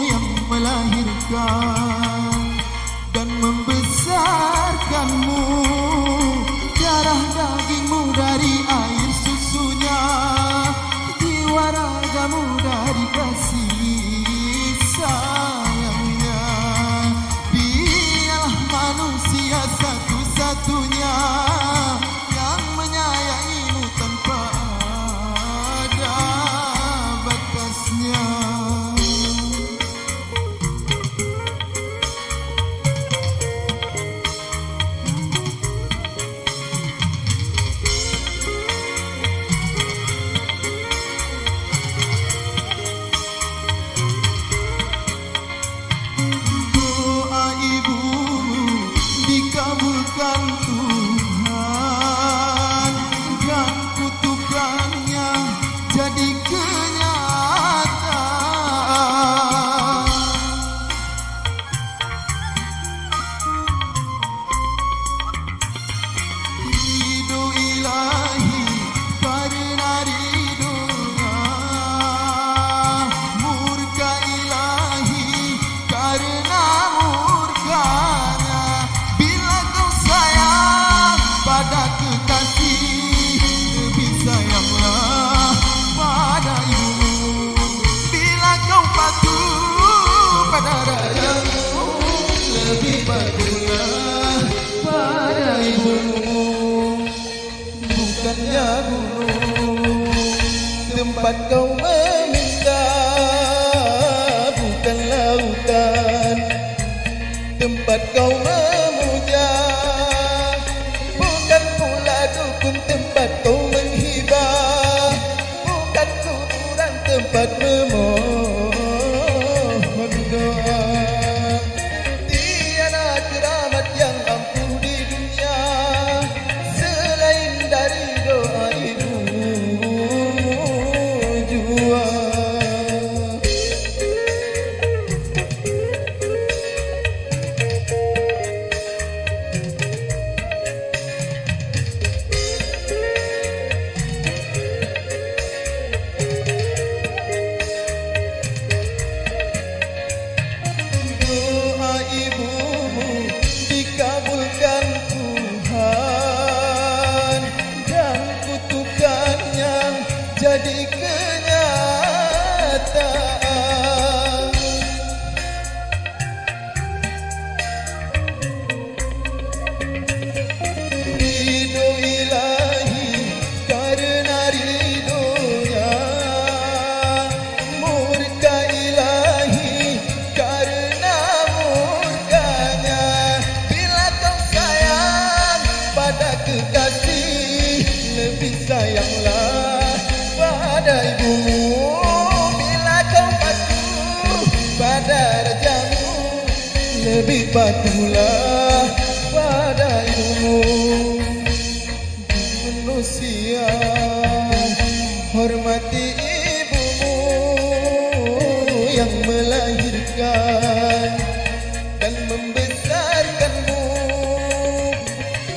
yang melahirkan dan membesarkanmu. Darah dagingmu dari air susunya, jiwa ragamu dari kasih sayangnya. Dialah manusia satu-satunya yang menyayangimu tanpa ada batasnya. Doa ibu dikabulkan Tuhan dan kutukannya jadi kenyataan. Ridho ilahi karena ridhonya, murka ilahi karena murkanya. Bila kau sayang pada kekasih, lebih sayanglah pada ibumu. Bila kau patuh pada rajamu, lebih patuhlah pada ibumu. Bukannya gunung tempat kau meminta, bukan lautan tempat kau memuja, bukan pula dukun tempat kau menghibah, bukan kuburan tempat memohon doa. Tiada keramat yang ampuh di dunia selain dari doa ibumu jadi kenyataan. Ridho ilahi karena ridhonya, murka ilahi karena murkanya. Bila kau sayang pada kekasih, lebih sayanglah pada ibumu. Bila kau patuh pada rajamu, lebih patuhlah pada ibumu. Manusia, hormati ibumu yang melahirkan dan membesarkanmu.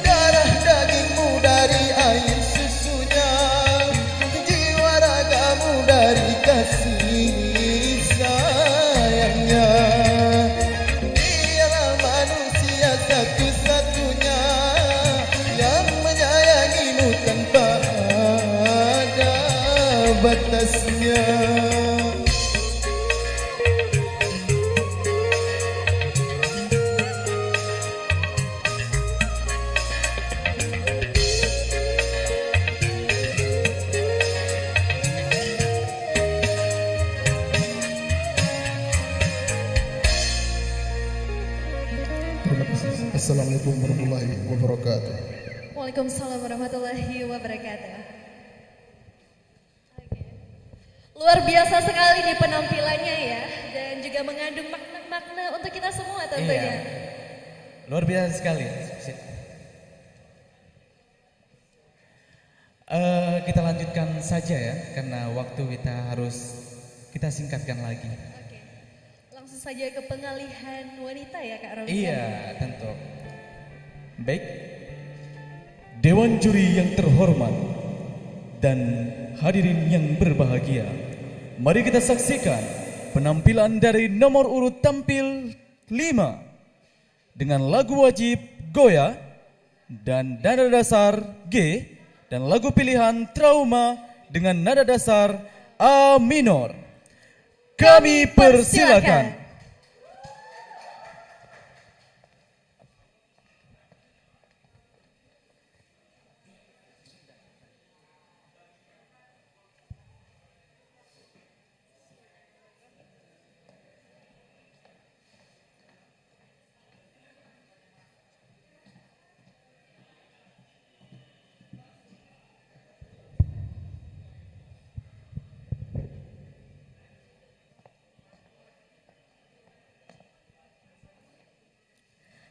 Darah dagingmu dari air susunya, jiwa ragamu dari kasih sayangnya. Dialah manusia satu-satunya yang menyayangimu tanpa ada batasnya. Terima kasih. Assalamualaikum warahmatullahi wabarakatuh. Waalaikumsalam warahmatullahi wabarakatuh. Oke. Luar biasa sekali nih penampilannya ya, dan juga mengandung makna-makna untuk kita semua tentunya. Luar biasa sekali. Kita lanjutkan saja ya, karena waktu kita singkatkan lagi. Oke. Langsung saja ke pengalihan wanita ya Kak Romi. Iya, tentu. Baik. Dewan juri yang terhormat dan hadirin yang berbahagia, mari kita saksikan penampilan dari nomor urut tampil 5 dengan lagu wajib Goyah dan nada dasar G, dan lagu pilihan Trauma dengan nada dasar A minor. Kami persilakan.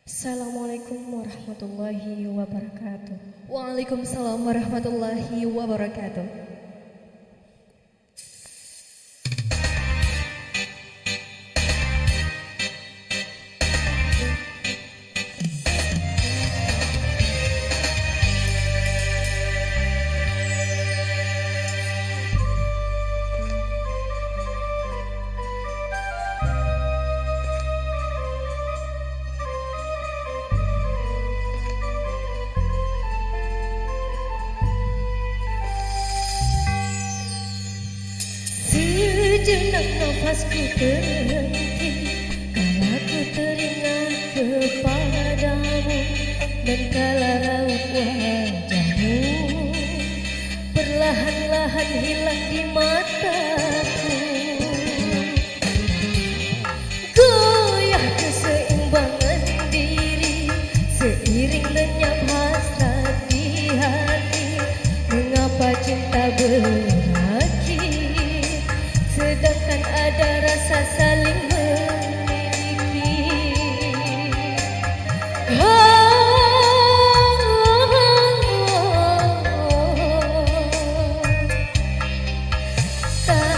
Assalamualaikum warahmatullahi wabarakatuh. Waalaikumsalam warahmatullahi wabarakatuh. Sejenak nafasku terhenti kala ku teringat kepadamu, dan kala raut wajahmu perlahan-lahan hilang di mataku. Goyah keseimbangan diri seiring lenyap hasrat di hati. Mengapa cinta berakhir sedangkan ada rasa saling memiliki? Tak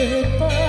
kepadamu.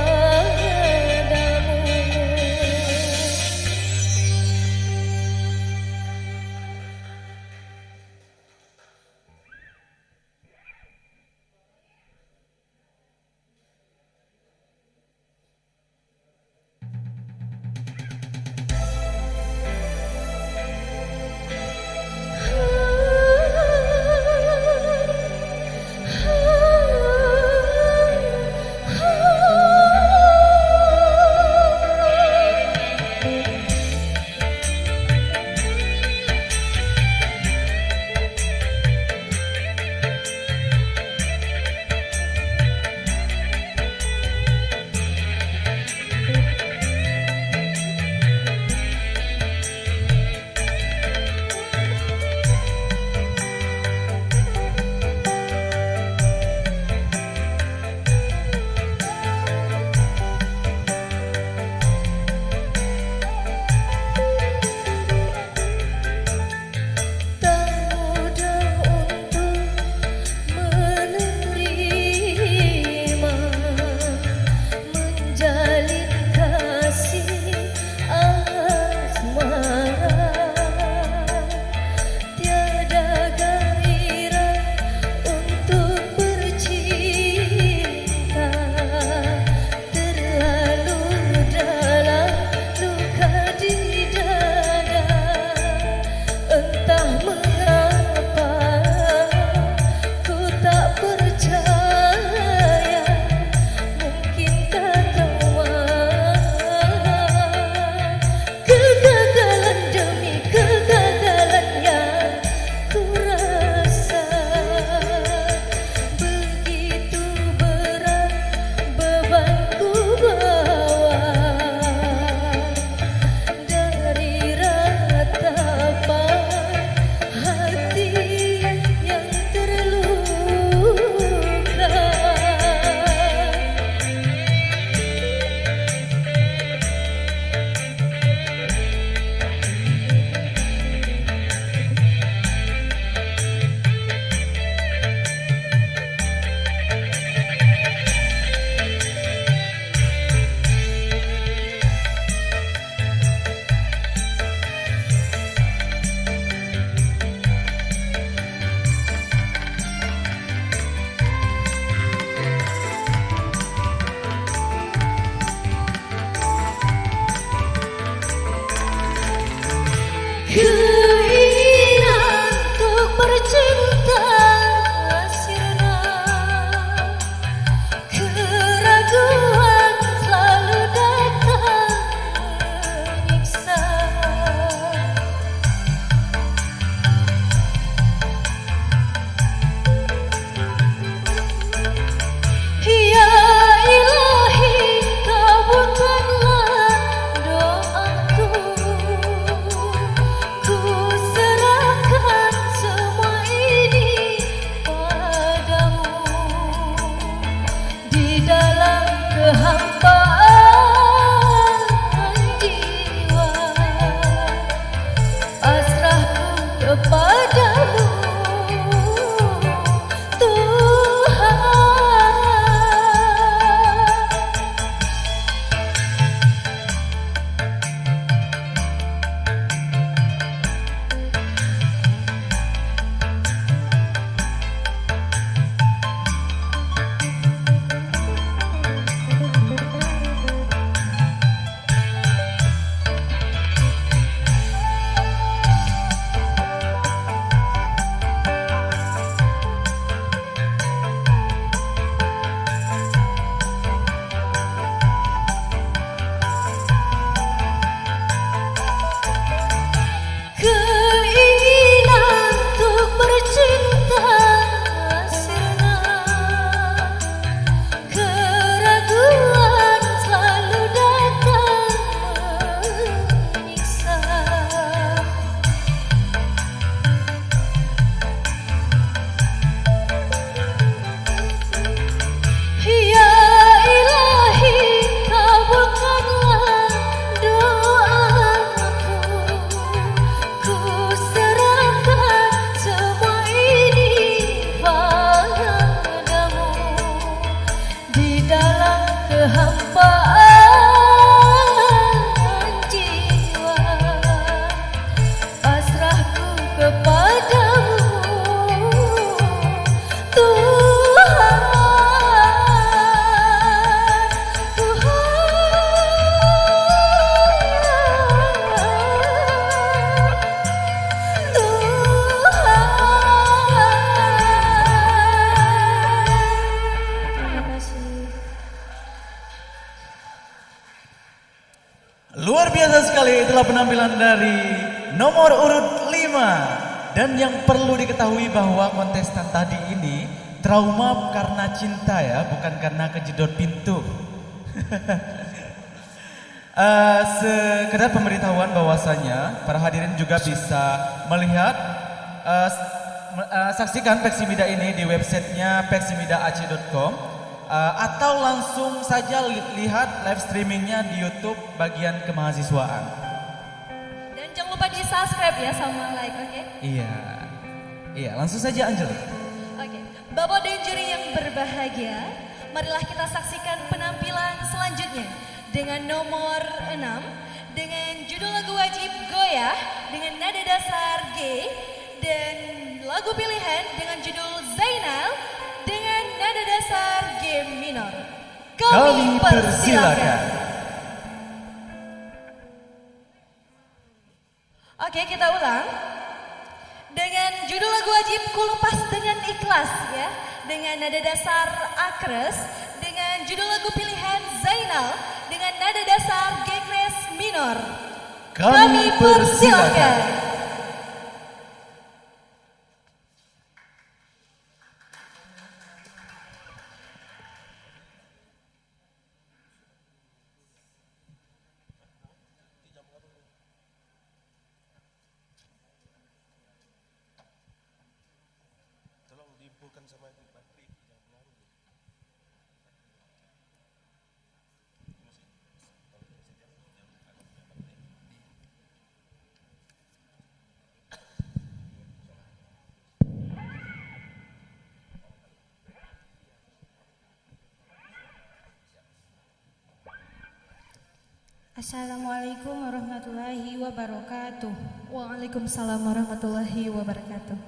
kehampaan jiwa, pasrahku kepadamu Tuhan, Terima kasih. Luar biasa sekali, itulah penampilan dari nomor urut 5. Dan yang perlu diketahui bahwa kontestan tadi ini trauma karena cinta ya, bukan karena kejedot pintu. Sekedar pemberitahuan bahwasanya para hadirin juga bisa melihat saksikan Peksimida ini di websitenya peksimidaac.com atau langsung saja lihat live streamingnya di YouTube bagian kemahasiswaan. Dan jangan lupa di subscribe ya sama like, oke? Iya, langsung saja Anjali. Oke, Bapak dan juri yang berbahagia, marilah kita saksikan penampilan selanjutnya dengan nomor 6 dengan judul lagu wajib Goyah dengan nada dasar G dan lagu pilihan dengan judul Zainal dengan nada dasar G minor. Kami persilakan. Oke, kita ulang. Dengan judul lagu wajib Ku Lepas Dengan Ikhlas ya, dengan nada dasar Akres, dengan judul lagu pilihan Zainal dengan nada dasar G kres minor. Kami persilakan. Assalamualaikum warahmatullahi wabarakatuh. Waalaikumsalam warahmatullahi wabarakatuh.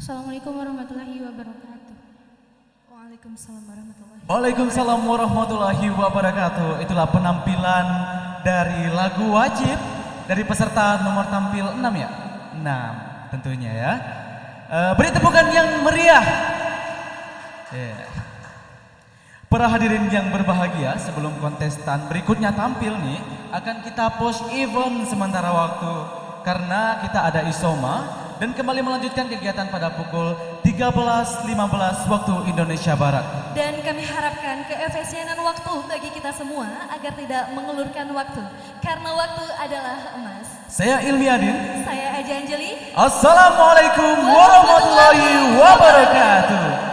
Assalamualaikum warahmatullahi wabarakatuh. Waalaikumsalam warahmatullahi wabarakatuh. Waalaikumsalam warahmatullahi wabarakatuh. Itulah penampilan dari lagu wajib dari peserta nomor tampil 6 ya? 6 tentunya ya. Beri tepukan yang meriah. Para hadirin yang berbahagia, sebelum kontestan berikutnya tampil nih, akan kita pause event sementara waktu karena kita ada isoma dan kembali melanjutkan kegiatan pada pukul 13.15 waktu Indonesia Barat. Dan kami harapkan keefisienan waktu bagi kita semua agar tidak mengulurkan waktu. Karena waktu adalah emas. Saya Ilmiadin. Saya Aja Anjeli. Assalamualaikum warahmatullahi wabarakatuh.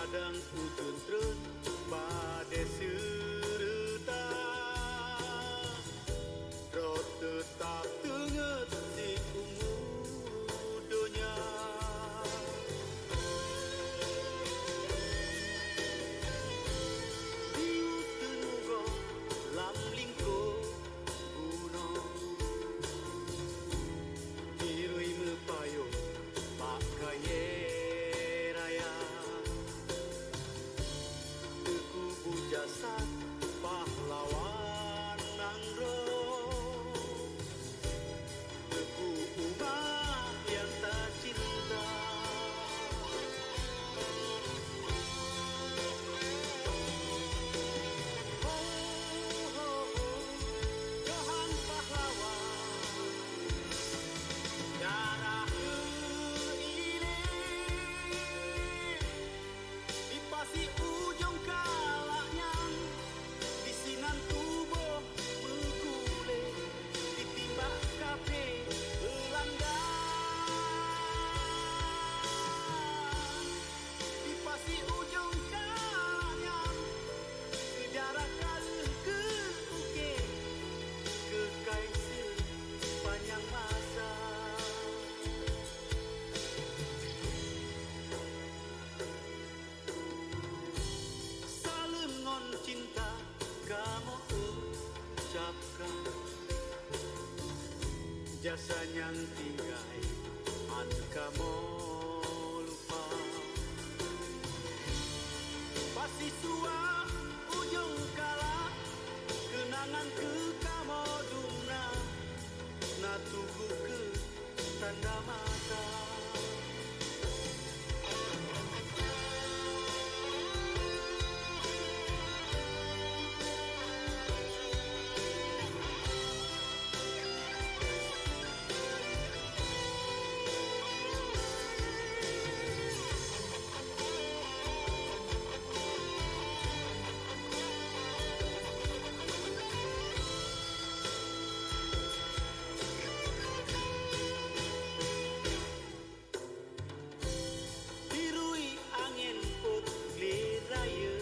Kadang ujun terus pada serta Roh tetap tenget si umudonya Diu tenugo lam lingko gunung Dirui mepayo pakai raya Teku jasad pahlawan nangro Teku umat yang tak cinta Johan pahlawan darah ini dipasi ujung kalaknya bisinan tubuh berguling ditimbak kafe belanda dipasi ujung kalaknya sejarah kali ke uke ke kaisar sepanjang masa salim ngon cinta kamu ucapkan jasa yang tinggai an kamu lupa pasti sua ujung kala kenangan ke kamu dumna na tunggu ke tanda mata Dirui angin putli raya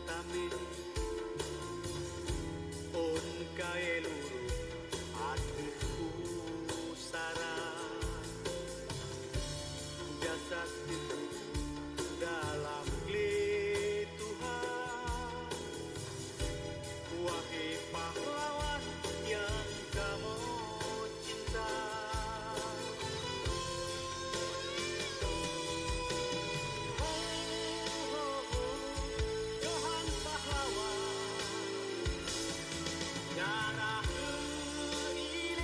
tamin on kae luru aduh usara jasad itu dalam geli Tuhan wahai pahlawan yang kamu cinta Johan pahlawan darah ini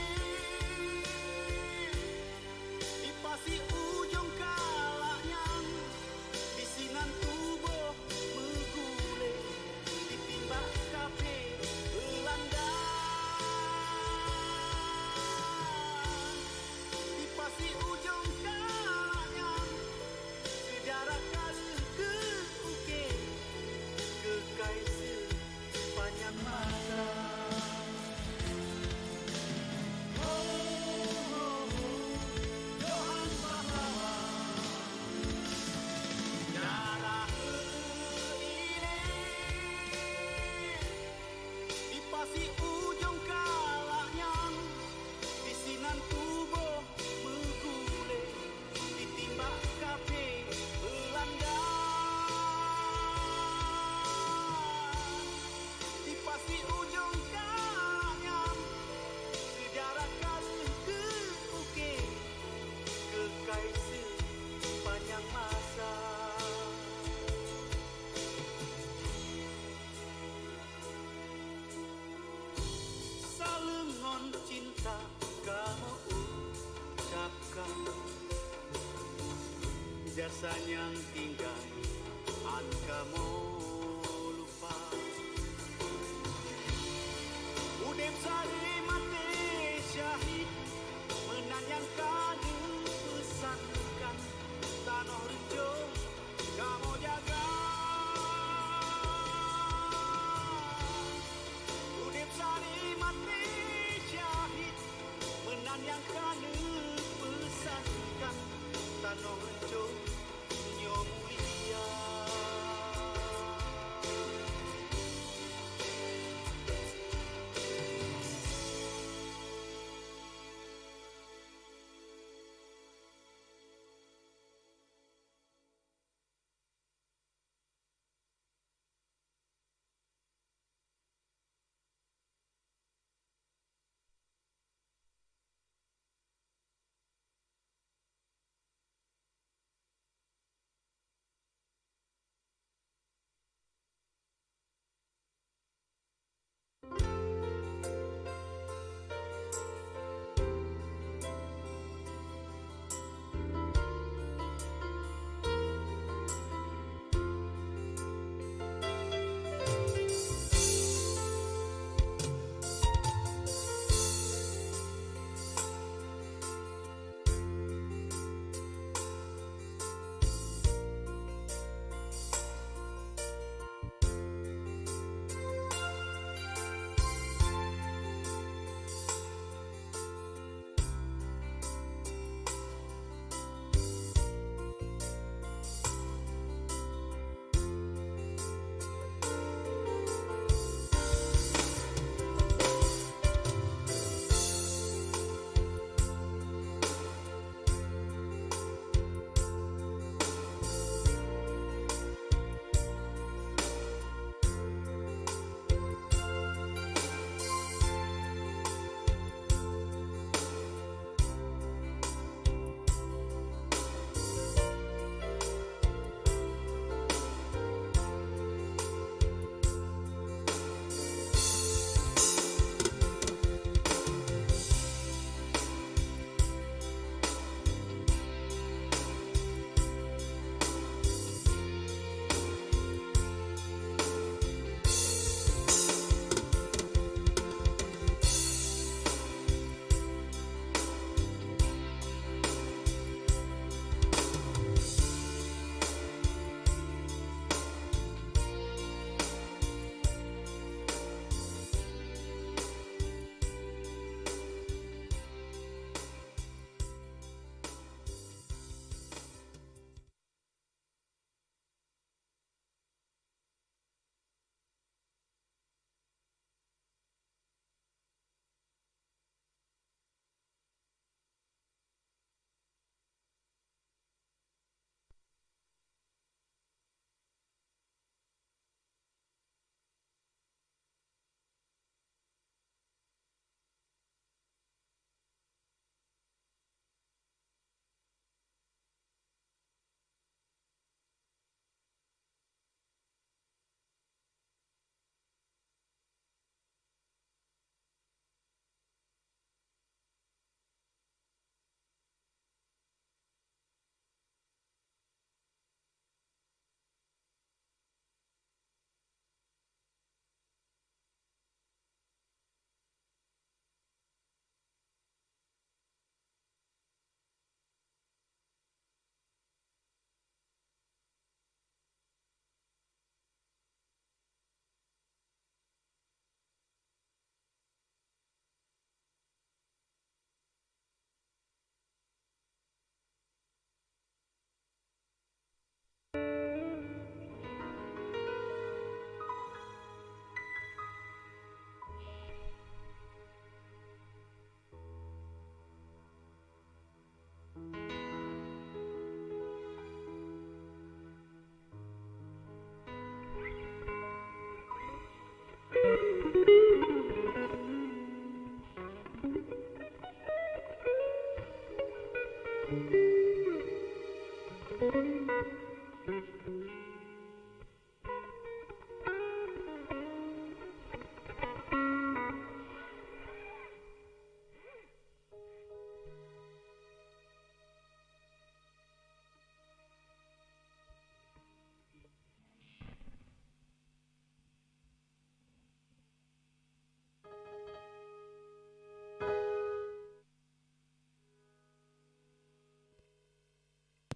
dipasi ujung kalaknya bisinan tubuh berguling ditimbak kafe belanda dipasi ujung kalaknya sejarah kali ke uke ke kaisar sepanjang masa Johan pahlawan darah ini dipasi ujung kalaknya bisinan tubuh berguling ditimbak kafe belanda dipasi ujung kalaknya sejarah kali ke uke ke kaisar sepanjang masa salim ngon cinta kamu ucapkan jasa yang tinggal an kamu lupa udep sari mati syahid menanyakan pesankan tanah rejo kamu jaga udep sari mati syahid menanyakan pesankan tanah rejo nyo mulia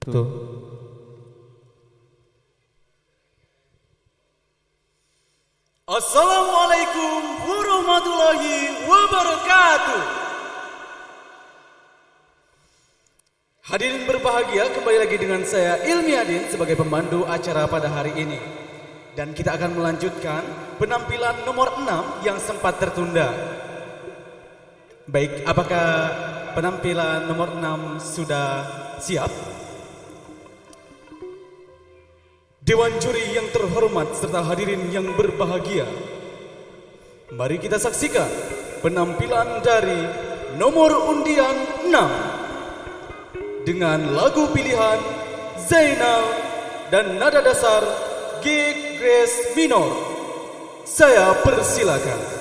Tuh. Assalamualaikum warahmatullahi wabarakatuh. Hadirin berbahagia, kembali lagi dengan saya Ilmi Adin sebagai pemandu acara pada hari ini. Dan kita akan melanjutkan penampilan nomor 6 yang sempat tertunda. Baik, apakah penampilan nomor 6 sudah siap? Dewan juri yang terhormat serta hadirin yang berbahagia, mari kita saksikan penampilan dari nomor undian 6 dengan lagu pilihan Zainal dan nada dasar G Grace minor. Saya persilakan.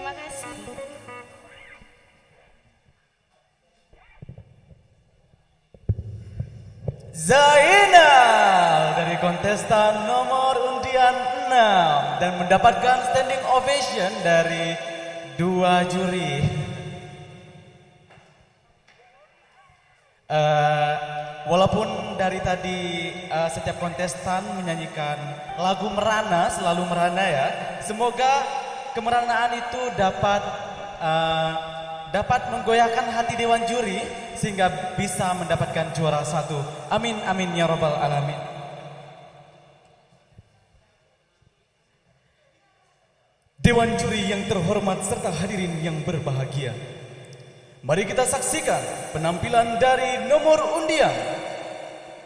Terima kasih. Zainal dari kontestan nomor undian 6 dan mendapatkan standing ovation dari dua juri. Walaupun dari tadi setiap kontestan menyanyikan lagu merana, selalu merana ya. Semoga kemeranaan itu dapat menggoyahkan hati dewan juri sehingga bisa mendapatkan juara 1. Amin amin ya rabbal alamin. Dewan juri yang terhormat serta hadirin yang berbahagia. Mari kita saksikan penampilan dari nomor undian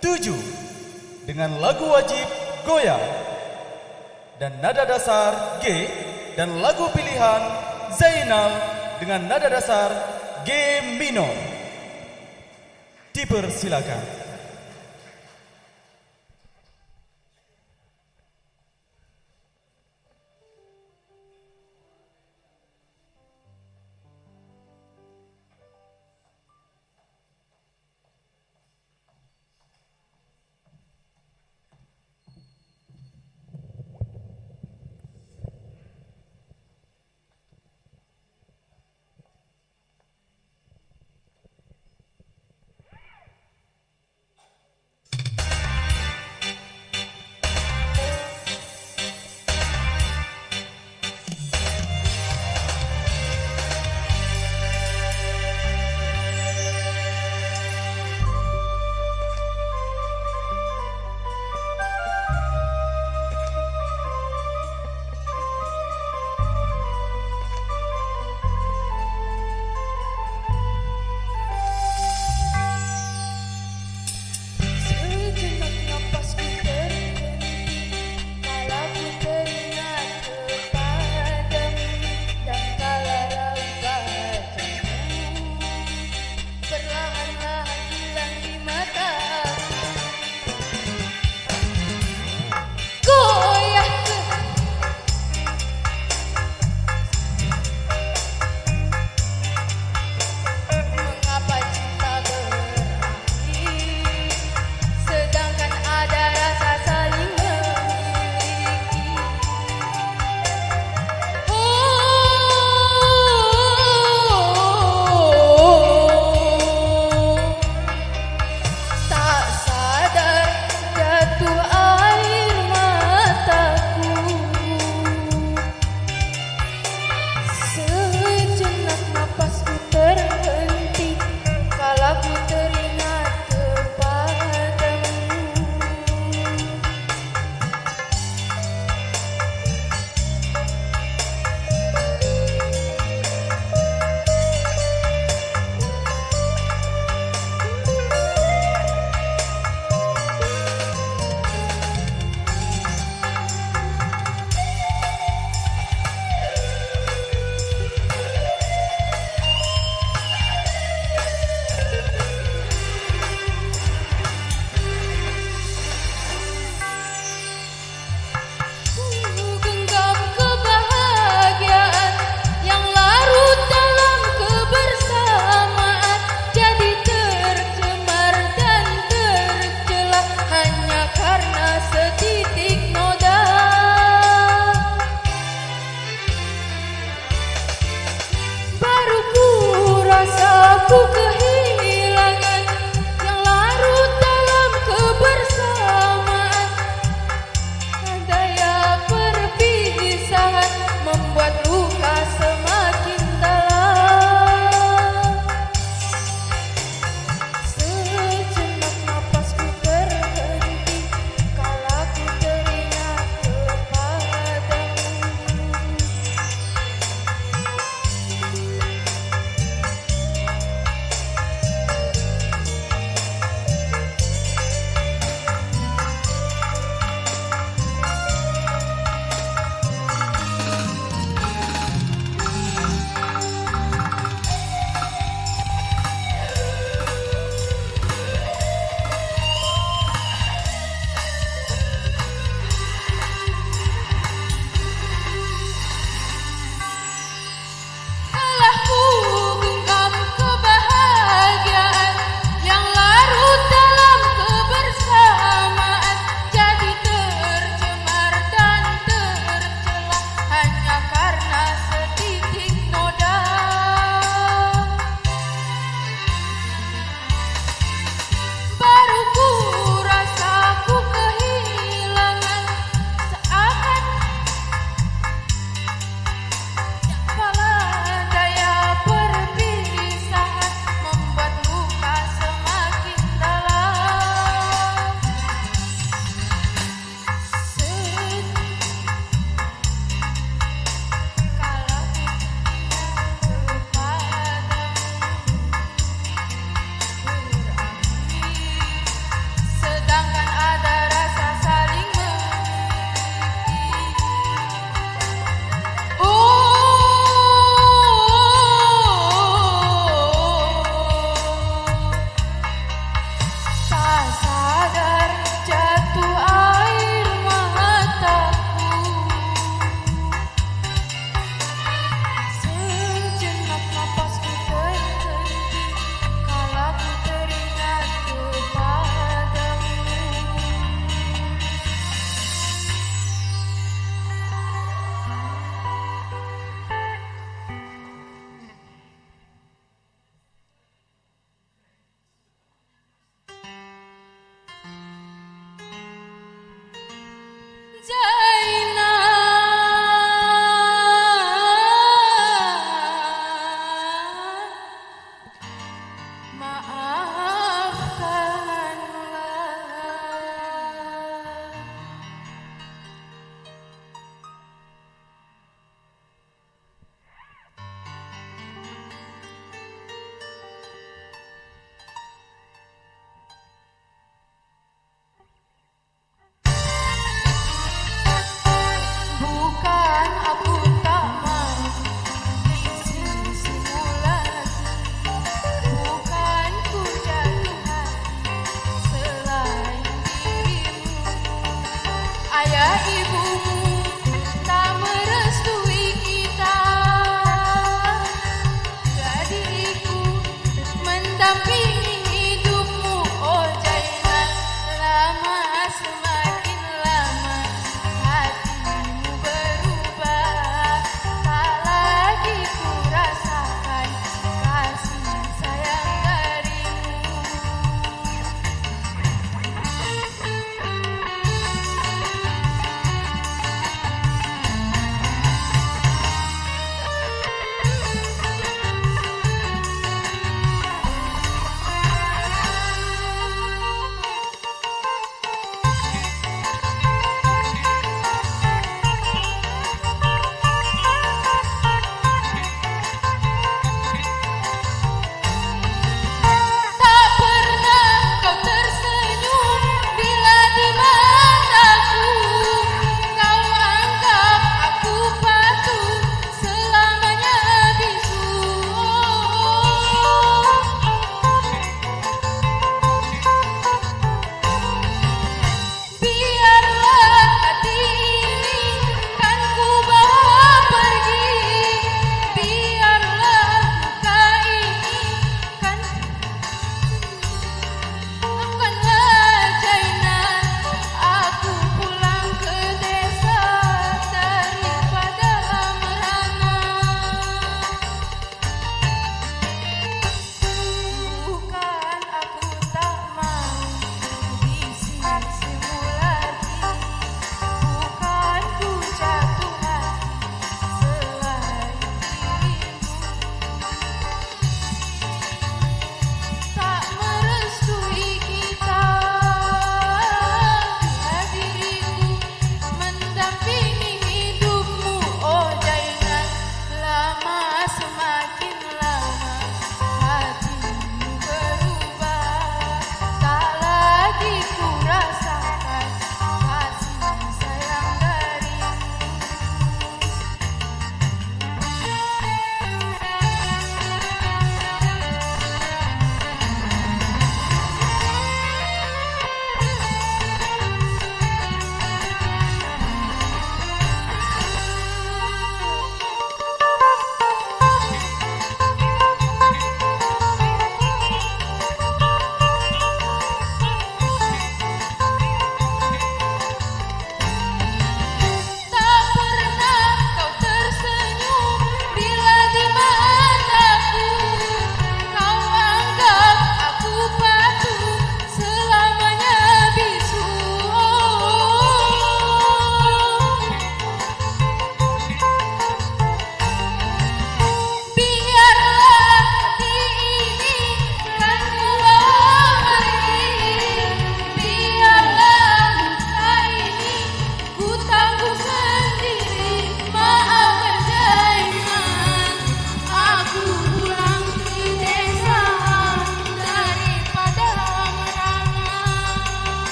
7 dengan lagu wajib Goyang dan nada dasar G, dan lagu pilihan Zainal dengan nada dasar G minor. Dipersilakan.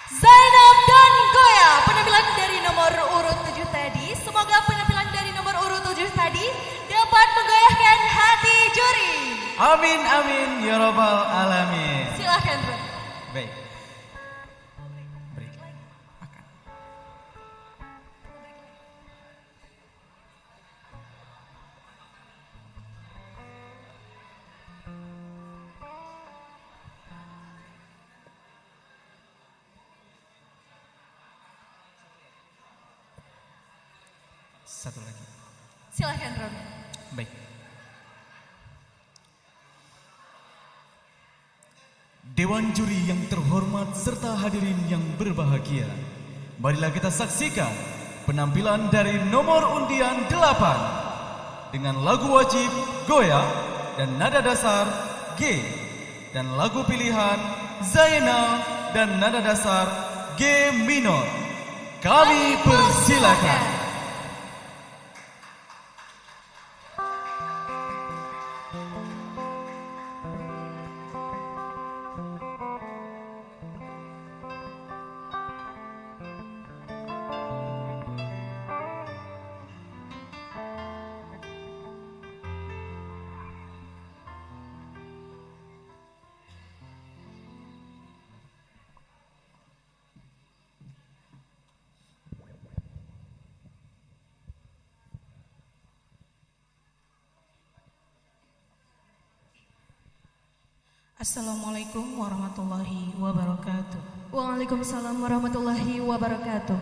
Zainab dan Goya, penampilan dari nomor urut 7 tadi. Semoga penampilan dari nomor urut 7 tadi dapat menggoyahkan hati juri. Amin amin ya rabbal alamin. Silahkan Bro. Baik. Satu lagi. Silahkan Bro. Baik. Dewan juri yang terhormat serta hadirin yang berbahagia, marilah kita saksikan penampilan dari nomor undian 8 dengan lagu wajib Goya dan nada dasar G, dan lagu pilihan Zainal dan nada dasar G minor. Kami persilakan. Assalamualaikum warahmatullahi wabarakatuh. Waalaikumsalam warahmatullahi wabarakatuh.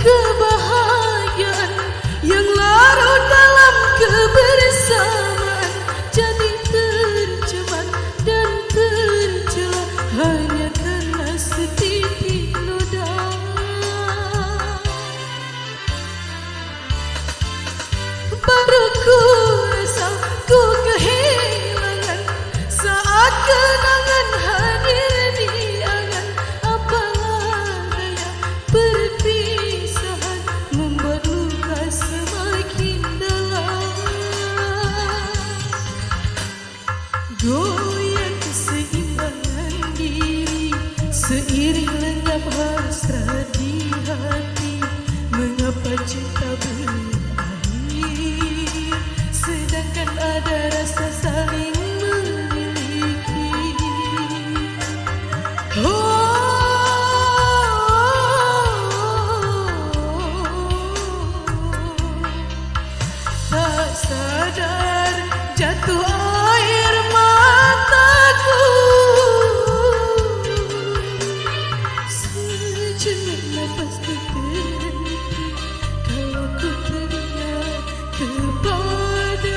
kebahagiaan yang larut dalam kebersamaan jadi tercemar dan tercela hanya karena setitik noda. Baru ku rasa ku kehilangan saat kenangan hadir di angan. Apalah daya perpisahan membuat luka semakin dalam. Goyang keseimbangan diri seiring lenyap hasrat di hati. Mengapa cinta berakhir sedangkan ada rasa saling memiliki. Tak sadar jatuh air mataku, sejenak nafas terhenti kalau ku teringat kepadamu.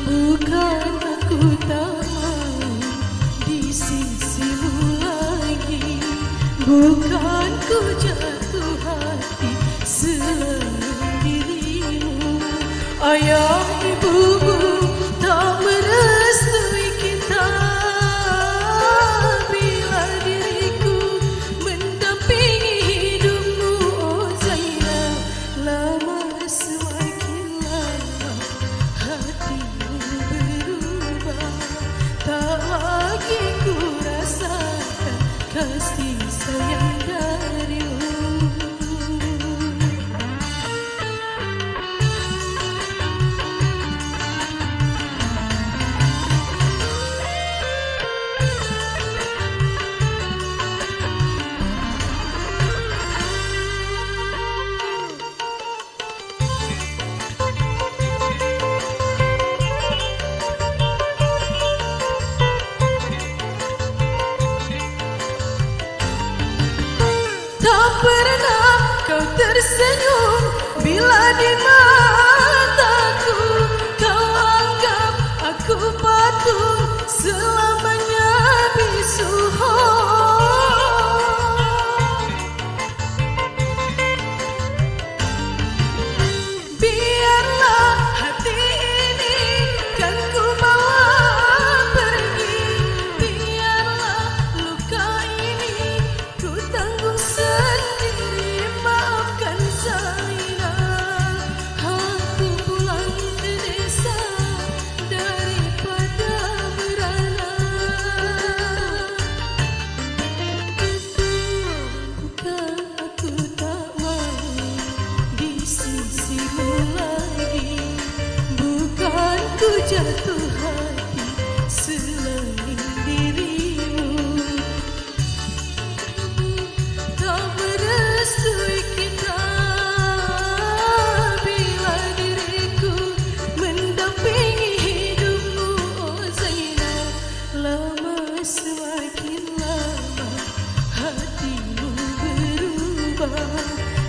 Bukan aku tak mau di sisimu lagi, bukan ku jatuh hati selain dirimu. Ayah ibumu tak merestui kita bila diriku mendampingi hidupmu. Oh Zainab, lama semakin lama hatimu berubah. Tak lagi ku rasakan kasih sayang darimu. Tak pernah kau tersenyum bila di mataku kau anggap aku patung selamanya bisu. Biarlah hati ini kan ku bawa pergi, biarlah luka ini ku tanggung sendiri. Maafkan Zainab, aku pulang ke desa daripada beranak. Bukan aku tak mau di sisimu lagi, bukan ku jatuh hati selain dirimu. Tak merestui kita bila diriku mendampingi hidupmu. Oh Zainab, lama semakin lama hatimu berubah.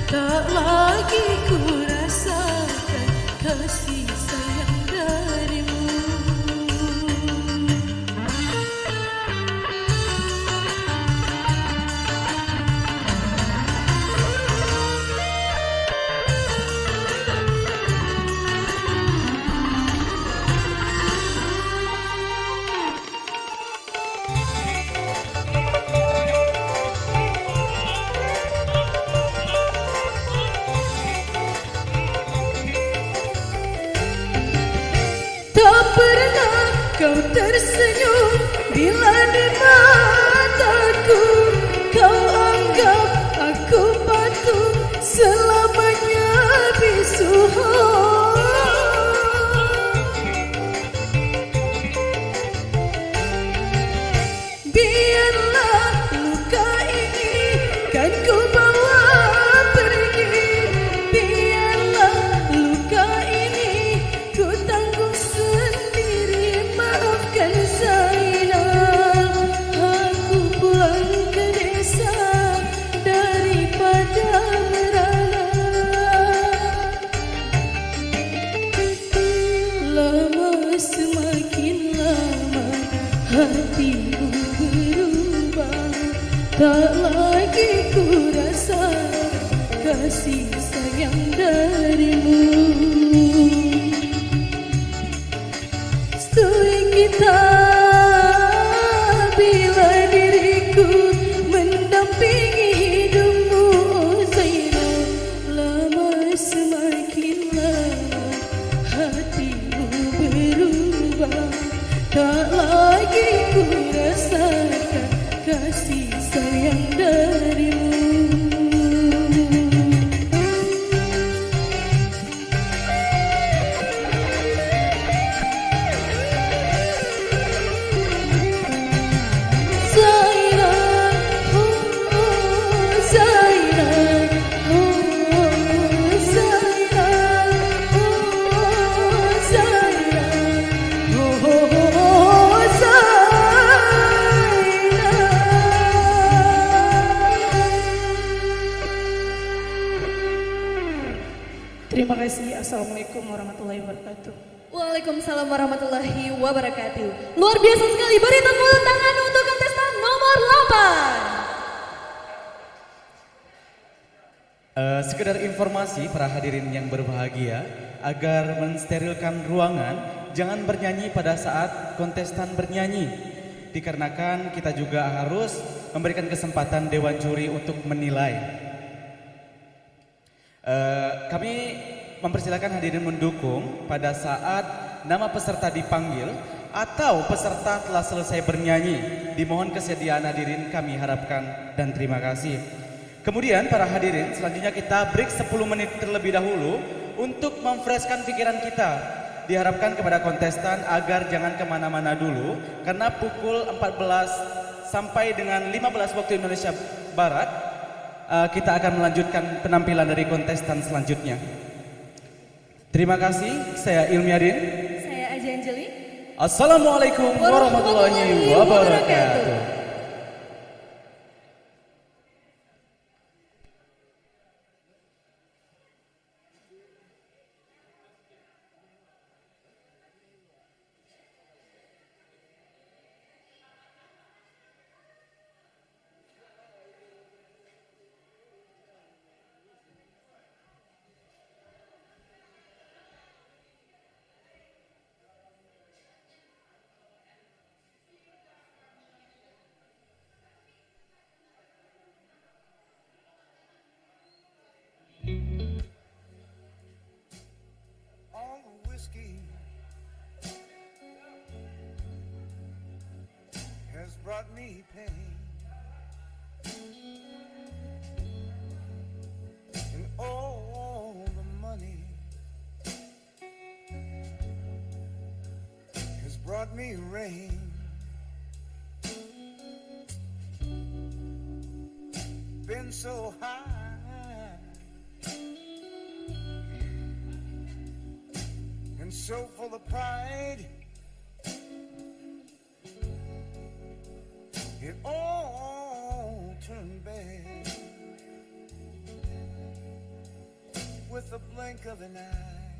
Tak lagi ku rasakan kasih sayang darimu. kau tersenyum bila di mataku, kau anggap aku patuh selamanya bisu. Biarlah luka ini kan ku bawa pergi, biarlah luka ini ku tanggung sendiri. Maafkan Zainal, aku pulang ke desa daripada merana. Lama semakin lama hatiku berubah, tak lagi ku rasa kasih sayang darimu. Studi kita bila diriku mendampingi hidupmu, oh Zainal. Lama semakin lama hatimu berubah, tak lagi ku rasakan kasih sayang darimu. Zainal, oh Zainal, oh Zainal, oh Zainal, oh Zainal. Terima kasih. Assalamualaikum warahmatullahi wabarakatuh. Waalaikumsalam warahmatullahi wabarakatuh. Luar biasa sekali, beri tepuk tangan untuk kontestan nomor 8. Sekedar informasi para hadirin yang berbahagia, agar mensterilkan ruangan, jangan bernyanyi pada saat kontestan bernyanyi. Dikarenakan kita juga harus memberikan kesempatan dewan juri untuk menilai. Kami mempersilakan hadirin mendukung pada saat nama peserta dipanggil atau peserta telah selesai bernyanyi. Dimohon kesediaan hadirin kami harapkan dan terima kasih. Kemudian para hadirin, selanjutnya kita break 10 menit terlebih dahulu untuk memfreshkan pikiran kita. Diharapkan kepada kontestan agar jangan kemana-mana dulu, karena pukul 14 sampai dengan 15 waktu Indonesia Barat kita akan melanjutkan penampilan dari kontestan selanjutnya. Terima kasih, saya Ilmiadin. Saya Aja Anjeli. Assalamualaikum warahmatullahi wabarakatuh. All the whiskey has brought me pain, and all the money has brought me rain. Been so high and so full of pride, it all turned bad with the blink of an eye.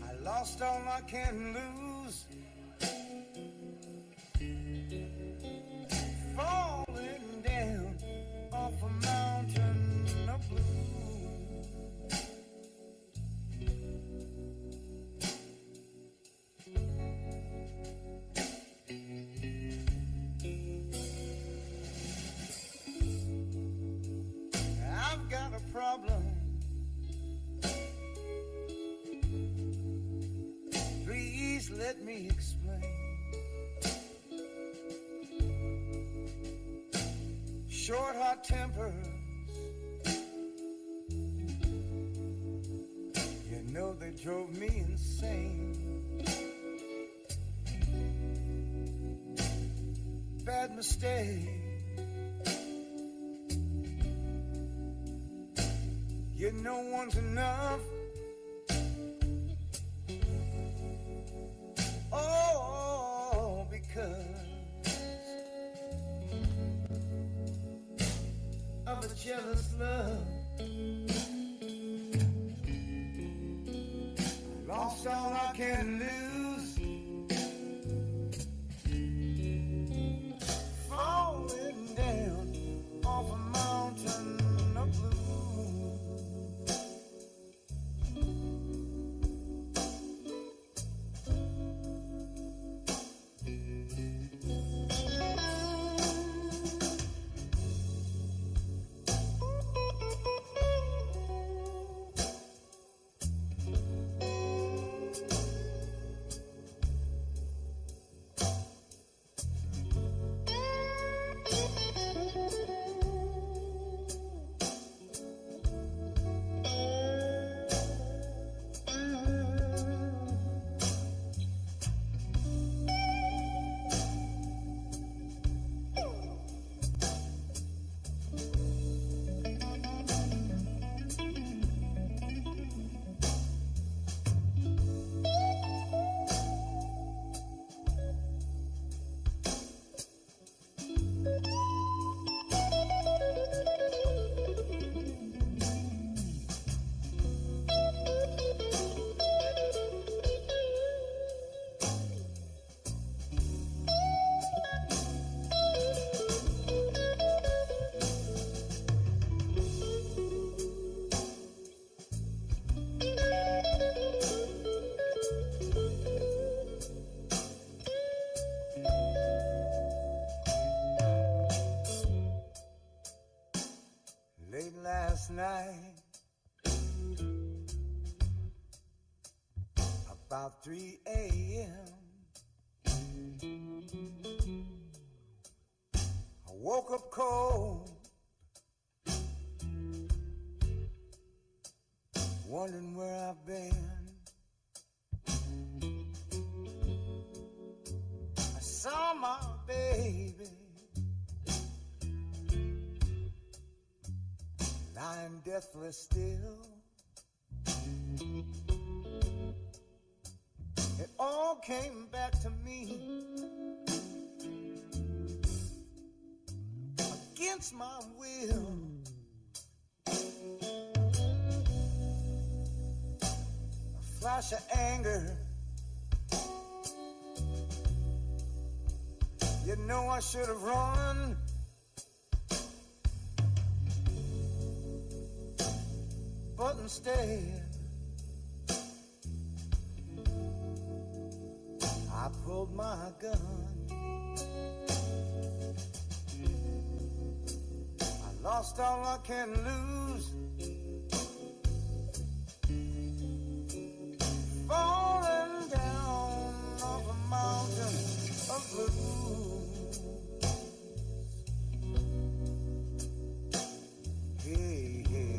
I lost all I can lose, falling down off a mountain of blue. I've got a problem me explain. Short, hot tempers, you know they drove me insane. Bad mistake, you know one's enough. Oh, because of a jealous love, lost all I can lose, falling down off a mountain of blue. Late last night, about 3 a.m., I woke up cold, wondering where I've been. I saw my baby lying deathless still. It all came back to me against my will. A flash of anger, you know I should have run. But instead, I pulled my gun. I lost all I can lose, falling down off a mountain of blues. Hey, hey.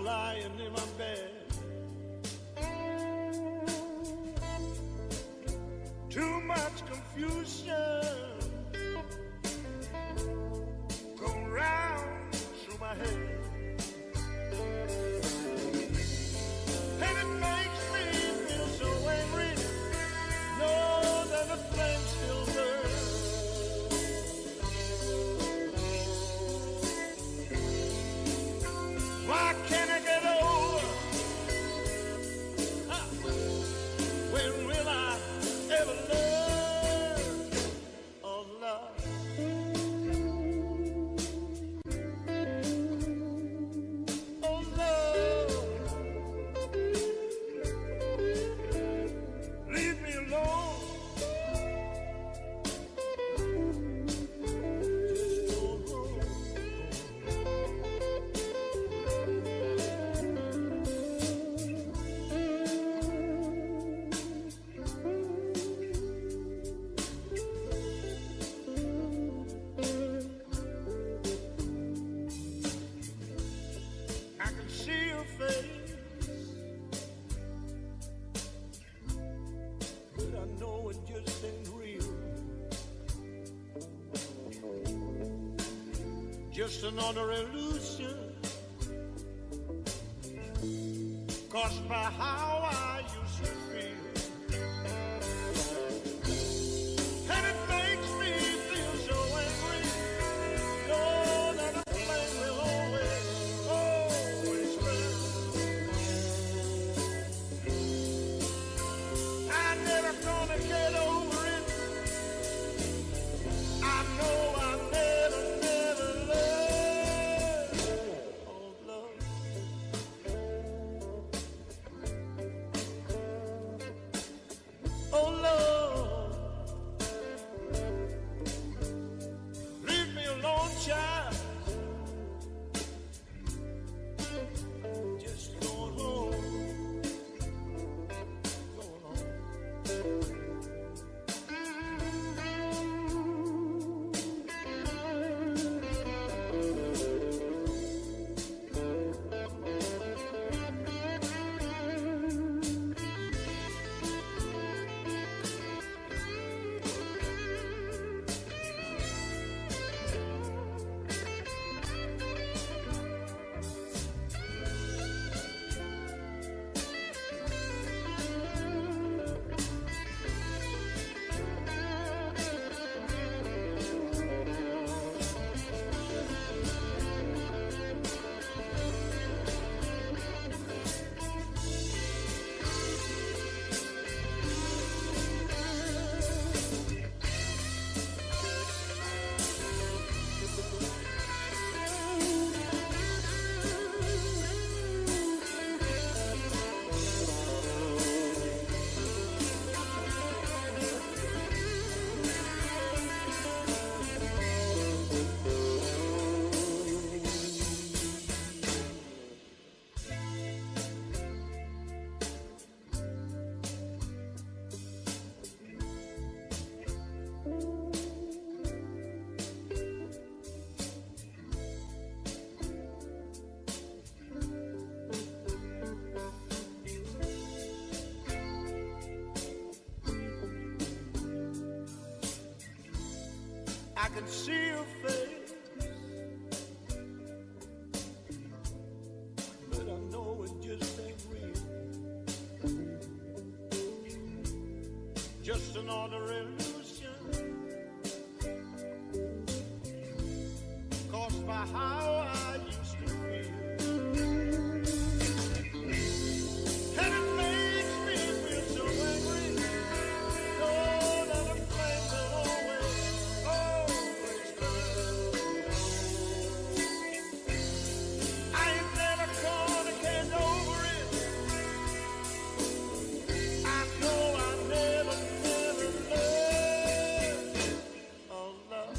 lying in my bed. Too much confusion go round through my head. And it makes me feel so angry, know that the flame still burns. Why can't I get over? When will I ever learn of love? Oh, love, leave me alone. Just don't go. I can see your face, but I know it just ain't real. Just another illusion caused by how I used to feel. And it makes me feel so angry, know that the flame will always burn. I'm never gonna get over it. I know I never learn of love. Oh Lord, leave me alone, child. Just go home. Go home. I can see your face, but I know it just ain't real. Just another illusion caused by how I used to feel. And it makes me feel so angry, know that the flame will always burn. I ain't never gonna get over it. I know I never learned of love.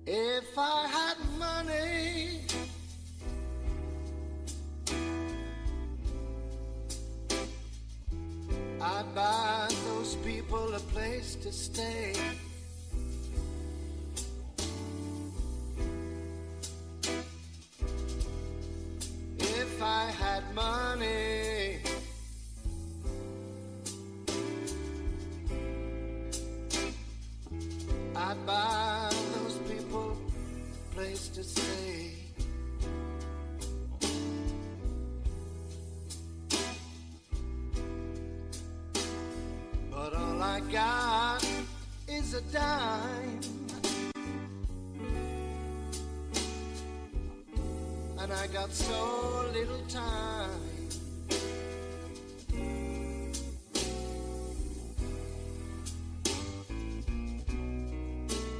If I had money, I'd buy those people a place to stay. If I had money, I'd buy those people a place to stay. But all I got is a dime, and I got so little time.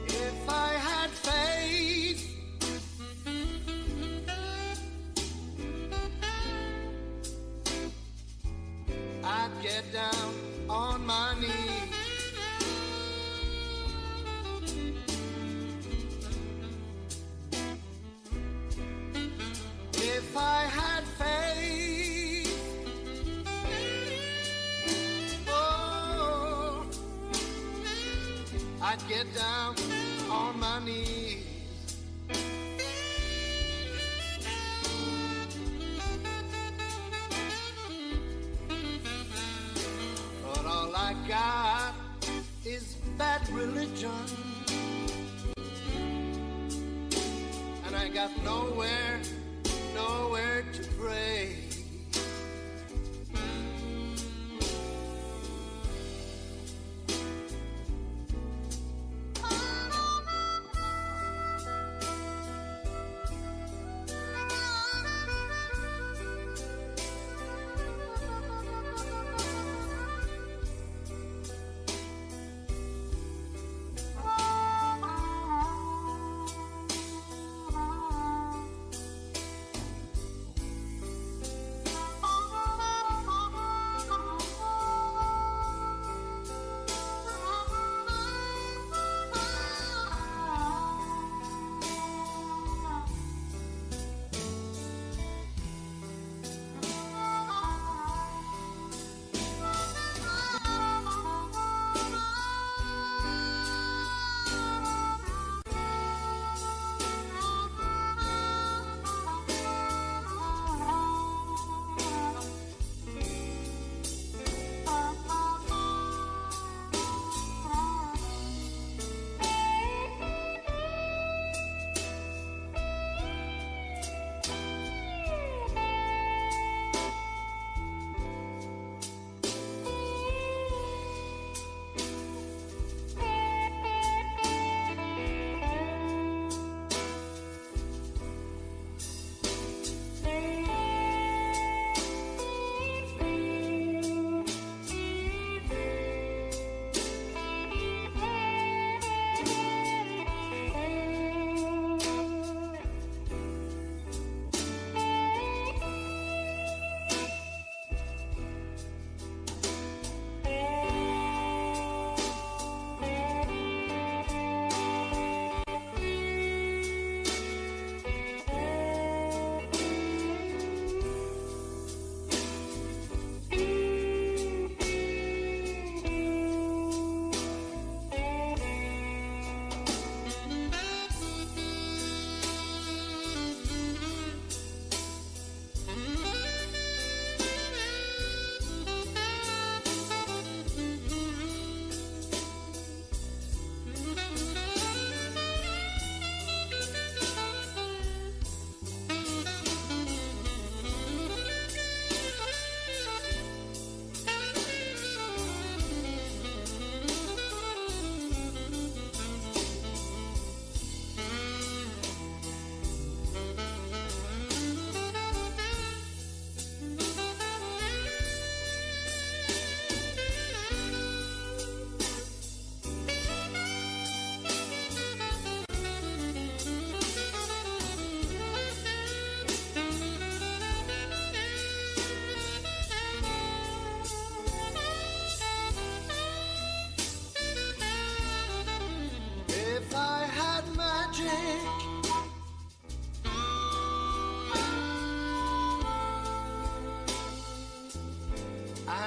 If I had faith, I'd get down on my knees. If I had faith, oh, I'd get down on my knees. But all I got is bad religion, and I got nowhere to pray.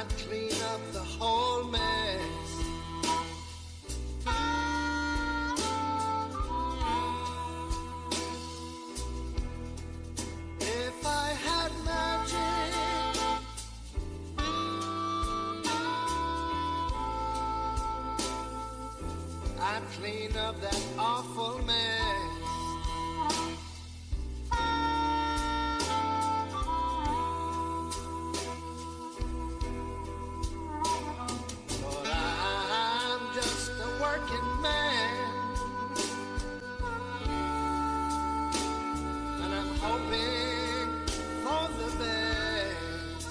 I'd clean up the whole mess. If I had magic, I'd clean up that awful mess. But I'm just a working man, and I'm hoping for the best.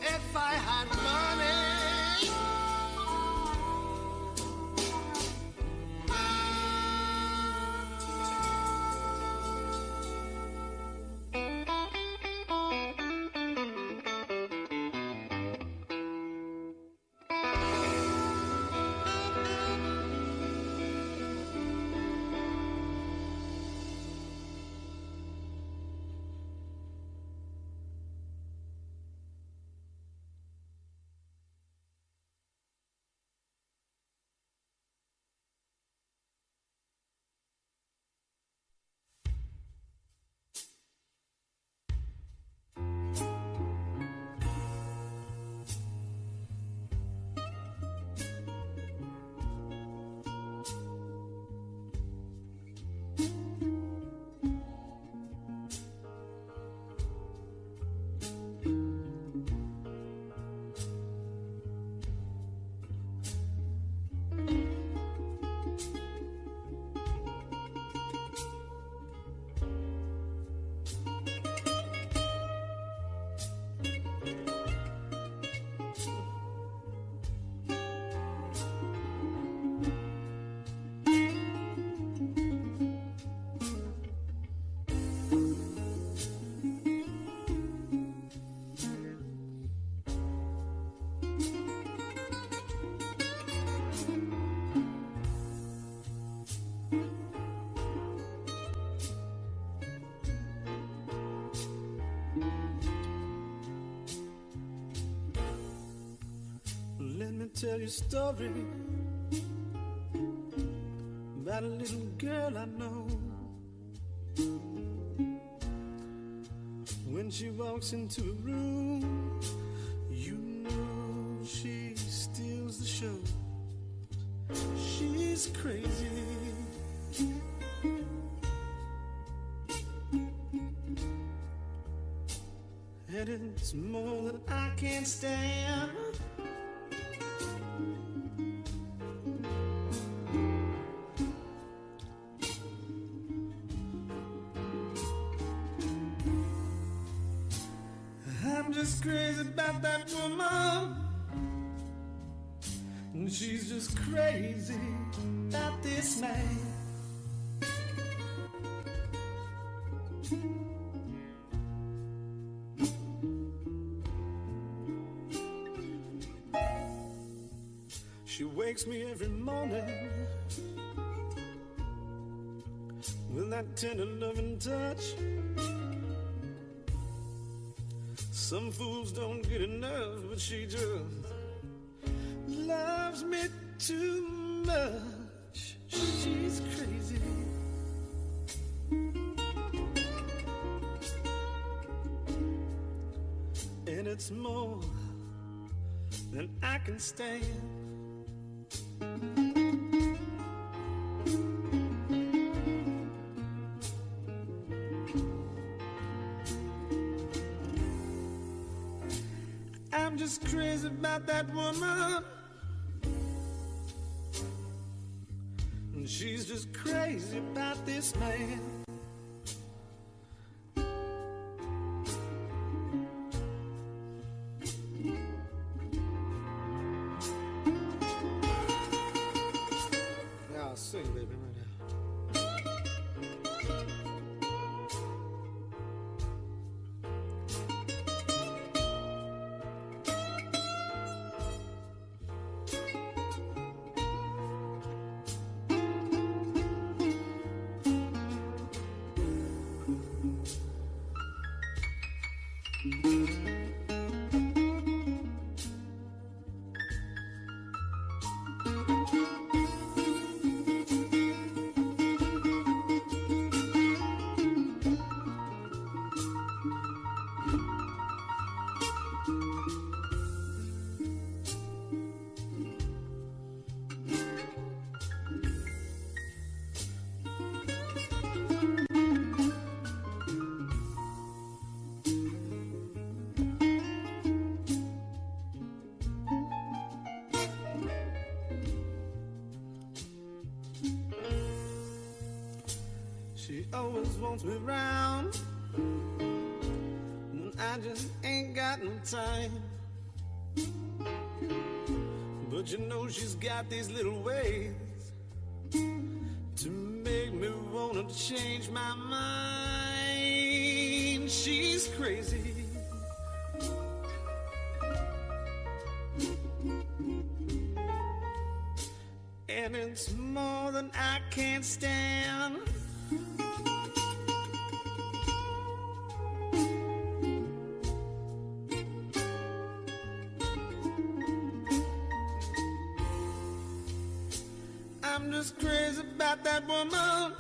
If I had money, let me tell you a story about a little girl I know. When she walks into a room, you know she steals the show. She's crazy. And it's more than I can stand. I'm just crazy about that woman, and she's just crazy about this man. She wakes me every morning with that tender loving touch. Some fools don't get enough, but she just loves me too much. She's crazy. And it's more than I can stand. I'm just crazy about that woman, and she's just crazy about this man. Now sing, baby, right now. always wants me round when I just ain't got no time. But you know she's got these little ways to make me wanna change my mind. She's crazy. And it's more than I can stand. I'm just crazy about that woman,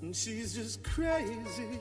and she's just crazy.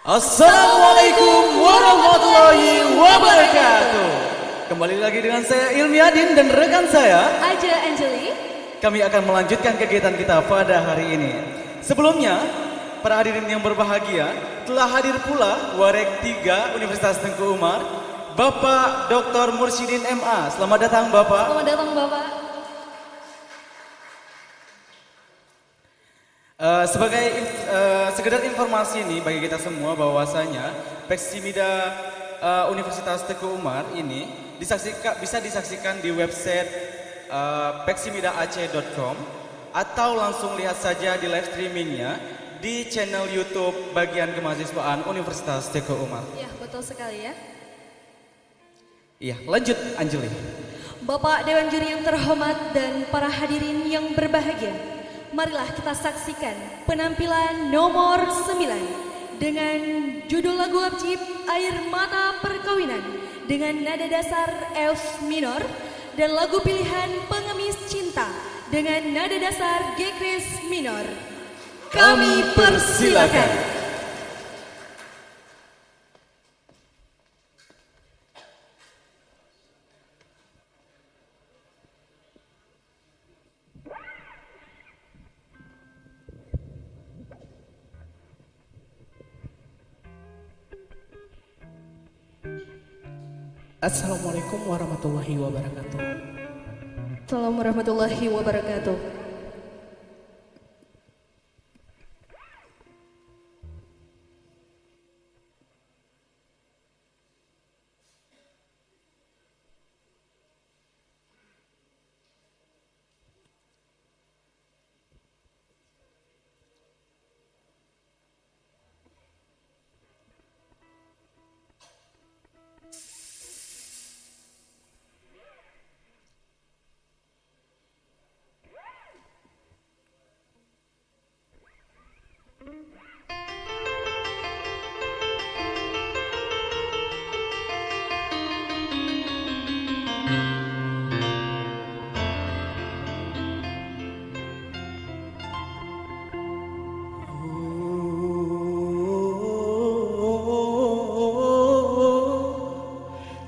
Assalamualaikum warahmatullahi wabarakatuh. Kembali lagi dengan saya Ilmi Adin dan rekan saya Aja Angeli. Kami akan melanjutkan kegiatan kita pada hari ini. Sebelumnya, para hadirin yang berbahagia, telah hadir pula Warek 3 Universitas Tengku Umar, Bapak Dr. Mursyidin MA. Selamat datang Bapak. Selamat datang Bapak. Sekedar informasi ini bagi kita semua bahwasanya Peksimida Universitas Tengku Umar ini bisa disaksikan di website peksimidaac.com atau langsung lihat saja di live streamingnya di channel YouTube bagian kemahasiswaan Universitas Teguh Umar. Ya, betul sekali ya. Iya, lanjut Anjeli. Bapak Dewan Juri yang terhormat dan para hadirin yang berbahagia, marilah kita saksikan penampilan nomor 9 dengan judul lagu wajib Air Mata Perkawinan dengan nada dasar F minor dan lagu pilihan Pengemis Cinta dengan nada dasar G kris minor. Kami persilakan. Assalamualaikum warahmatullahi wabarakatuh. Assalamualaikum warahmatullahi wabarakatuh.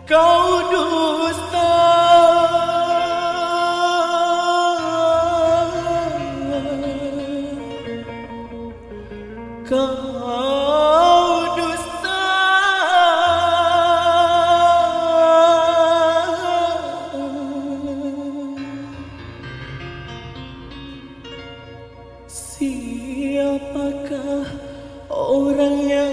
Kau dusta, kau dusta, siapakah orangnya?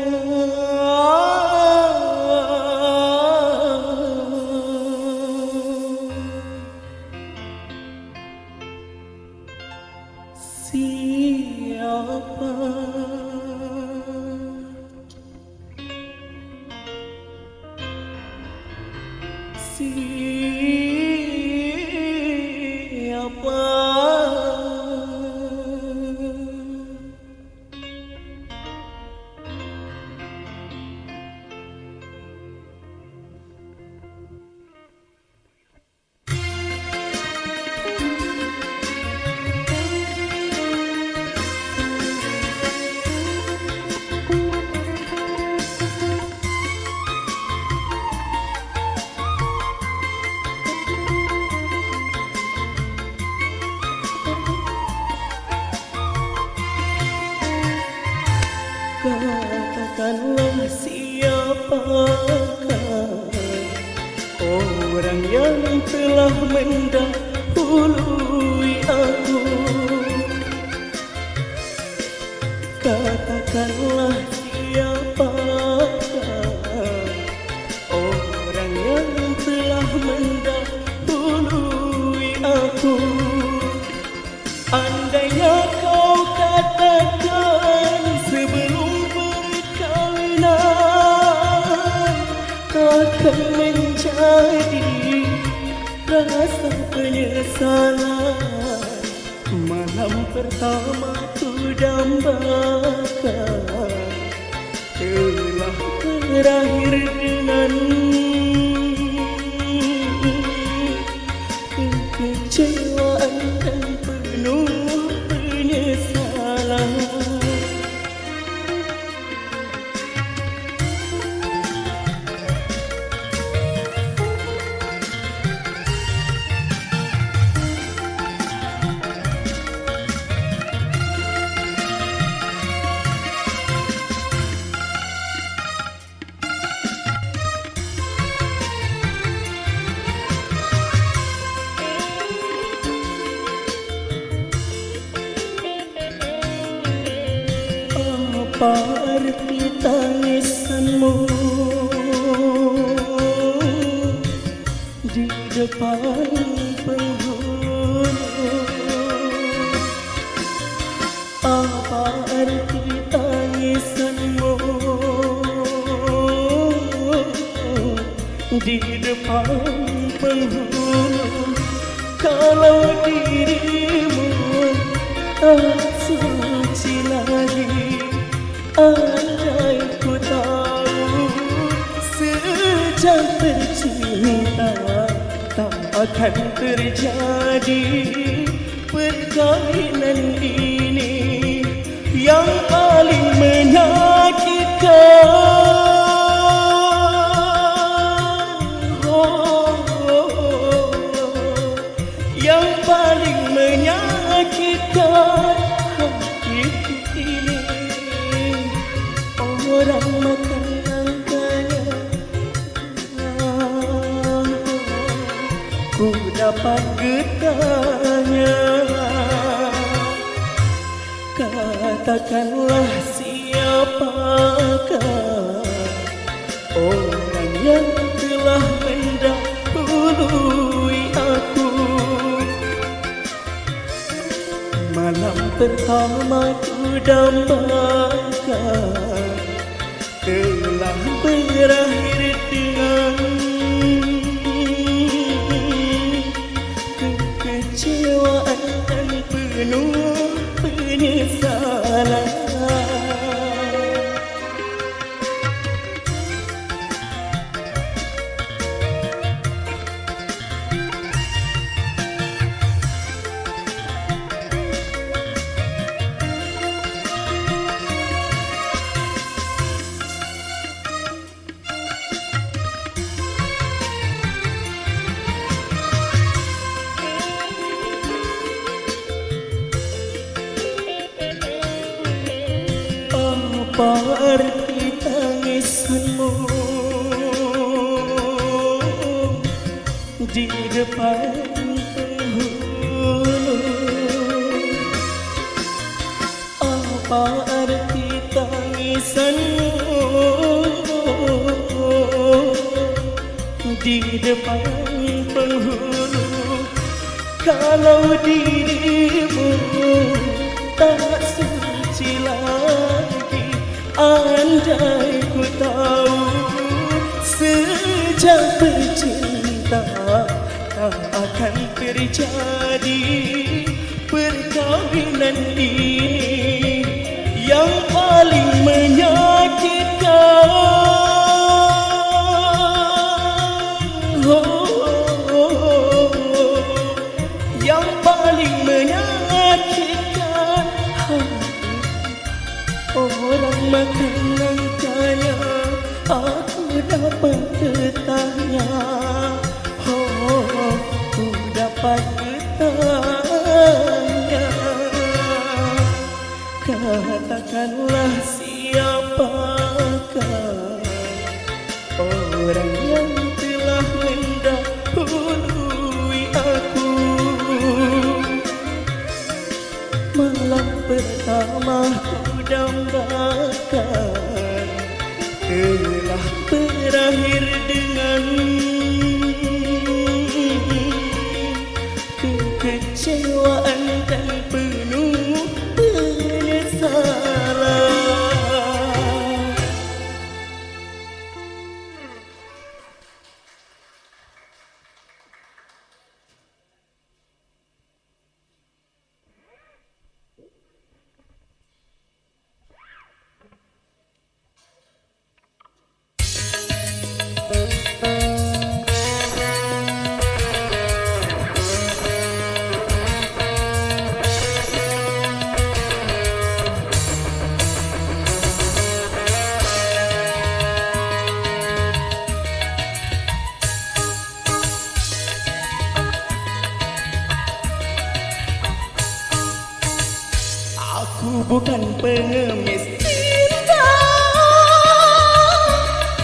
Siapa? Siapa? Katakanlah siapakah orang yang telah mendahului aku. Katakanlah siapakah orang yang telah mendahului aku. Andainya kau katakan sebelum berkawinan akan menjadi rasa penyesalan. Malam pertama ku dambakan telah berakhir dengan kekecewaan dan penuh penyesalan. Apa arti tangisanmu di depan penghulu? di depan penghulu. Kalau dirimu tak suci lagi, andai ku tahu sejak tercinta tak akan terjadi perkahwinan ini yang paling menyakitkan. Yang paling menyakitkan hati ini, orang makan angkanya ku dapat getahnya. Katakanlah siapakah orang yang telah mendahului aku. Malam pertama ku dambakan telah berakhir dengan kekecewaan dan penuh penyesalan. Apa arti tangisanmu di depan penghulu? Apa arti tangisanmu di depan penghulu? Kalau dirimu tak suci lagi, andai ku tahu sejak bercinta tak akan terjadi perkahwinan ini yang paling menyakitkan. Yang paling menyakitkan orang makan nangkanya aku dapat getahnya. Oh, ku dapat getahnya. Katakanlah siapakah orang yang telah mendahului aku. Malam pertama ku dambakan telah berakhir dengan kekecewaan dan penuh penyesalan. Aku bukan pengemis cinta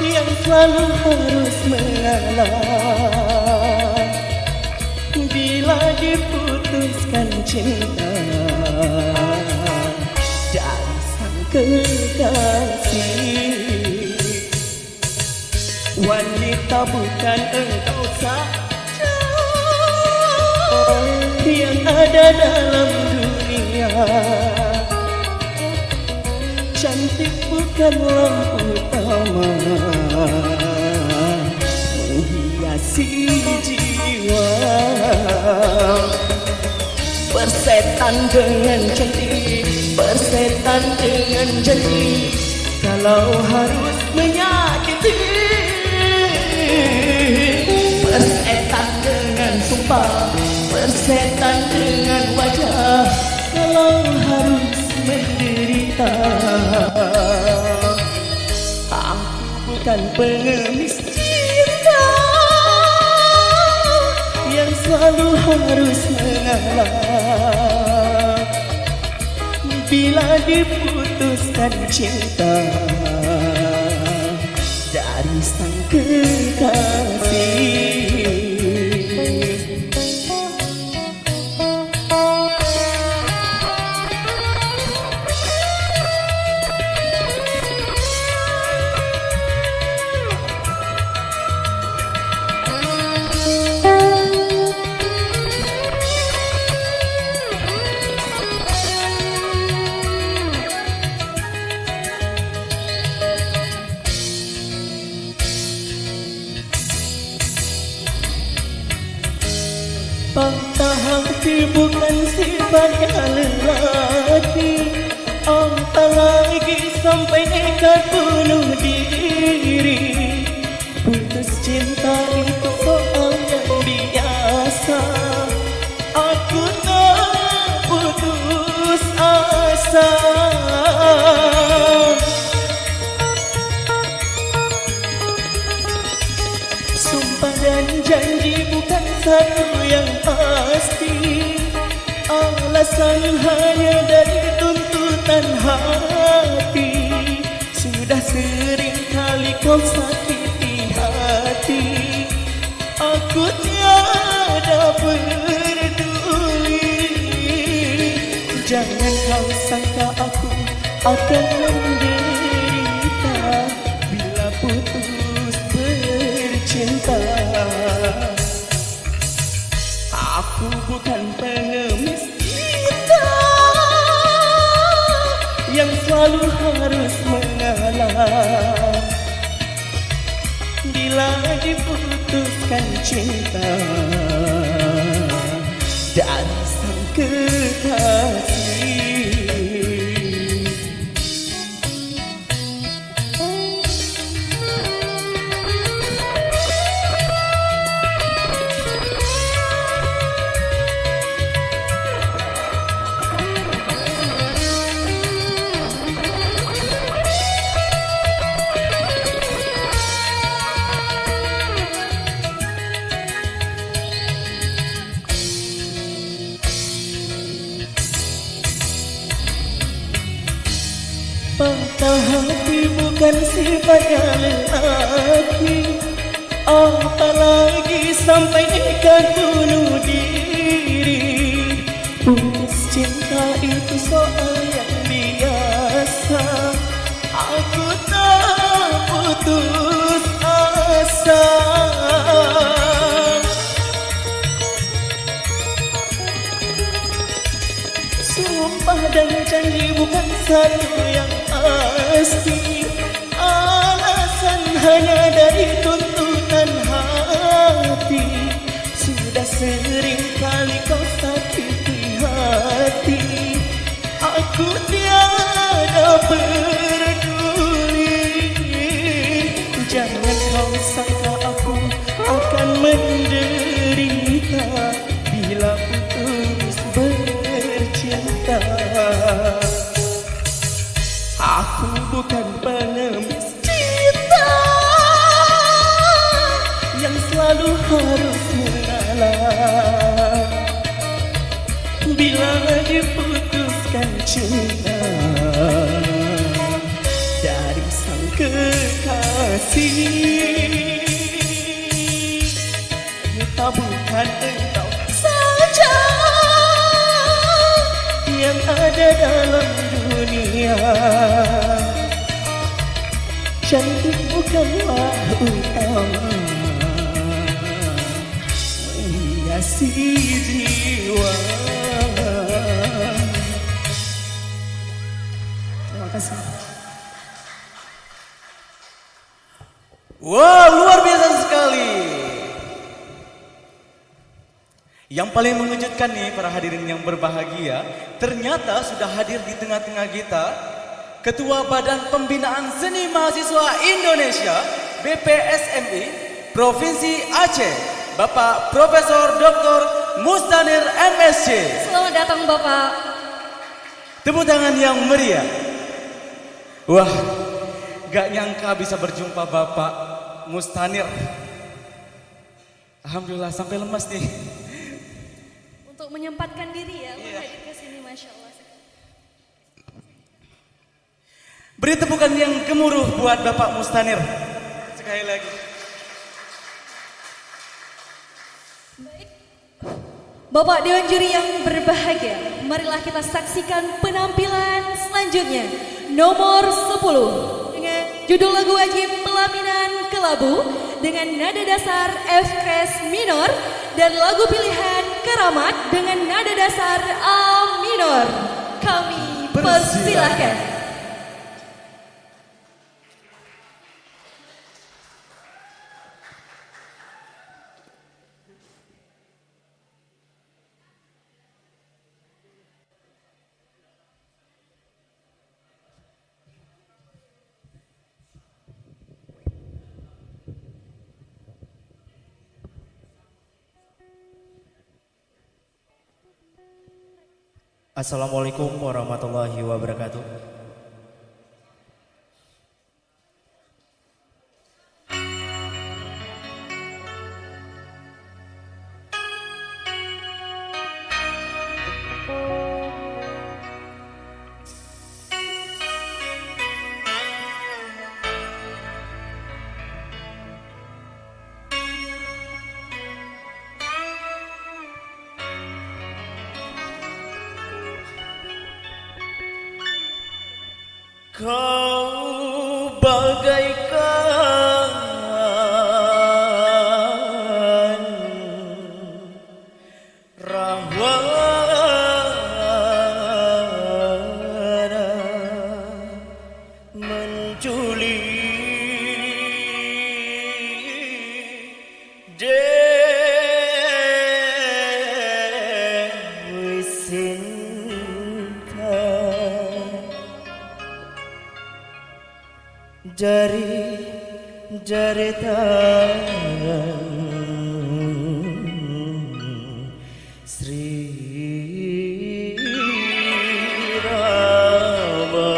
yang selalu harus mengalah bila diputuskan cinta dari sang kekasih. Wanita bukan engkau saja yang ada dalam dunia. Cantik bukanlah utama jiwa. Bersetan dengan cantik, bersetan dengan janji, kalau harus menyakiti. Bersetan dengan sumpah, bersetan dengan wajah, kalau harus menderita. Aku bukan pengemis cinta yang selalu harus mengalah bila diputuskan cinta dari sang kekasih. Patah hati bukan sifatnya lelaki, apalagi sampai nekat bunuh diri. Putus cinta itu soal yang biasa, aku tak putus asa. Sumpah dan janji bukan satu yang pasti, alasan hanya dari tuntutan hati. Sudah sering kali kau sakiti hati, aku tiada peduli. Jangan kau sangka aku akan menderita bila putus bercinta. Aku bukan pengemis cinta yang selalu harus mengalah bila diputuskan cinta dari sang kekasih. Patah hati bukan sifatnya lelaki, apalagi sampai nekat bunuh diri. Putus cinta itu soal yang biasa, aku tak putus asa. Sumpah dan janji bukan satu yang pasti, alasan hanya dari tuntutan hati. Sudah sering kali kau sakiti hati, aku tiada peduli. Jangan kau sangka aku akan menderita bila putus bercinta. Aku bukan pengemis cinta yang selalu harus mengalah bila diputuskan cinta dari sang kekasih. Kita bukan engkau saja yang ada dalam dunia, cantik bukanlah utama menghiasi jiwa. Terima kasih. Wah, luar biasa sekali. Yang paling mengejutkan nih para hadirin yang berbahagia, ternyata sudah hadir di tengah-tengah kita Ketua Badan Pembinaan Seni Mahasiswa Indonesia BPSMI Provinsi Aceh, Bapak Profesor Dr. Mustanir MSc. Selamat datang Bapak. Tepuk tangan yang meriah. Wah, gak nyangka bisa berjumpa Bapak Mustanir. Alhamdulillah sampai lemas nih. Untuk menyempatkan diri ya, hadir ke sini, Masya Allah. Beri tepukan yang gemuruh buat Bapak Mustanir. Sekali lagi. Baik. Bapak Dewan Juri yang berbahagia, marilah kita saksikan penampilan selanjutnya. Nomor 10 dengan judul lagu wajib Pelaminan Kelabu dengan nada dasar F kres minor dan lagu pilihan Keramat dengan nada dasar A minor. Kami persilahkan. Assalamualaikum warahmatullahi wabarakatuh. Kau bagaikan rahwana menculik Dewi Sinta. Jari tangan Sri Rama.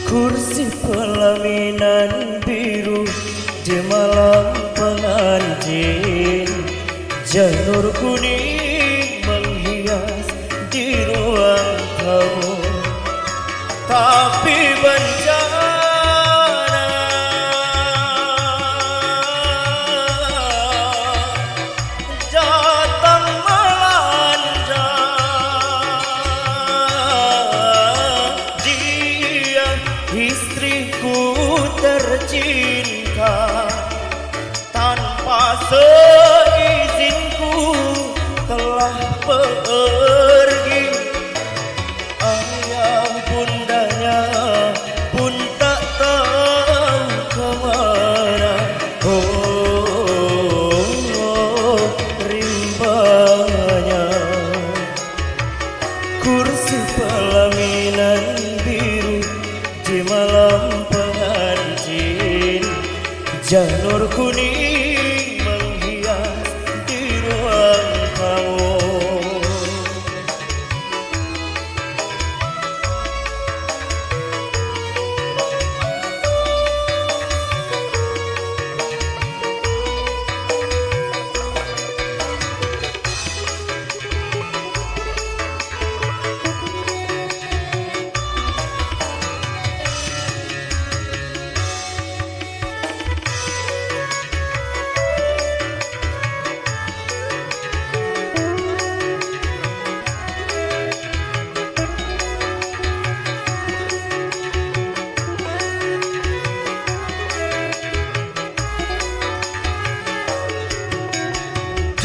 Kursi pelaminan biru di malam pengantin, janur kuning menghias di ruang tamu. Tapi bencana datang melanda. Dia istriku tercinta, tanpa seizinku telah pergi. Ayah bundanya pun tak tahu kemana. Oh, rimbanya kursi pelaminan biru di malam pengantin, janur kuning menghias di ruang tamu.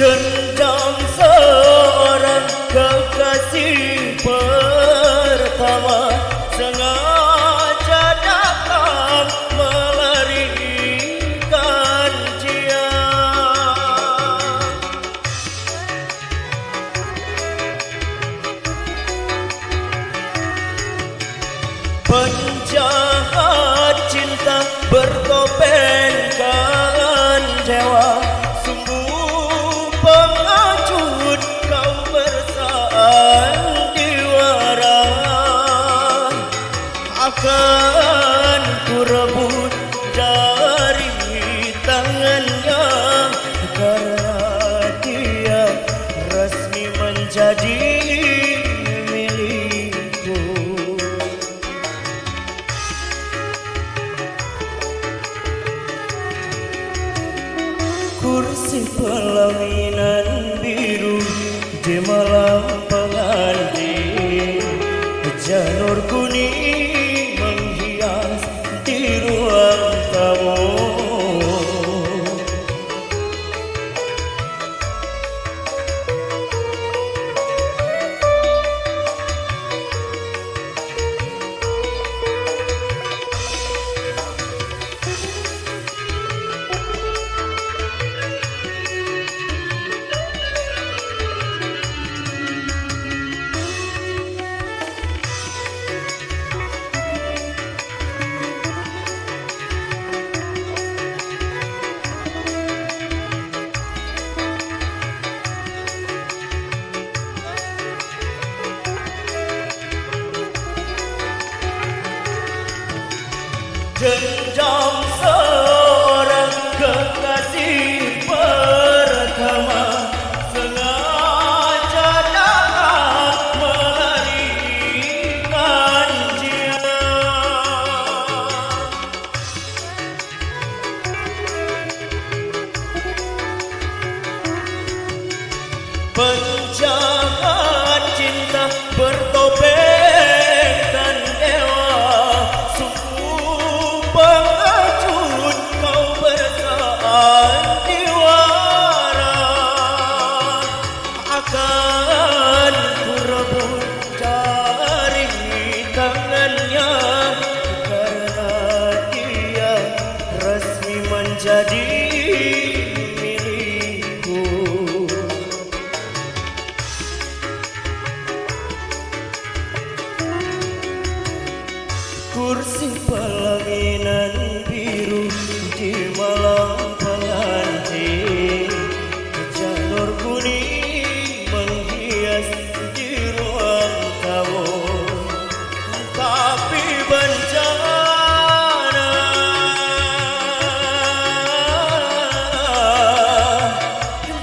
Dendam seorang kekasih pertama sengaja datang melarikan dia. Penjahat cinta bertopengkan dewa, sungguh pengecut kau bersandiwara. Akan ku rebut dari tangannya, karena dia resmi menjadi milikku. Kursi pelaminan biru di malam pengantin, janur kuning menghias di ruang tamu. Dendam seorang kekasih pertama sengaja datang melarikan dia. Penjahat cinta bertopengkan dewa, sungguh pengecut kau bersandiwara. Akan ku rebut dari tangannya, karena dia resmi menjadi milikku. Kursi pelaminan biru di malam pengantin, janur kuning menghias di ruang tamu. Tapi bencana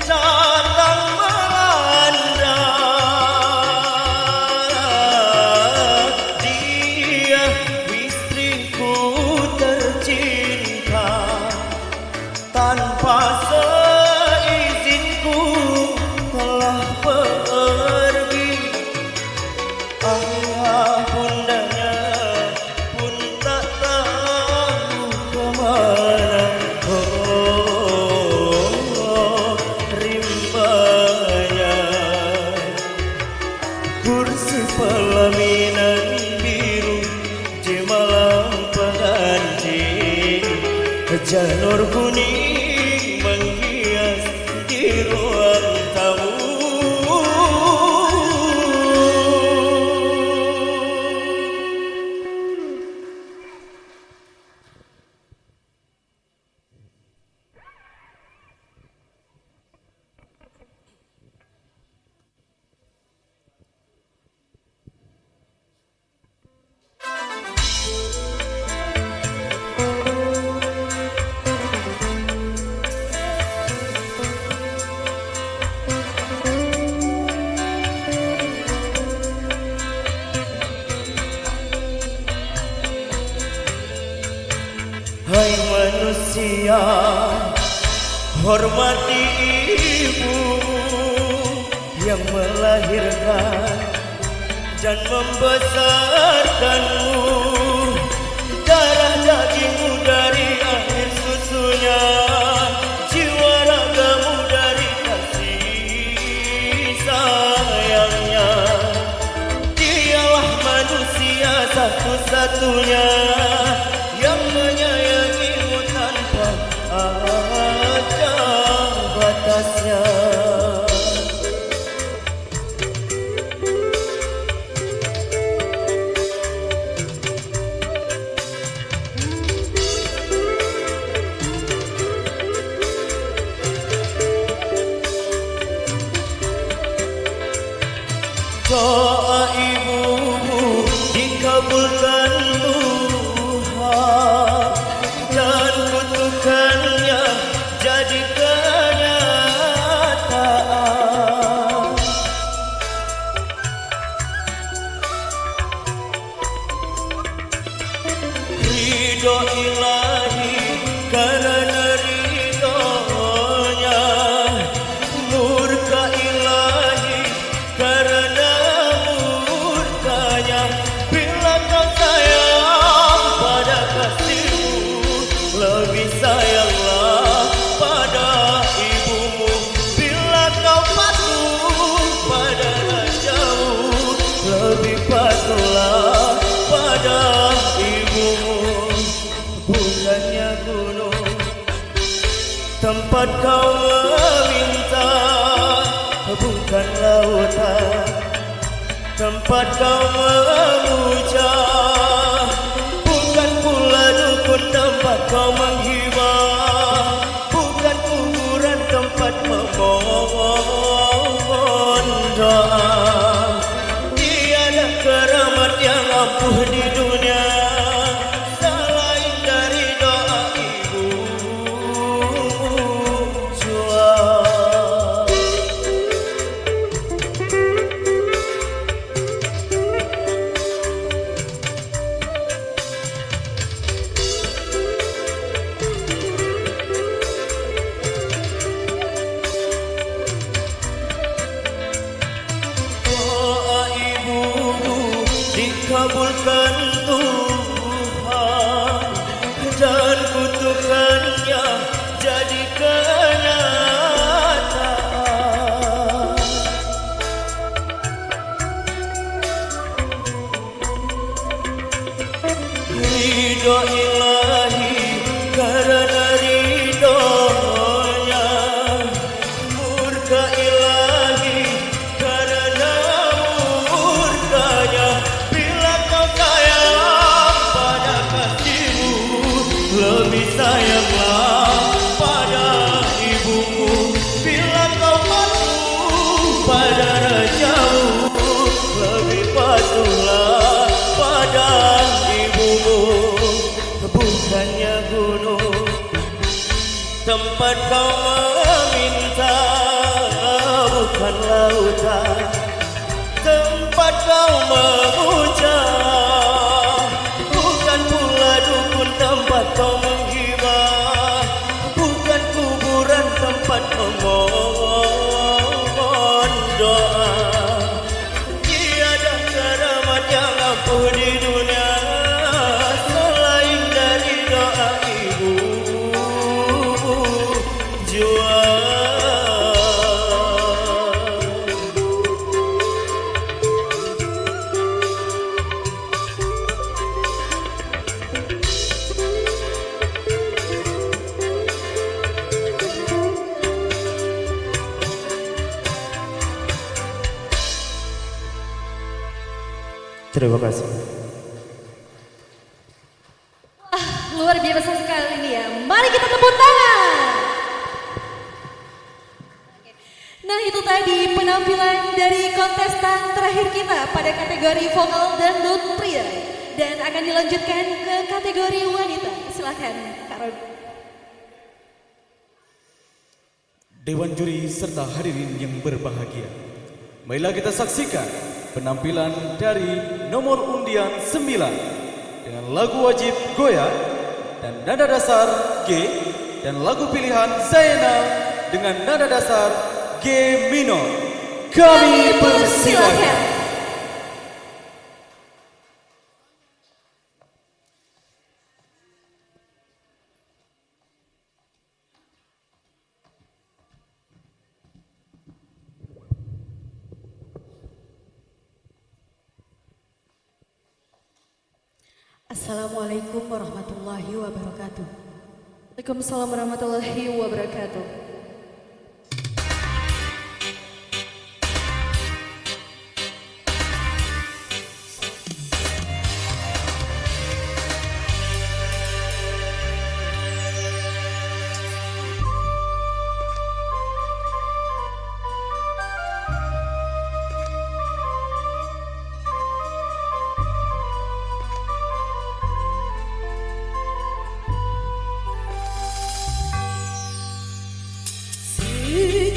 datang melanda. Dia istriku tercinta, tanpa seizinku telah pergi. Ayah bundanya pun tak tahu kemana. Rimbanya kursi pelaminan biru di malam pengantin, janur kuning menghias di ruang tamu. Hai manusia, hormati ibu yang melahirkan dan membesarkanmu. Darah dagingmu dari air susunya, jiwa ragamu dari kasih satu-satunya yang menyayangimu tanpa ada batasnya. Doa ibumu dikabulkan Tuhan dan kutukannya jadi kenyataan. Ridho ilahi karena ridhonya, murka ilahi karena murkanya. Bila kau sayang pada kasihmu, lebih sayanglah pada ibumu. Bila kau patuh pada rajamu, lebih patuhlah pada ibumu. Bukannya gunung tempat kau meminta, bukan lautan tempat kau memuja, bukan pula dukun tempat kau menghibah, bukan kuburan tempat memohon doa. Tiada keramat yang ampuh di dunia selain dari doa ibumu jua. Doa ibumu dikabulkan Tuhan dan kutukannya jadi kenyataan. Ridho ilahi karena ridhonya, murka ilahi karena murkanya. Bila kau sayang pada kasihmu, lebih sayanglah pada ibumu. Bila kau patuh pada rajamu, lebih patuhlah pada ibumu. Bukannya gunung tempat kau meminta, bukan lautan tempat kau memuja, bukan pula dukun tempat kau menghibah, bukan kuburan tempat memohon doa. Tiada keramat yang ampuh di dunia selain dari doa ibumu jua. Terima kasih. Luar biasa sekali nih ya. Mari kita tepuk tangan. Nah itu tadi penampilan dari kontestan terakhir kita pada kategori vokal dangdut pria. Dan akan dilanjutkan ke kategori wanita. Silakan Kak Robi. Dewan juri serta hadirin yang berbahagia, marilah kita saksikan penampilan dari nomor undian 9 dengan lagu wajib Goyah dan nada dasar G, dan lagu pilihan Zainal dengan nada dasar G minor. Kami persilakan. Assalamualaikum warahmatullahi wabarakatuh. Waalaikumsalam warahmatullahi wabarakatuh.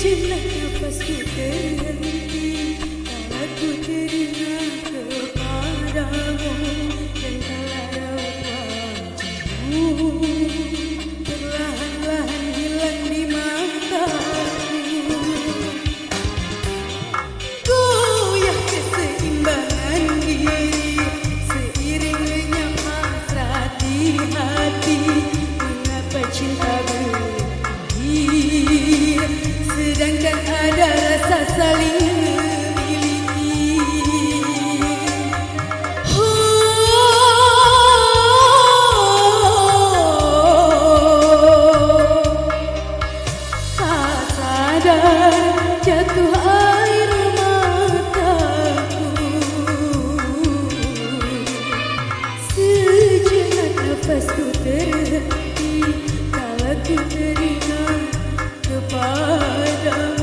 Sejenak nafasku terhenti, kala ku teringat kepadamu, dan kala raut wajahmu perlahan-lahan hilang di mataku. Goyah keseimbangan diri, seiring lenyap hasrat di hati. Mengapa cinta berakhir, sedangkan ada rasa saling memiliki. Tak sadar jatuh air mataku, sejenak nafasku terhenti, kala ku teringat kepadamu.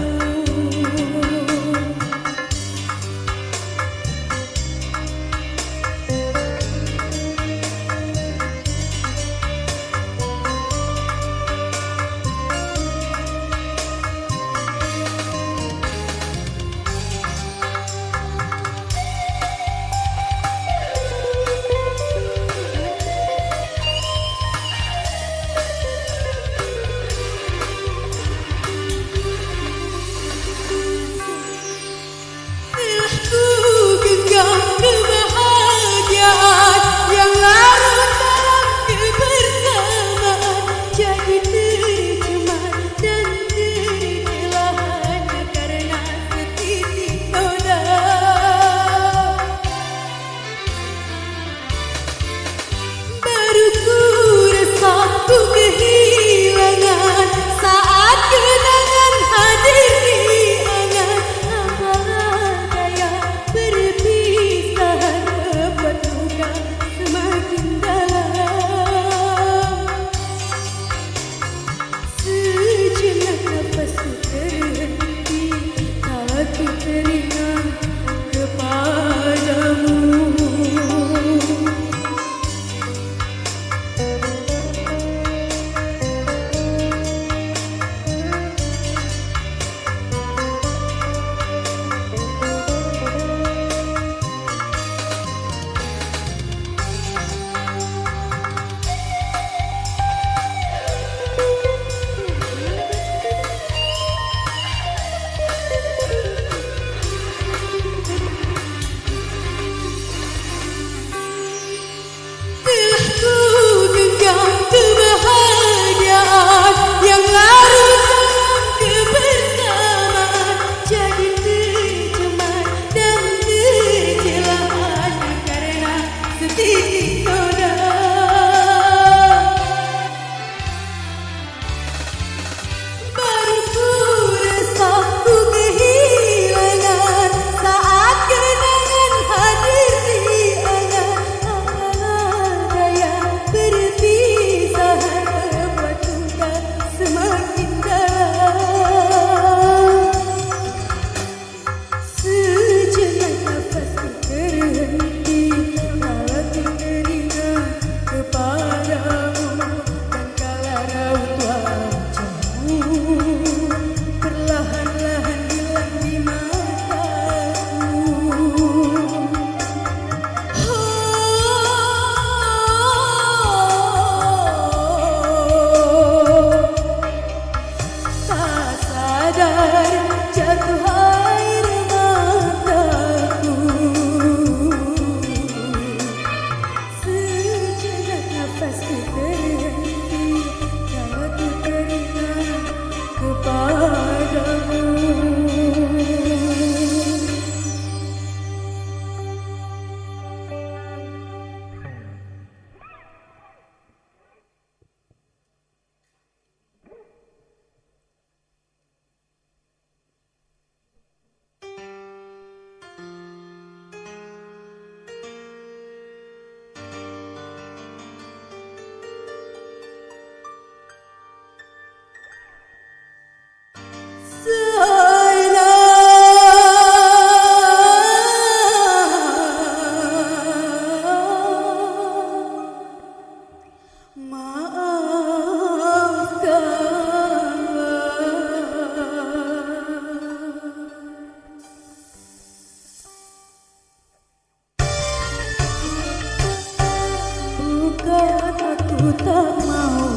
aku tak mau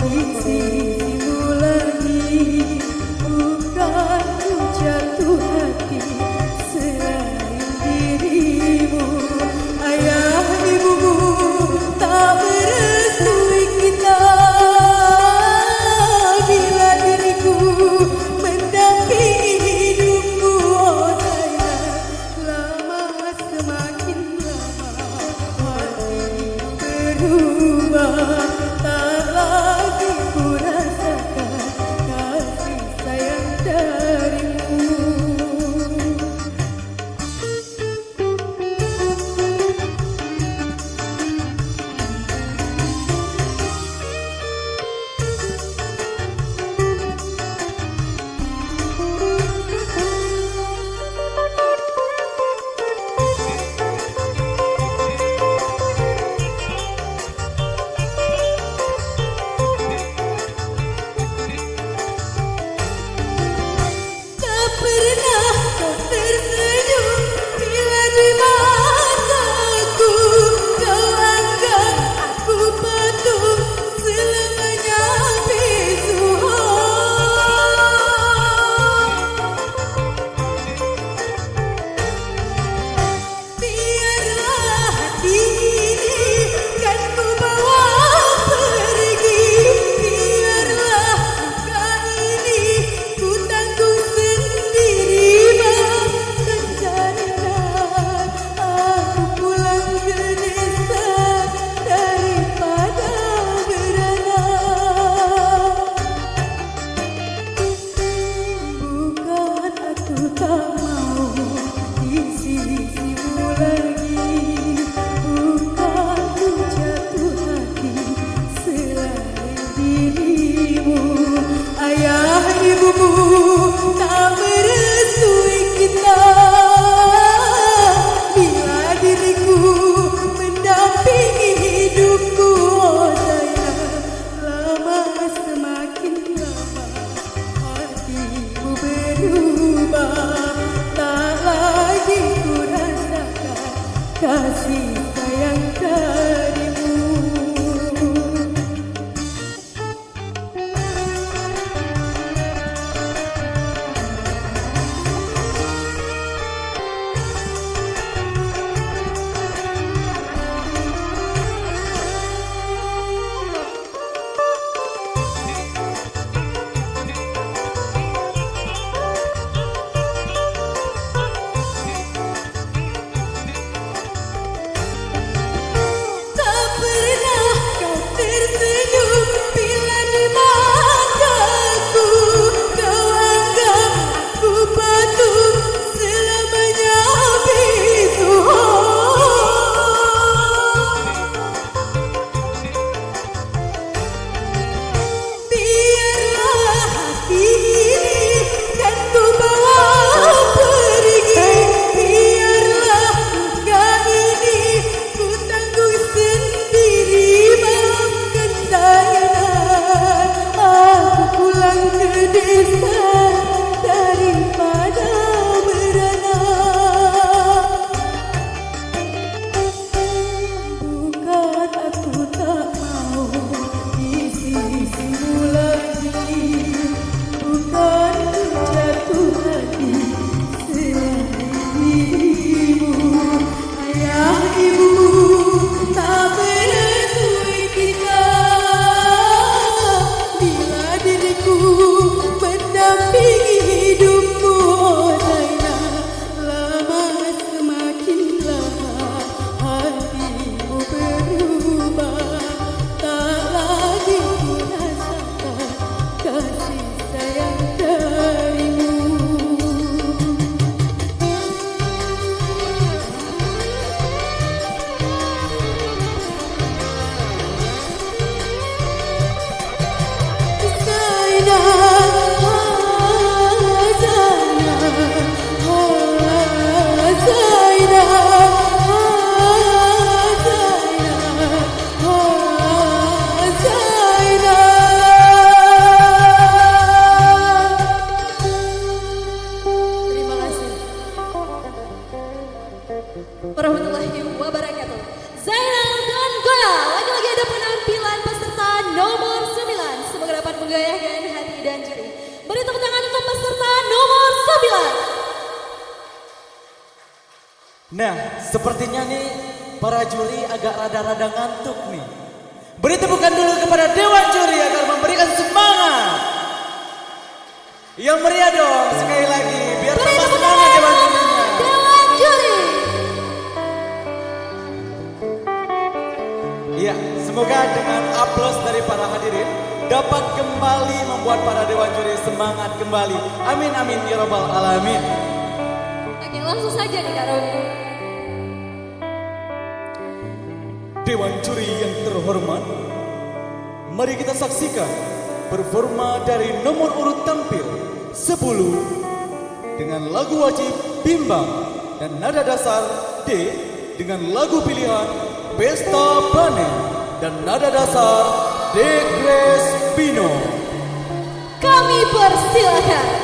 isi-isimu lagi. Bukan ku jatuh hati selain dirimu. Ayah ibumu tak merestui kita bila diriku mendampingi hidupmu. Oh sayang, lama semakin lama hati berubah. Tak lagi ku rasakan kasih sayang darimu. Tak pernah kau tersenyum bila di mataku. Kau anggap aku patuh selamanya besok. Biarlah hati ini kan ku bawa pergi. Biarlah luka ini ku tanggung sendiri. Maafkan jangan aku pulang ke desa daripada beranak. Bukan aku tak mau isi-isimu lagi. Bukan ku jatuh hati selain dirimu. Ayah ibumu tak merestui kita bila diriku mendampingi hidupku. Oh sayang, lama semakin lama hatiku berubah. Tak lagi ku rasakan kasih sayang darimu. Tak pernah kau tersenyum bila di mataku. Kau anggap aku patuh selamanya besok. Biarlah hati ini kan ku bawa pergi. Biarlah luka ini ku tanggung sendiri. Maafkan sayang, aku pulang ke desa daripada beranak. Bukan aku tak mau isi-isimu lagi. Bukan ku jatuh hati selain dirimu. Ayah ibumu tak merestui kita bila diriku mendampingi hidupmu. Oh sayang, lama semakin lama hatimu berubah. Tak lagi ku rasakan kasih sayang darimu. warahmatullahi wabarakatuh. Zainal dan Goya, lagi-lagi ada penampilan nomor 9. Semoga dapat menggayakan hati dan juri. Beri tepuk tangan untuk peserta nomor 9. Nah, sepertinya nih para juri agak rada-rada ngantuk nih. Beri tepukan dulu kepada Dewan Juri agar memberikan semangat. Yang meriah dong sekali lagi biar tambah semangat Dewan Jurinya. Dewan Juri. Iya, semoga dengan aplaus dari para hadirin dapat kembali membuat para Dewan Juri semangat kembali. Amin amin ya rabbal alamin. Oke, langsung saja nih Kak Romi. Dewan Juri yang terhormat, mari kita saksikan performa dari nomor urut tampil 10 dengan lagu wajib Bimbang dan nada dasar D dengan lagu pilihan Pesta Panen dan nada dasar D Grace Bino. Kami persilakan.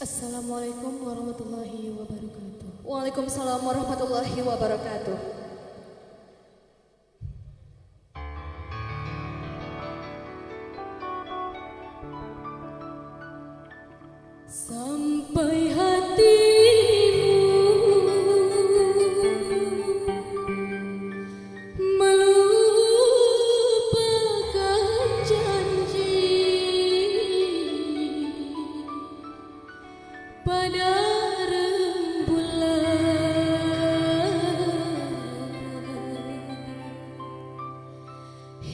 Assalamualaikum warahmatullahi wabarakatuh. Waalaikumsalam warahmatullahi wabarakatuh. Sampai hatimu melupakan janji pada rembulan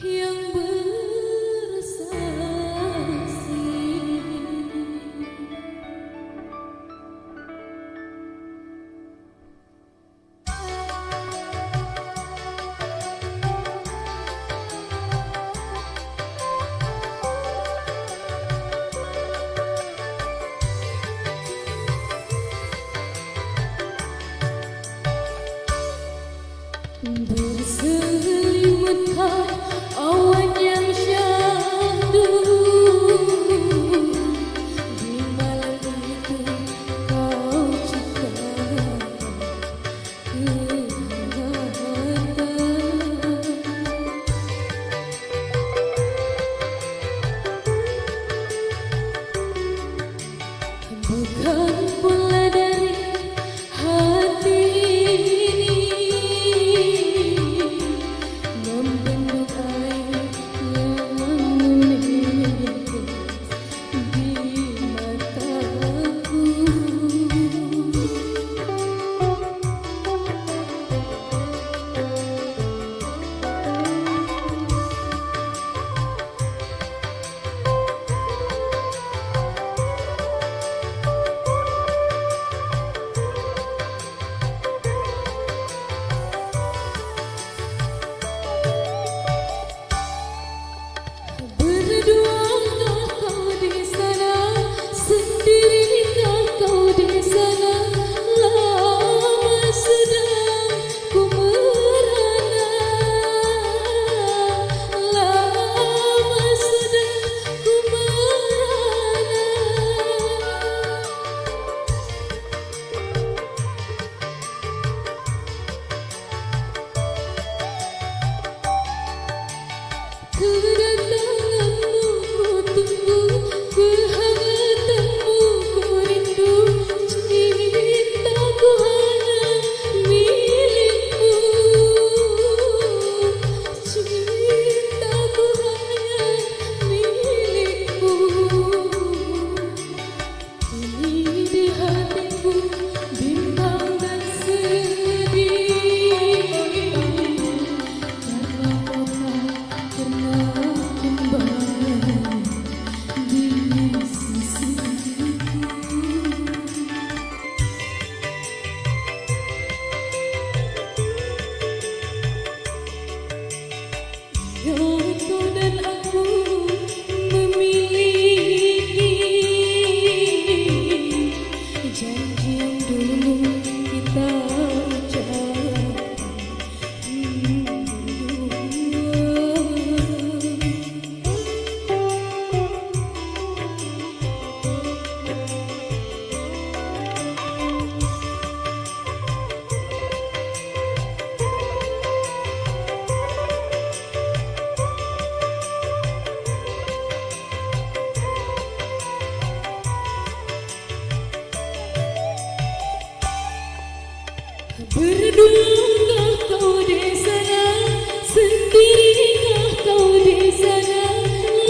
yang bersaksi. Berselimutkan awan yang syahdu, di malam itu kau ciptakan kehangatan. Bukan pula dari hati membendung air yang menetes di mataku. Berduakah kau di sana, sendirikah kau di sana?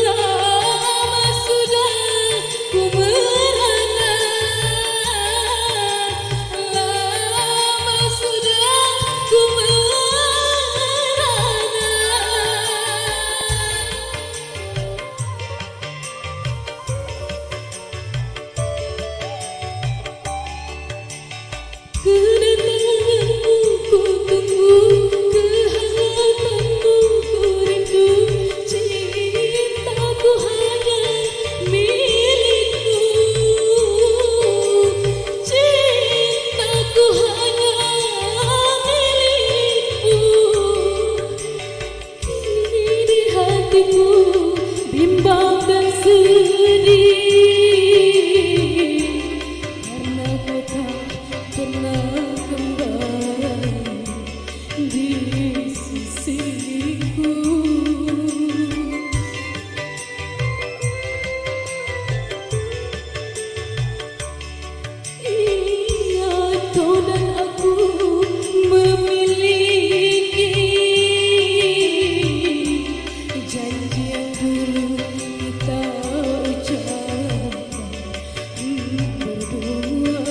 Lama sudah ku merana, lama sudah ku merana. Kedatanganmu ku tunggu, kehangatanmu ku rindu, cintaku hanya milikmu, cintaku hanya milikmu. Kini di hatiku bimbang dan sedih, karena kau tak pernah kembali di sisiku. Ingat kau dan aku memiliki janji yang dulu kita ucapkan berdua.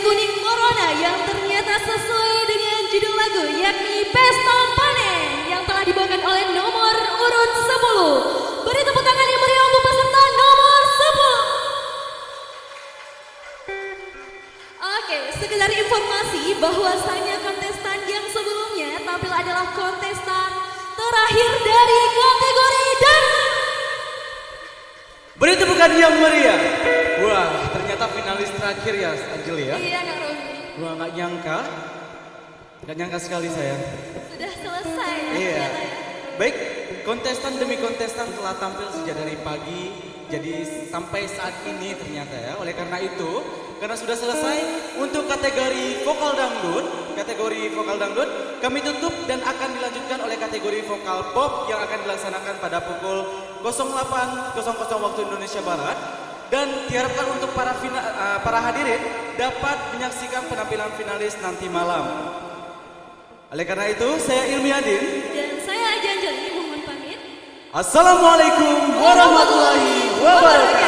Kuning Corona yang ternyata sesuai dengan judul lagu yakni Pesta Panen yang telah dibawakan oleh nomor urut 10. Beri tepuk tangan yang meriah untuk peserta nomor 10. Oke, sekedar informasi bahwasanya kontestan yang sebelumnya tampil adalah kontestan terakhir dari kategori dangdut. Beri tepukan yang meriah. Wah, ternyata finalis terakhir ya, Angel ya. Iya, Kak Romi. Wah, nggak nyangka sekali saya. Sudah selesai ya. Iya. ternyata ya. Baik, kontestan demi kontestan telah tampil sejak dari pagi, jadi sampai saat ini ternyata ya. Oleh karena itu, karena sudah selesai untuk kategori vokal dangdut, kami tutup dan akan dilanjutkan oleh kategori vokal pop yang akan dilaksanakan pada pukul 08.00 waktu Indonesia Barat. Dan diharapkan untuk para hadirin dapat menyaksikan penampilan finalis nanti malam. Oleh karena itu, saya Ilmi Adin Dan saya Aja Anjali mohon pamit. Assalamualaikum warahmatullahi wabarakatuh.